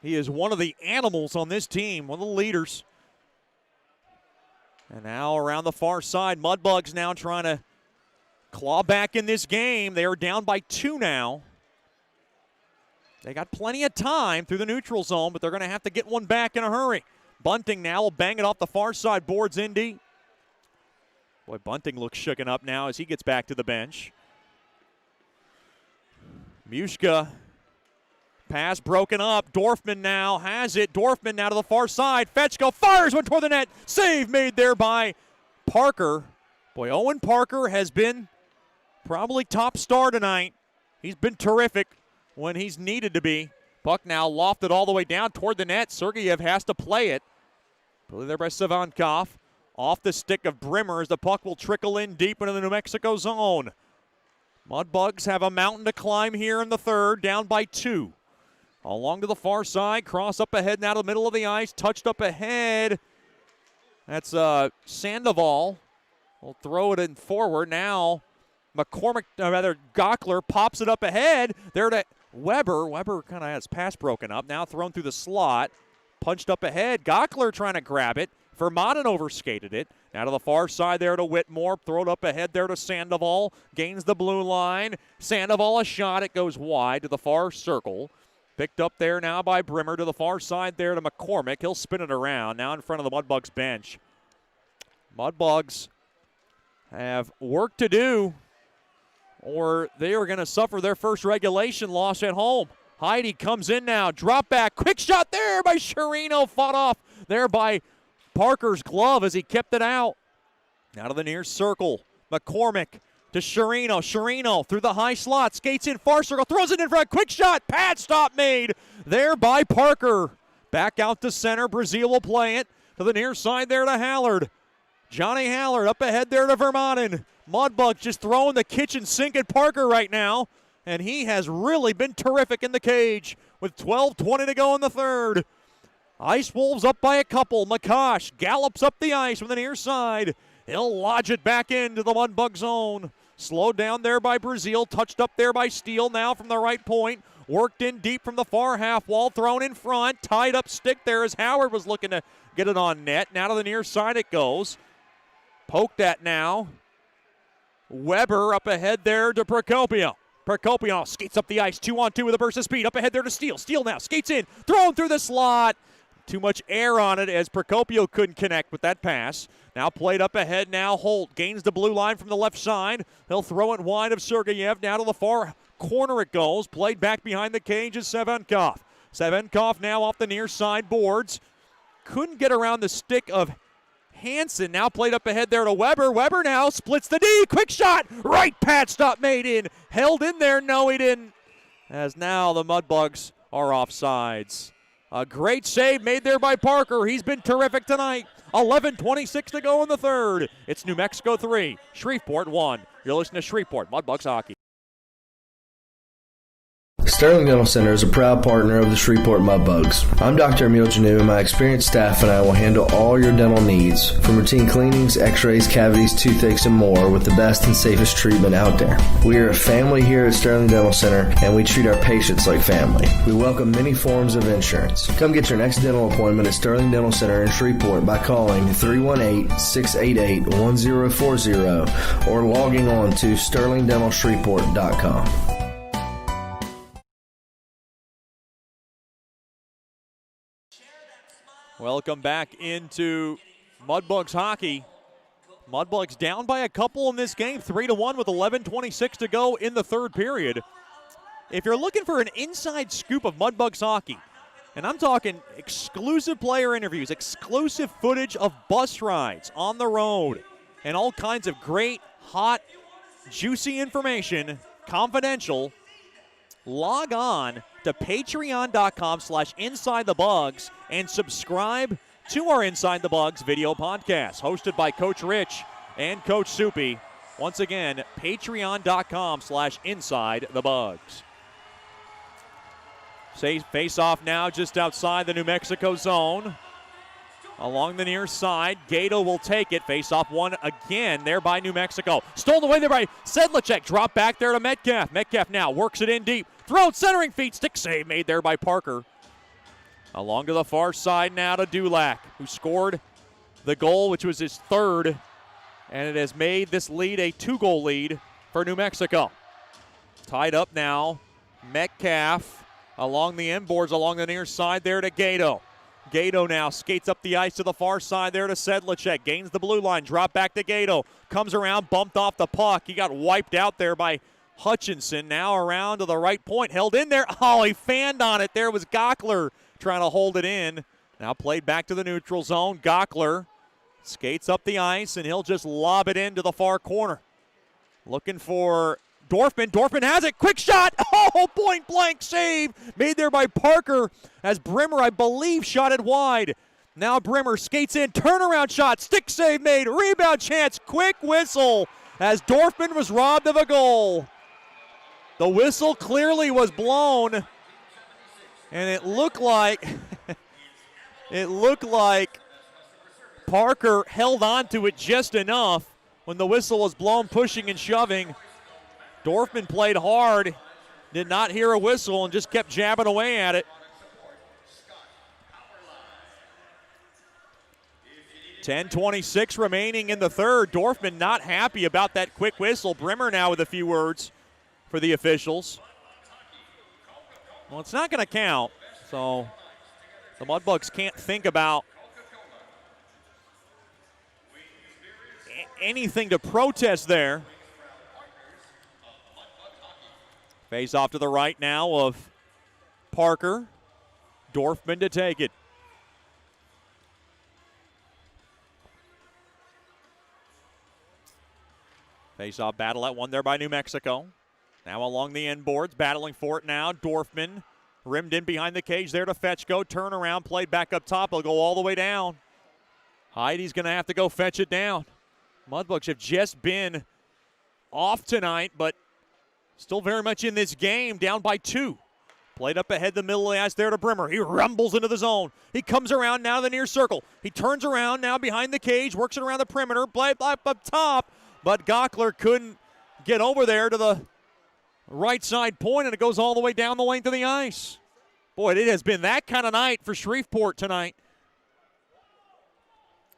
He is one of the animals on this team, one of the leaders. And now around the far side, Mudbugs now trying to claw back in this game. They are down by 2 now. They got plenty of time through the neutral zone, but they're going to have to get one back in a hurry. Bunting now will bang it off the far side, boards in deep. Boy, Bunting looks shooken up now as he gets back to the bench. Mushka, pass broken up. Dorfman now has it. Dorfman now to the far side. Fetchko fires one toward the net. Save made there by Parker. Boy, Owen Parker has been probably top star tonight. He's been terrific when he's needed to be. Puck now lofted all the way down toward the net. Sergeyev has to play it. Put there by Savankov. Off the stick of Brimmer as the puck will trickle in deep into the New Mexico zone. Mudbugs have a mountain to climb here in the third, down by 2. Along to the far side, cross up ahead now to the middle of the ice, touched up ahead. That's Sandoval. We'll throw it in forward now. Gockler pops it up ahead. There to Weber. Weber kind of has pass broken up. Now thrown through the slot. Punched up ahead. Gockler trying to grab it. Vermaelen overskated it. Now to the far side there to Whitmore. Throw it up ahead there to Sandoval. Gains the blue line. Sandoval a shot. It goes wide to the far circle. Picked up there now by Brimmer to the far side there to McCormick. He'll spin it around now in front of the Mudbugs bench. Mudbugs have work to do or they are going to suffer their first regulation loss at home. Heidi comes in now. Drop back. Quick shot there by Sherino. Fought off there by Parker's glove as he kept it out. Now to the near circle. McCormick to Sherino. Sherino through the high slot. Skates in far circle. Throws it in front. Quick shot. Pad stop made there by Parker. Back out to center. Brazil will play it to the near side there to Hallard. Johnny Hallard up ahead there to Vermaelen. Mudbugs just throwing the kitchen sink at Parker right now. And he has really been terrific in the cage with 12:20 to go in the third. Ice Wolves up by a couple. Makash gallops up the ice from the near side. He'll lodge it back into the Mudbug zone. Slowed down there by Brazil. Touched up there by Steele now from the right point. Worked in deep from the far half wall. Thrown in front. Tied up stick there as Howard was looking to get it on net. Now to the near side it goes. Poked at now. Weber up ahead there to Procopio. Procopio skates up the ice, 2-on-2 with a burst of speed. Up ahead there to Steele. Steele now skates in, thrown through the slot. Too much air on it as Procopio couldn't connect with that pass. Now played up ahead now. Holt gains the blue line from the left side. He'll throw it wide of Sergeyev. Now to the far corner it goes. Played back behind the cage is Savenkov. Savenkov now off the near side boards. Couldn't get around the stick of Hansen. Now played up ahead there to Weber. Weber now splits the D. Quick shot. Right pad stop made in. Held in there. No, he didn't. As now the Mudbugs are offsides. A great save made there by Parker. He's been terrific tonight. 11:26 to go in the third. It's New Mexico 3, Shreveport 1. You're listening to Shreveport Mudbugs Hockey. Sterling Dental Center is a proud partner of the Shreveport Mudbugs. I'm Dr. Emil Janu, and my experienced staff and I will handle all your dental needs, from routine cleanings, x-rays, cavities, toothaches, and more, with the best and safest treatment out there. We are a family here at Sterling Dental Center, and we treat our patients like family. We welcome many forms of insurance. Come get your next dental appointment at Sterling Dental Center in Shreveport by calling 318-688-1040 or logging on to sterlingdentalshreveport.com. Welcome back into Mudbugs hockey. Mudbugs down by a couple in this game, 3-1 with 11:26 to go in the third period. If you're looking for an inside scoop of Mudbugs hockey, and I'm talking exclusive player interviews, exclusive footage of bus rides on the road, and all kinds of great, hot, juicy information, confidential, log on to patreon.com/InsideTheBugs and subscribe to our Inside the Bugs video podcast, hosted by Coach Rich and Coach Soupy. Once again, patreon.com/InsideTheBugs. Face off now just outside the New Mexico zone. Along the near side, Gato will take it. Face off one again there by New Mexico. Stolen away there by Sedlacek. Drop back there to Metcalf. Metcalf now works it in deep. Thrown centering feet. Stick save made there by Parker. Along to the far side now to Dulac, who scored the goal, which was his third, and it has made this lead a 2-goal lead for New Mexico. Tied up now, Metcalf along the end boards, along the near side there to Gato. Gato now skates up the ice to the far side there to Sedlacek. Gains the blue line, drop back to Gato. Comes around, bumped off the puck. He got wiped out there by Hutchinson. Now around to the right point, held in there. Oh, he fanned on it. There was Gockler trying to hold it in. Now played back to the neutral zone. Gockler skates up the ice, and he'll just lob it into the far corner. Looking for Dorfman. Dorfman has it. Quick shot. Oh, point blank save made there by Parker as Brimmer, I believe, shot it wide. Now Brimmer skates in. Turnaround shot. Stick save made. Rebound chance. Quick whistle as Dorfman was robbed of a goal. The whistle clearly was blown, and it looked like Parker held on to it just enough when the whistle was blown, pushing and shoving. Dorfman played hard, did not hear a whistle, and just kept jabbing away at it. 10:26 remaining in the third. Dorfman not happy about that quick whistle. Brimmer now with a few words for the officials. Well, it's not going to count, so the Mudbugs can't think about anything to protest there. Face off to the right now of Parker. Dorfman to take it. Face-off battle at one there by New Mexico. Now along the end boards, battling for it now. Dorfman rimmed in behind the cage there to Fetchko. Turnaround, played back up top. It'll go all the way down. Heidi's going to have to go fetch it down. Mudbugs have just been off tonight, but still very much in this game, down by 2. Played up ahead the middle of the ice there to Brimmer. He rumbles into the zone. He comes around now to the near circle. He turns around now behind the cage, works it around the perimeter, up top, but Gockler couldn't get over there to the right side point, and it goes all the way down the length of the ice. Boy, it has been that kind of night for Shreveport tonight.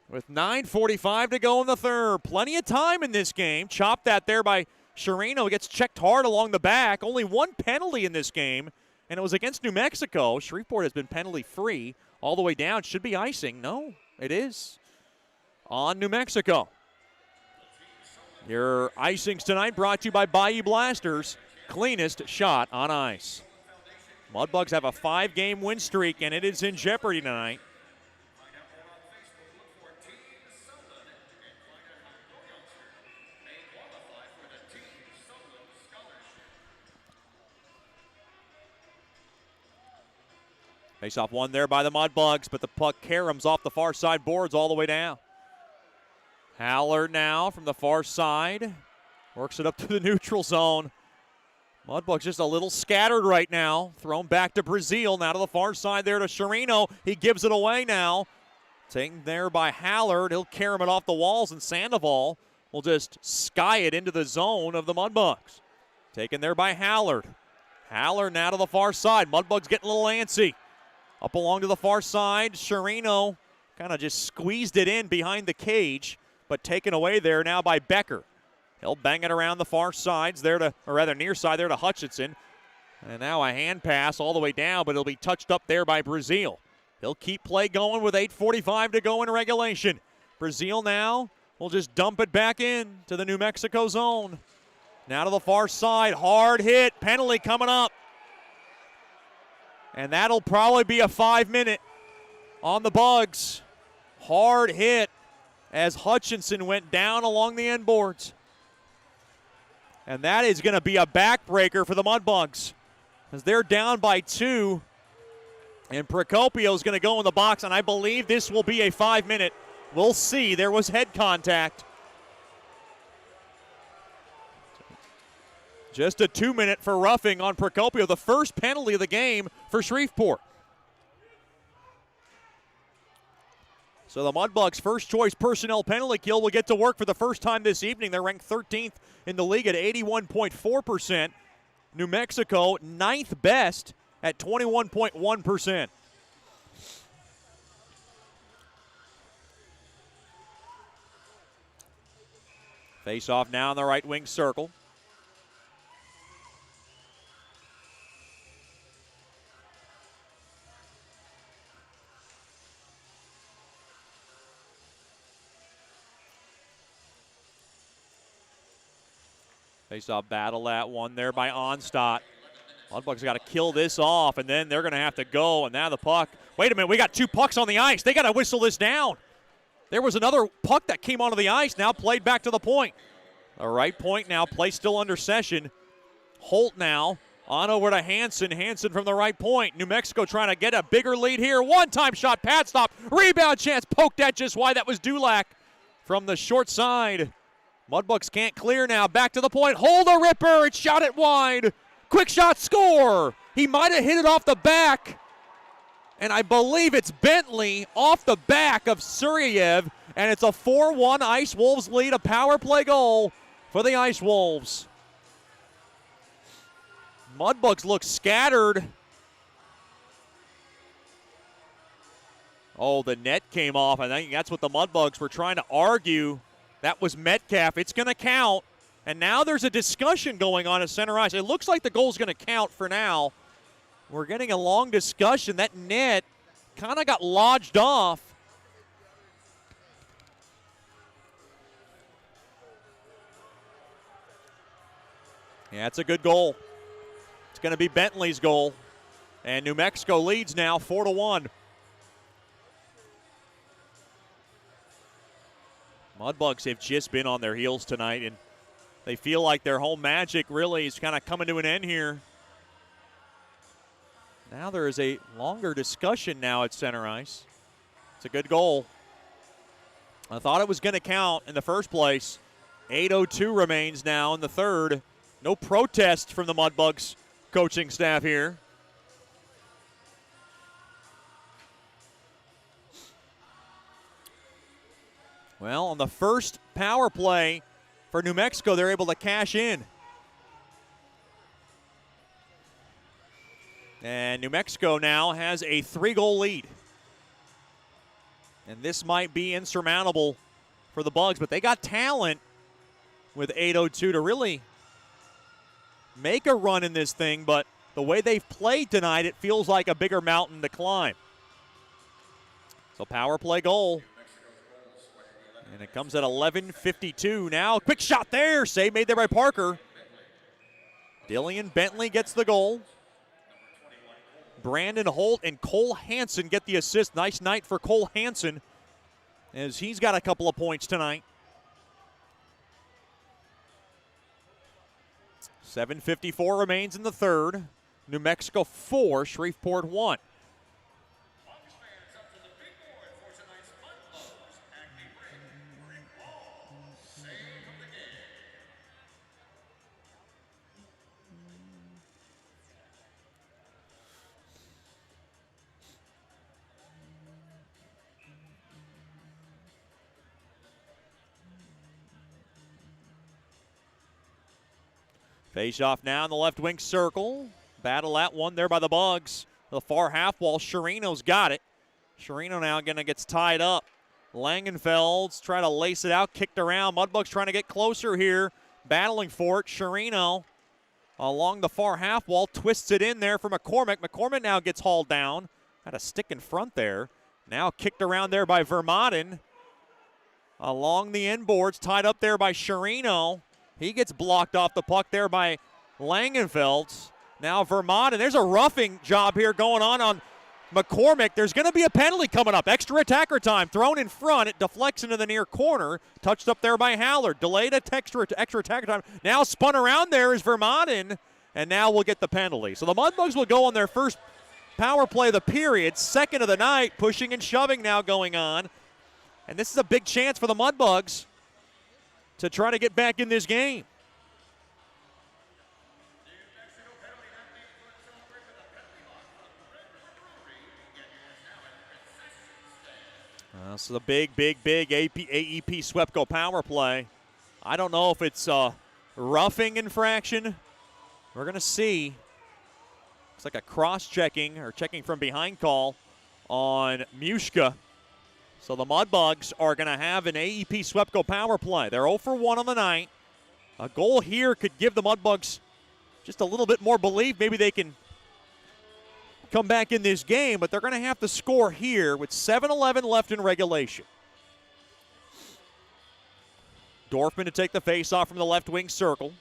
With 9:45 to go in the third. Plenty of time in this game. Chopped that there by Sherino. Gets checked hard along the back. Only one penalty in this game, and it was against New Mexico. Shreveport has been penalty-free all the way down. Should be icing. No, it is on New Mexico. Your icings tonight brought to you by Bayou Blasters. Cleanest shot on ice. Mudbugs have a 5-game win streak, and it is in jeopardy tonight. Face-off one there by the Mudbugs, but the puck caroms off the far side boards all the way down. Haller now from the far side. Works it up to the neutral zone. Mudbugs just a little scattered right now. Thrown back to Brazil. Now to the far side there to Sherino. He gives it away now. Taken there by Hallard. He'll carom it off the walls, and Sandoval will just sky it into the zone of the Mudbugs. Taken there by Hallard. Hallard now to the far side. Mudbugs getting a little antsy. Up along to the far side. Sherino kind of just squeezed it in behind the cage, but taken away there now by Becker. He'll bang it around the far sides there to, or rather near side there to Hutchinson. And now a hand pass all the way down, but it'll be touched up there by Brazil. He'll keep play going with 8:45 to go in regulation. Brazil now will just dump it back in to the New Mexico zone. Now to the far side, hard hit, penalty coming up. And that'll probably be a 5-minute on the Bugs. Hard hit as Hutchinson went down along the end boards. And that is going to be a backbreaker for the Mudbugs, as they're down by 2. And Procopio is going to go in the box, and I believe this will be a 5-minute. We'll see. There was head contact. Just a 2-minute for roughing on Procopio, the first penalty of the game for Shreveport. So the Mudbugs' first choice personnel penalty kill will get to work for the first time this evening. They're ranked 13th in the league at 81.4%. New Mexico, 9th best at 21.1%. Face off now in the right wing circle. Face-off battle at one there by Onstadt. Mudbugs got to kill this off, and then they're going to have to go. And now the puck. Wait a minute, we got 2 pucks on the ice. They got to whistle this down. There was another puck that came onto the ice, now played back to the point. The right point now, play still under session. Holt now on over to Hansen. Hansen from the right point. New Mexico trying to get a bigger lead here. One-time shot, pad stop, rebound chance, poked at just wide. That was Dulac from the short side. Mudbugs can't clear now. Back to the point. Hold a ripper. It's shot it wide. Quick shot, score. He might have hit it off the back. And I believe it's Bentley off the back of Suryayev. And it's a 4-1 Ice Wolves lead. A power play goal for the Ice Wolves. Mudbugs look scattered. Oh, the net came off. I think that's what the Mudbugs were trying to argue. That was Metcalf. It's going to count. And now there's a discussion going on at center ice. It looks like the goal's going to count for now. We're getting a long discussion. That net kind of got lodged off. Yeah, it's a good goal. It's going to be Bentley's goal. And New Mexico leads now 4-1. Mudbugs have just been on their heels tonight, and they feel like their home magic really is kind of coming to an end here. Now there is a longer discussion now at center ice. It's a good goal. I thought it was going to count in the first place. 8:02 remains now in the third. No protest from the Mudbugs coaching staff here. Well, on the first power play for New Mexico, they're able to cash in. And New Mexico now has a 3-goal lead. And this might be insurmountable for the Bugs, but they got talent with 8:02 to really make a run in this thing, but the way they've played tonight, it feels like a bigger mountain to climb. So power play goal. And it comes at 11:52 now. Quick shot there. Save made there by Parker. Dillian Bentley gets the goal. Brandon Holt and Cole Hansen get the assist. Nice night for Cole Hansen as he's got a couple of points tonight. 7:54 remains in the third. New Mexico 4, Shreveport 1. Face off now in the left wing circle. Battle at one there by the Bugs. The far half wall, Sherino's got it. Sherino now gets tied up. Langenfeld's trying to lace it out, kicked around. Mudbugs trying to get closer here. Battling for it. Sherino along the far half wall, twists it in there for McCormick. McCormick now gets hauled down. Had a stick in front there. Now kicked around there by Vermaden. Along the inboards, tied up there by Sherino. He gets blocked off the puck there by Langenfeld. Now Vermaden. There's a roughing job here going on McCormick. There's going to be a penalty coming up. Extra attacker time. Thrown in front. It deflects into the near corner. Touched up there by Howler. Delayed extra attacker time. Now spun around there is Vermaden. And now we'll get the penalty. So the Mudbugs will go on their first power play of the period. Second of the night. Pushing and shoving now going on. And this is a big chance for the Mudbugs to try to get back in this game. So the big AEP Swepco power play. I don't know if it's a roughing infraction. We're going to see. Looks like a cross-checking or checking from behind call on Mushka. So the Mudbugs are going to have an AEP Swepco power play. They're 0 for 1 on the night. A goal here could give the Mudbugs just a little bit more belief. Maybe they can come back in this game, but they're going to have to score here with 7:11 left in regulation. Dorfman to take the faceoff from the left wing circle.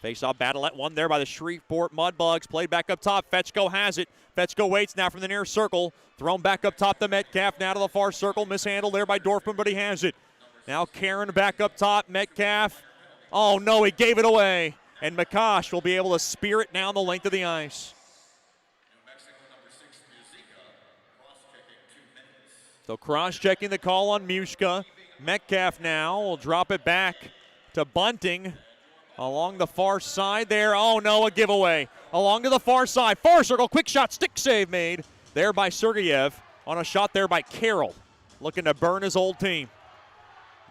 Faceoff battle at one there by the Shreveport Mudbugs. Played back up top. Fetchko has it. Fetchko waits now from the near circle. Thrown back up top to Metcalf. Now to the far circle. Mishandled there by Dorfman, but he has it. Now Karen back up top. Metcalf. Oh, no, he gave it away. And McCosh will be able to spear it down the length of the ice. So cross-checking the call on Mushka. Metcalf now will drop it back to Bunting along the far side there. Oh, no, a giveaway. Along to the far side. Far circle, quick shot, stick save made there by Sergeyev on a shot there by Carroll. Looking to burn his old team.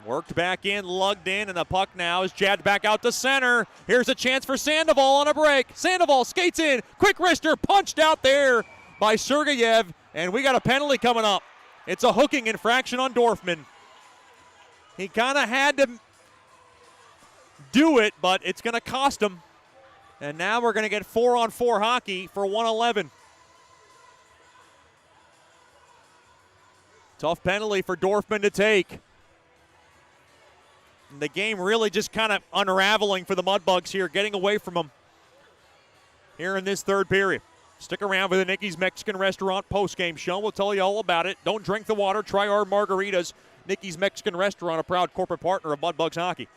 Worked back in, lugged in, and the puck now is jabbed back out to center. Here's a chance for Sandoval on a break. Sandoval skates in. Quick wrister punched out there by Sergeyev, and we got a penalty coming up. It's a hooking infraction on Dorfman. He kind of had to do it, but it's going to cost him. And now we're going to get 4-on-4 hockey for 1:11. Tough penalty for Dorfman to take. And the game really just kind of unraveling for the Mudbugs here, getting away from them here in this third period. Stick around for the Nicky's Mexican Restaurant postgame show. We'll tell you all about it. Don't drink the water. Try our margaritas. Nicky's Mexican Restaurant, a proud corporate partner of Mudbugs Hockey.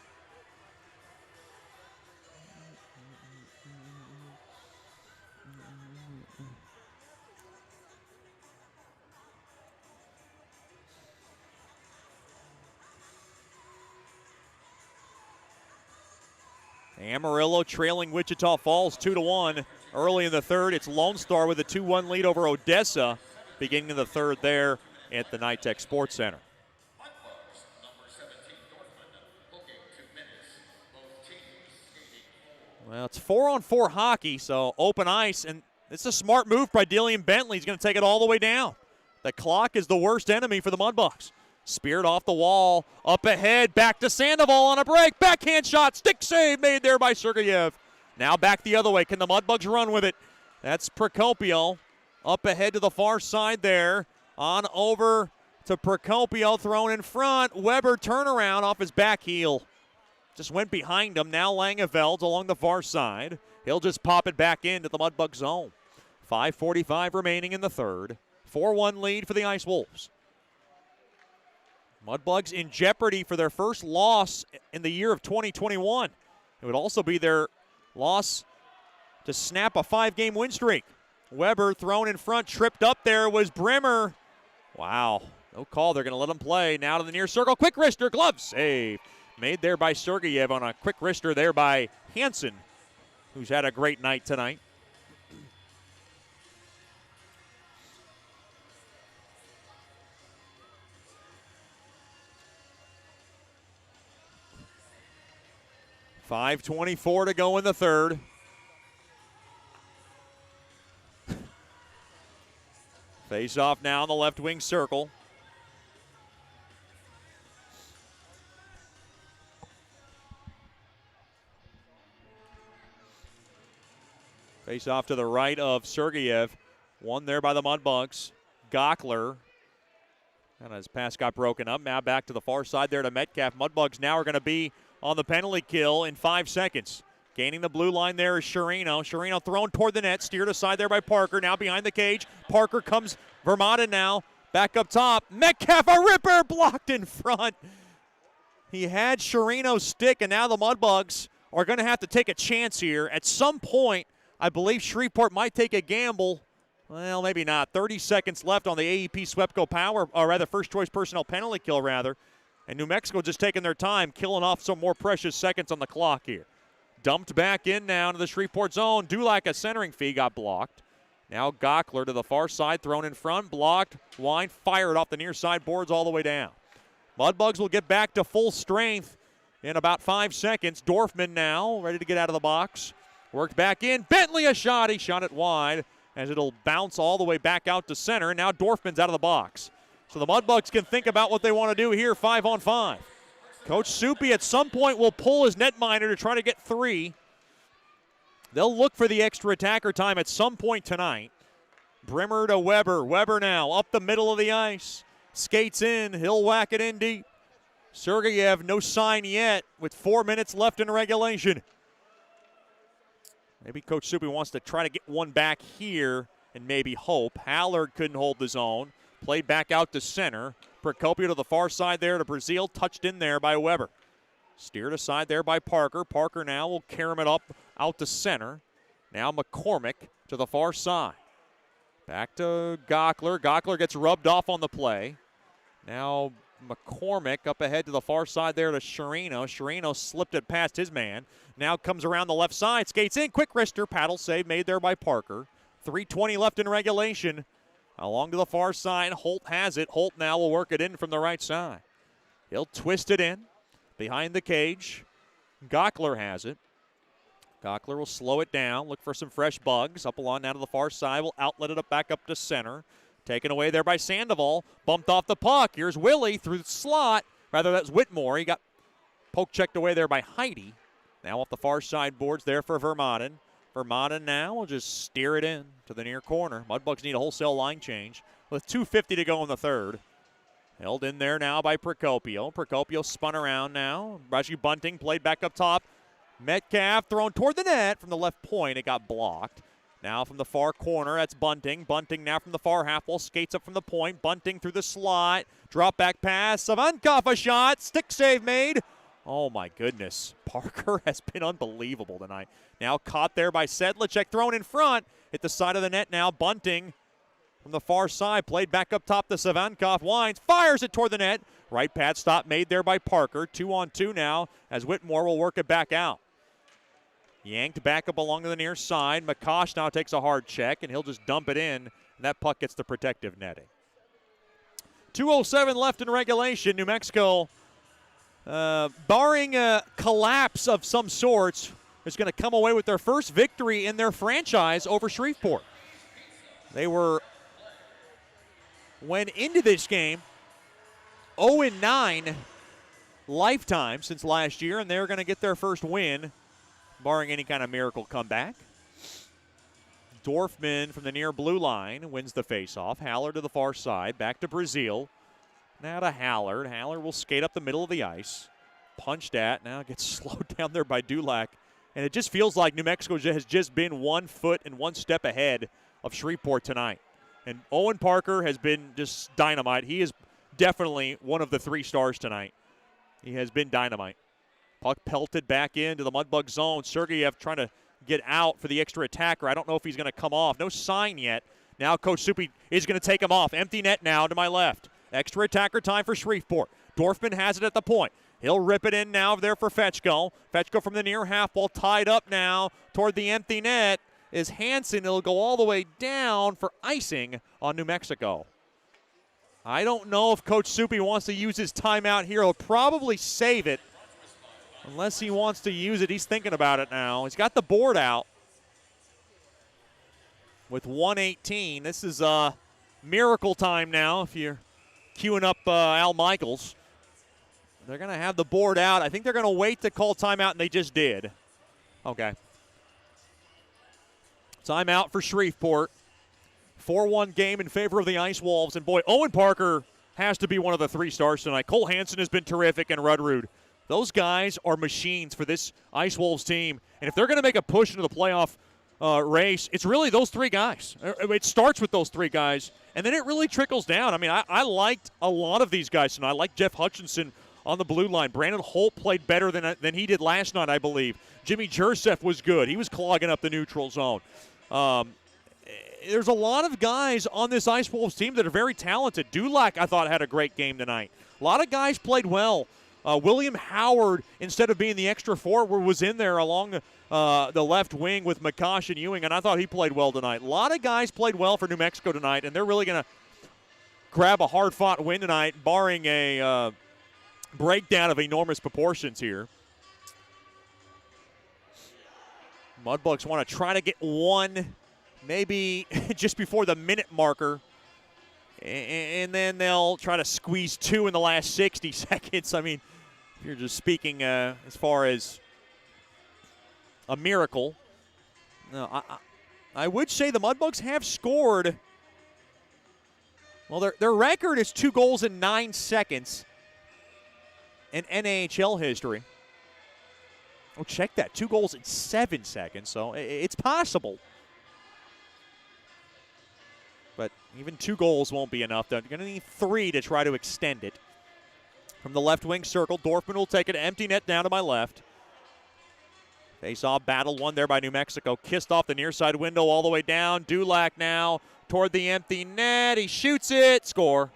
Amarillo trailing Wichita Falls 2-1 early in the third. It's Lone Star with a 2-1 lead over Odessa beginning of the third there at the Nitech Sports Center. Well, it's 4-on-4 hockey, so open ice, and it's a smart move by Dillian Bentley. He's going to take it all the way down. The clock is the worst enemy for the Mudbugs. Speared off the wall, up ahead, back to Sandoval on a break. Backhand shot, stick save made there by Sergeyev. Now back the other way. Can the Mudbugs run with it? That's Procopio. Up ahead to the far side there. On over to Procopio, thrown in front. Weber turnaround off his back heel. Just went behind him. Now Langeveld along the far side. He'll just pop it back into the Mudbug zone. 5:45 remaining in the third. 4-1 lead for the Ice Wolves. Mudbugs in jeopardy for their first loss in the year of 2021. It would also be their loss to snap a 5-game win streak. Weber thrown in front, tripped up there was Brimmer. Wow, no call. They're going to let him play. Now to the near circle. Quick wrister, glove save. Made there by Sergeyev on a quick wrister there by Hansen, who's had a great night tonight. .5:24 to go in the third. Face off now in the left wing circle. Face off to the right of Sergeyev. One there by the Mudbugs. Gockler. And his pass got broken up. Now back to the far side there to Metcalf. Mudbugs now are going to be on the penalty kill in 5 seconds. Gaining the blue line there is Sherino. Sherino thrown toward the net. Steered aside there by Parker. Now behind the cage. Parker comes. Vermata now. Back up top. Metcalf, a ripper. Blocked in front. He had Sherino's stick, and now the Mudbugs are going to have to take a chance here. At some point, I believe Shreveport might take a gamble. Well, maybe not. 30 seconds left on the AEP Swepco power, or rather first choice personnel penalty kill, rather. And New Mexico just taking their time, killing off some more precious seconds on the clock here. Dumped back in now to the Shreveport zone. Dulac, a centering fee, got blocked. Now Gockler to the far side, thrown in front, blocked. Wine fired off the near side boards all the way down. Mudbugs will get back to full strength in about 5 seconds. Dorfman now ready to get out of the box. Worked back in. Bentley a shot. He shot it wide as it'll bounce all the way back out to center. Now Dorfman's out of the box. So the Mudbugs can think about what they want to do here 5-on-5. Coach Soupy at some point will pull his netminder to try to get 3. They'll look for the extra attacker time at some point tonight. Brimmer to Weber. Weber now up the middle of the ice. Skates in. He'll whack it in deep. Sergeyev, no sign yet with 4 minutes left in regulation. Maybe Coach Soupy wants to try to get one back here and maybe hope. Hallard couldn't hold the zone. Played back out to center. Procopio to the far side there to Brazil. Touched in there by Weber. Steered aside there by Parker. Parker now will carom it up out to center. Now McCormick to the far side. Back to Gockler. Gockler gets rubbed off on the play. Now McCormick up ahead to the far side there to Sherino. Sherino slipped it past his man. Now comes around the left side. Skates in. Quick wrister. Paddle save made there by Parker. 3:20 left in regulation. Along to the far side. Holt has it. Holt now will work it in from the right side. He'll twist it in behind the cage. Gockler has it. Gockler will slow it down, look for some fresh bugs. Up along now to the far side. Will outlet it up back up to center. Taken away there by Sandoval. Bumped off the puck. Here's Willie through the slot. Rather, that's Whitmore. He got poke checked away there by Heidi. Now off the far side boards there for Vermanen. Vermanen now will just steer it in to the near corner. Mudbugs need a wholesale line change with 2:50 to go in the third. Held in there now by Procopio. Procopio spun around now. Raji Bunting played back up top. Metcalf thrown toward the net from the left point. It got blocked. Now from the far corner, that's Bunting. Bunting now from the far half wall, skates up from the point. Bunting through the slot. Drop back pass. Savankov a shot. Stick save made. Oh my goodness. Parker has been unbelievable tonight. Now caught there by Sedlicek. Thrown in front. Hit the side of the net now. Bunting from the far side. Played back up top to Savankov. Winds. Fires it toward the net. Right pad stop made there by Parker. 2-on-2 now as Whitmore will work it back out. Yanked back up along to the near side. McCosh now takes a hard check, and he'll just dump it in, and that puck gets the protective netting. 2:07 left in regulation. New Mexico, barring a collapse of some sorts, is going to come away with their first victory in their franchise over Shreveport. They went into this game 0-9 lifetime since last year, and they're going to get their first win, barring any kind of miracle comeback. Dorfman from the near blue line wins the faceoff. Hallard to the far side. Back to Brazil. Now to Hallard. Hallard will skate up the middle of the ice. Punched at. Now gets slowed down there by Dulac. And it just feels like New Mexico has just been 1 foot and 1 step ahead of Shreveport tonight. And Owen Parker has been just dynamite. He is definitely one of the 3 stars tonight. He has been dynamite. Puck pelted back into the Mudbug zone. Sergeyev trying to get out for the extra attacker. I don't know if he's going to come off. No sign yet. Now Coach Soupy is going to take him off. Empty net now to my left. Extra attacker time for Shreveport. Dorfman has it at the point. He'll rip it in now there for Fetchko. Fetchko from the near half wall, tied up now toward the empty net is Hansen. It'll go all the way down for icing on New Mexico. I don't know if Coach Soupy wants to use his timeout here. He'll probably save it. Unless he wants to use it, he's thinking about it now. He's got the board out with 1:18. This is miracle time now if you're queuing up Al Michaels. They're going to have the board out. I think they're going to wait to call timeout, and they just did. Okay. Timeout for Shreveport. 4-1 game in favor of the Ice Wolves. And, boy, Owen Parker has to be one of the 3 stars tonight. Cole Hansen has been terrific, and Rudrud. Those guys are machines for this Ice Wolves team. And if they're going to make a push into the playoff race, it's really those 3 guys. It starts with those 3 guys, and then it really trickles down. I mean, I liked a lot of these guys tonight. I liked Jeff Hutchinson on the blue line. Brandon Holt played better than he did last night, I believe. Jimmy Jurseff was good. He was clogging up the neutral zone. There's a lot of guys on this Ice Wolves team that are very talented. Dulac, I thought, had a great game tonight. A lot of guys played well. William Howard, instead of being the extra forward, was in there along the left wing with McCosh and Ewing, and I thought he played well tonight. A lot of guys played well for New Mexico tonight, and they're really going to grab a hard-fought win tonight, barring a breakdown of enormous proportions here. Mudbugs want to try to get one maybe just before the minute marker and then they'll try to squeeze 2 in the last 60 seconds. I mean, if you're just speaking as far as a miracle. No, I would say the Mudbugs have scored. Well, their record is 2 goals in 9 seconds in NAHL history. Oh, check that. 2 goals in 7 seconds, so it's possible. But even 2 goals won't be enough. They're going to need 3 to try to extend it. From the left wing circle, Dorfman will take it. Empty net down to my left. Face-off battle won there by New Mexico. Kissed off the near side window all the way down. Dulac now toward the empty net. He shoots it. Score.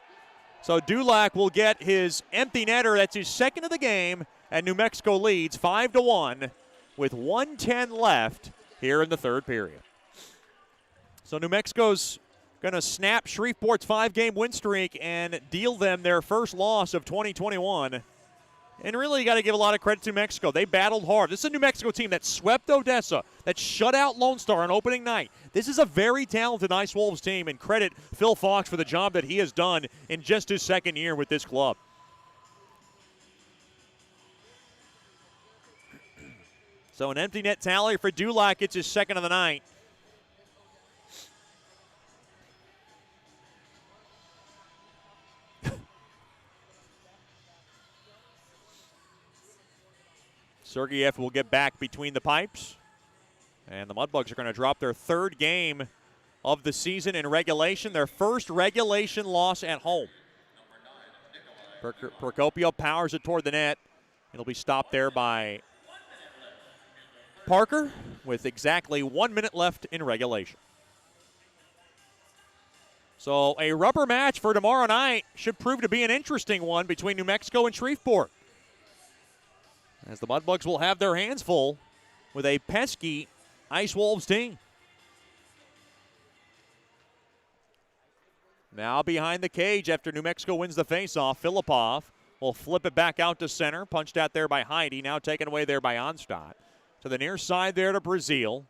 So Dulac will get his empty netter. That's his second of the game. And New Mexico leads 5-1 with 1:10 left here in the third period. So New Mexico's going to snap Shreveport's 5-game win streak and deal them their first loss of 2021. And really, you got to give a lot of credit to New Mexico. They battled hard. This is a New Mexico team that swept Odessa, that shut out Lone Star on opening night. This is a very talented Ice Wolves team, and credit Phil Fox for the job that he has done in just his second year with this club. So an empty net tally for Dulac. It's his second of the night. Sergeyev will get back between the pipes. And the Mudbugs are going to drop their 3rd game of the season in regulation, their first regulation loss at home. Procopio powers it toward the net. It'll be stopped there by Parker with exactly 1 minute left in regulation. So a rubber match for tomorrow night should prove to be an interesting one between New Mexico and Shreveport, as the Mudbugs will have their hands full with a pesky Ice Wolves team. Now behind the cage after New Mexico wins the faceoff, Filipov will flip it back out to center. Punched out there by Heidi, now taken away there by Onstadt. To the near side there to Brazil.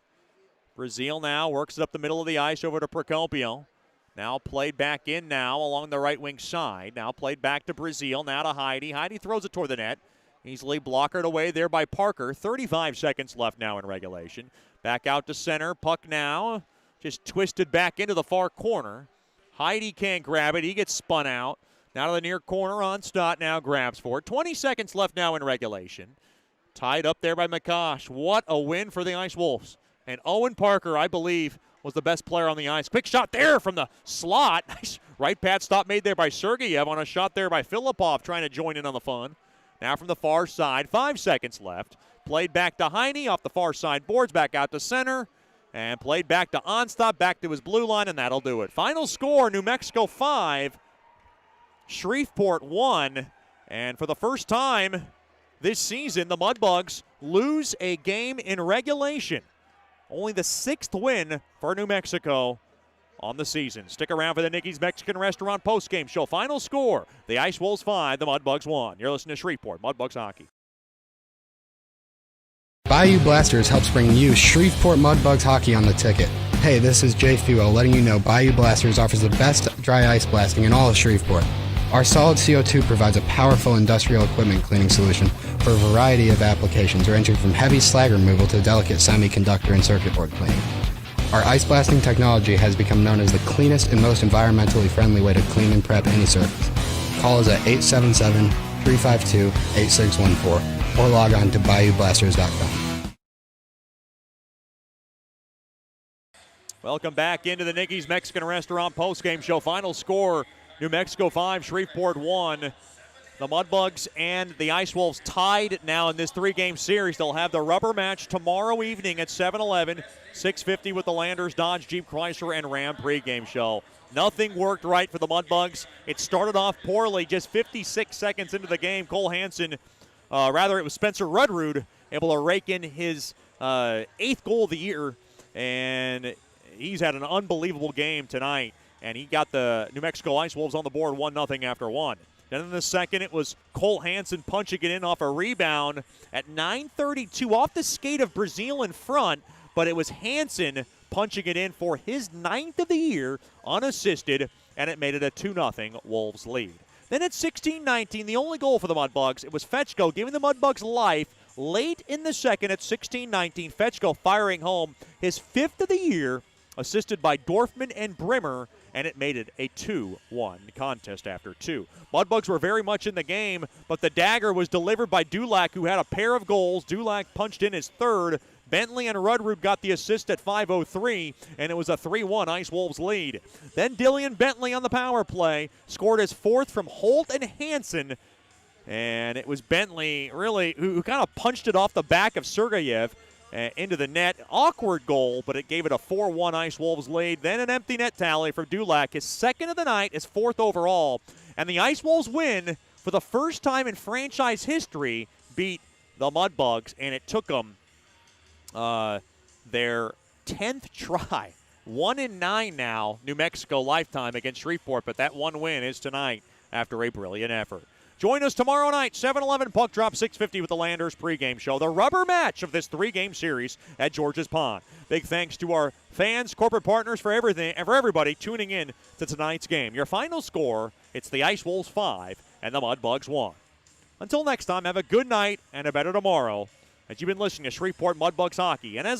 Brazil now works it up the middle of the ice over to Procopio. Now played back in now along the right wing side. Now played back to Brazil, now to Heidi. Heidi throws it toward the net. Easily blockered away there by Parker. 35 seconds left now in regulation. Back out to center. Puck now just twisted back into the far corner. Heidi can't grab it. He gets spun out. Now to the near corner. Onstadt now grabs for it. 20 seconds left now in regulation. Tied up there by McCosh. What a win for the Ice Wolves. And Owen Parker, I believe, was the best player on the ice. Quick shot there from the slot. Nice right pad stop made there by Sergeyev on a shot there by Filipov trying to join in on the fun. Now from the far side, 5 seconds left. Played back to Heine off the far side boards, back out to center. And played back to Onstadt, back to his blue line, and that'll do it. Final score, New Mexico 5, Shreveport 1. And for the first time this season, the Mudbugs lose a game in regulation. Only the 6th win for New Mexico on the season. Stick around for the Nicky's Mexican Restaurant postgame show. Final score, the Ice Wolves 5, the Mudbugs 1. You're listening to Shreveport Mudbugs Hockey. Bayou Blasters helps bring you Shreveport Mudbugs Hockey on the ticket. Hey, this is Jay Fuo letting you know Bayou Blasters offers the best dry ice blasting in all of Shreveport. Our solid CO2 provides a powerful industrial equipment cleaning solution for a variety of applications, ranging from heavy slag removal to delicate semiconductor and circuit board cleaning. Our ice blasting technology has become known as the cleanest and most environmentally friendly way to clean and prep any surface. Call us at 877-352-8614 or log on to BayouBlasters.com. Welcome back into the Nicky's Mexican Restaurant postgame show. Final score, New Mexico 5, Shreveport 1. The Mudbugs and the Ice Wolves tied now in this 3-game series. They'll have the rubber match tomorrow evening at 7-11, 6:50 with the Landers, Dodge, Jeep, Chrysler, and Ram pregame show. Nothing worked right for the Mudbugs. It started off poorly. Just 56 seconds into the game, Cole Hansen, it was Spencer Rudrud, able to rake in his 8th goal of the year, and he's had an unbelievable game tonight, and he got the New Mexico Ice Wolves on the board 1-0 after 1. Then in the second, it was Cole Hansen punching it in off a rebound at 9:32 off the skate of Brazil in front, but it was Hansen punching it in for his 9th of the year, unassisted, and it made it a 2-0 Wolves lead. Then at 16-19, the only goal for the Mudbugs, it was Fetchko giving the Mudbugs life late in the second at 16-19. Fetchko firing home his 5th of the year, assisted by Dorfman and Brimmer, and it made it a 2-1 contest after 2. Mudbugs were very much in the game, but the dagger was delivered by Dulac, who had a pair of goals. Dulac punched in his 3rd. Bentley and Rudrud got the assist at 5:03, and it was a 3-1 Ice Wolves lead. Then Dillian Bentley on the power play scored his 4th from Holt and Hansen, and it was Bentley really who kind of punched it off the back of Sergeyev into the net. Awkward goal, but it gave it a 4-1 Ice Wolves lead. Then an empty net tally for Dulac, his 2nd of the night, his 4th overall. And the Ice Wolves win for the first time in franchise history, beat the Mudbugs, and it took them their 10th try. 1 in 9 now, New Mexico lifetime against Shreveport, but that one win is tonight after a brilliant effort. Join us tomorrow night, 7-11 puck drop, 6:50 with the Landers pregame show, the rubber match of this 3-game series at George's Pond. Big thanks to our fans, corporate partners, for everything and for everybody tuning in to tonight's game. Your final score, it's the Ice Wolves 5 and the Mudbugs 1. Until next time, have a good night and a better tomorrow as you've been listening to Shreveport Mudbugs Hockey. And as always,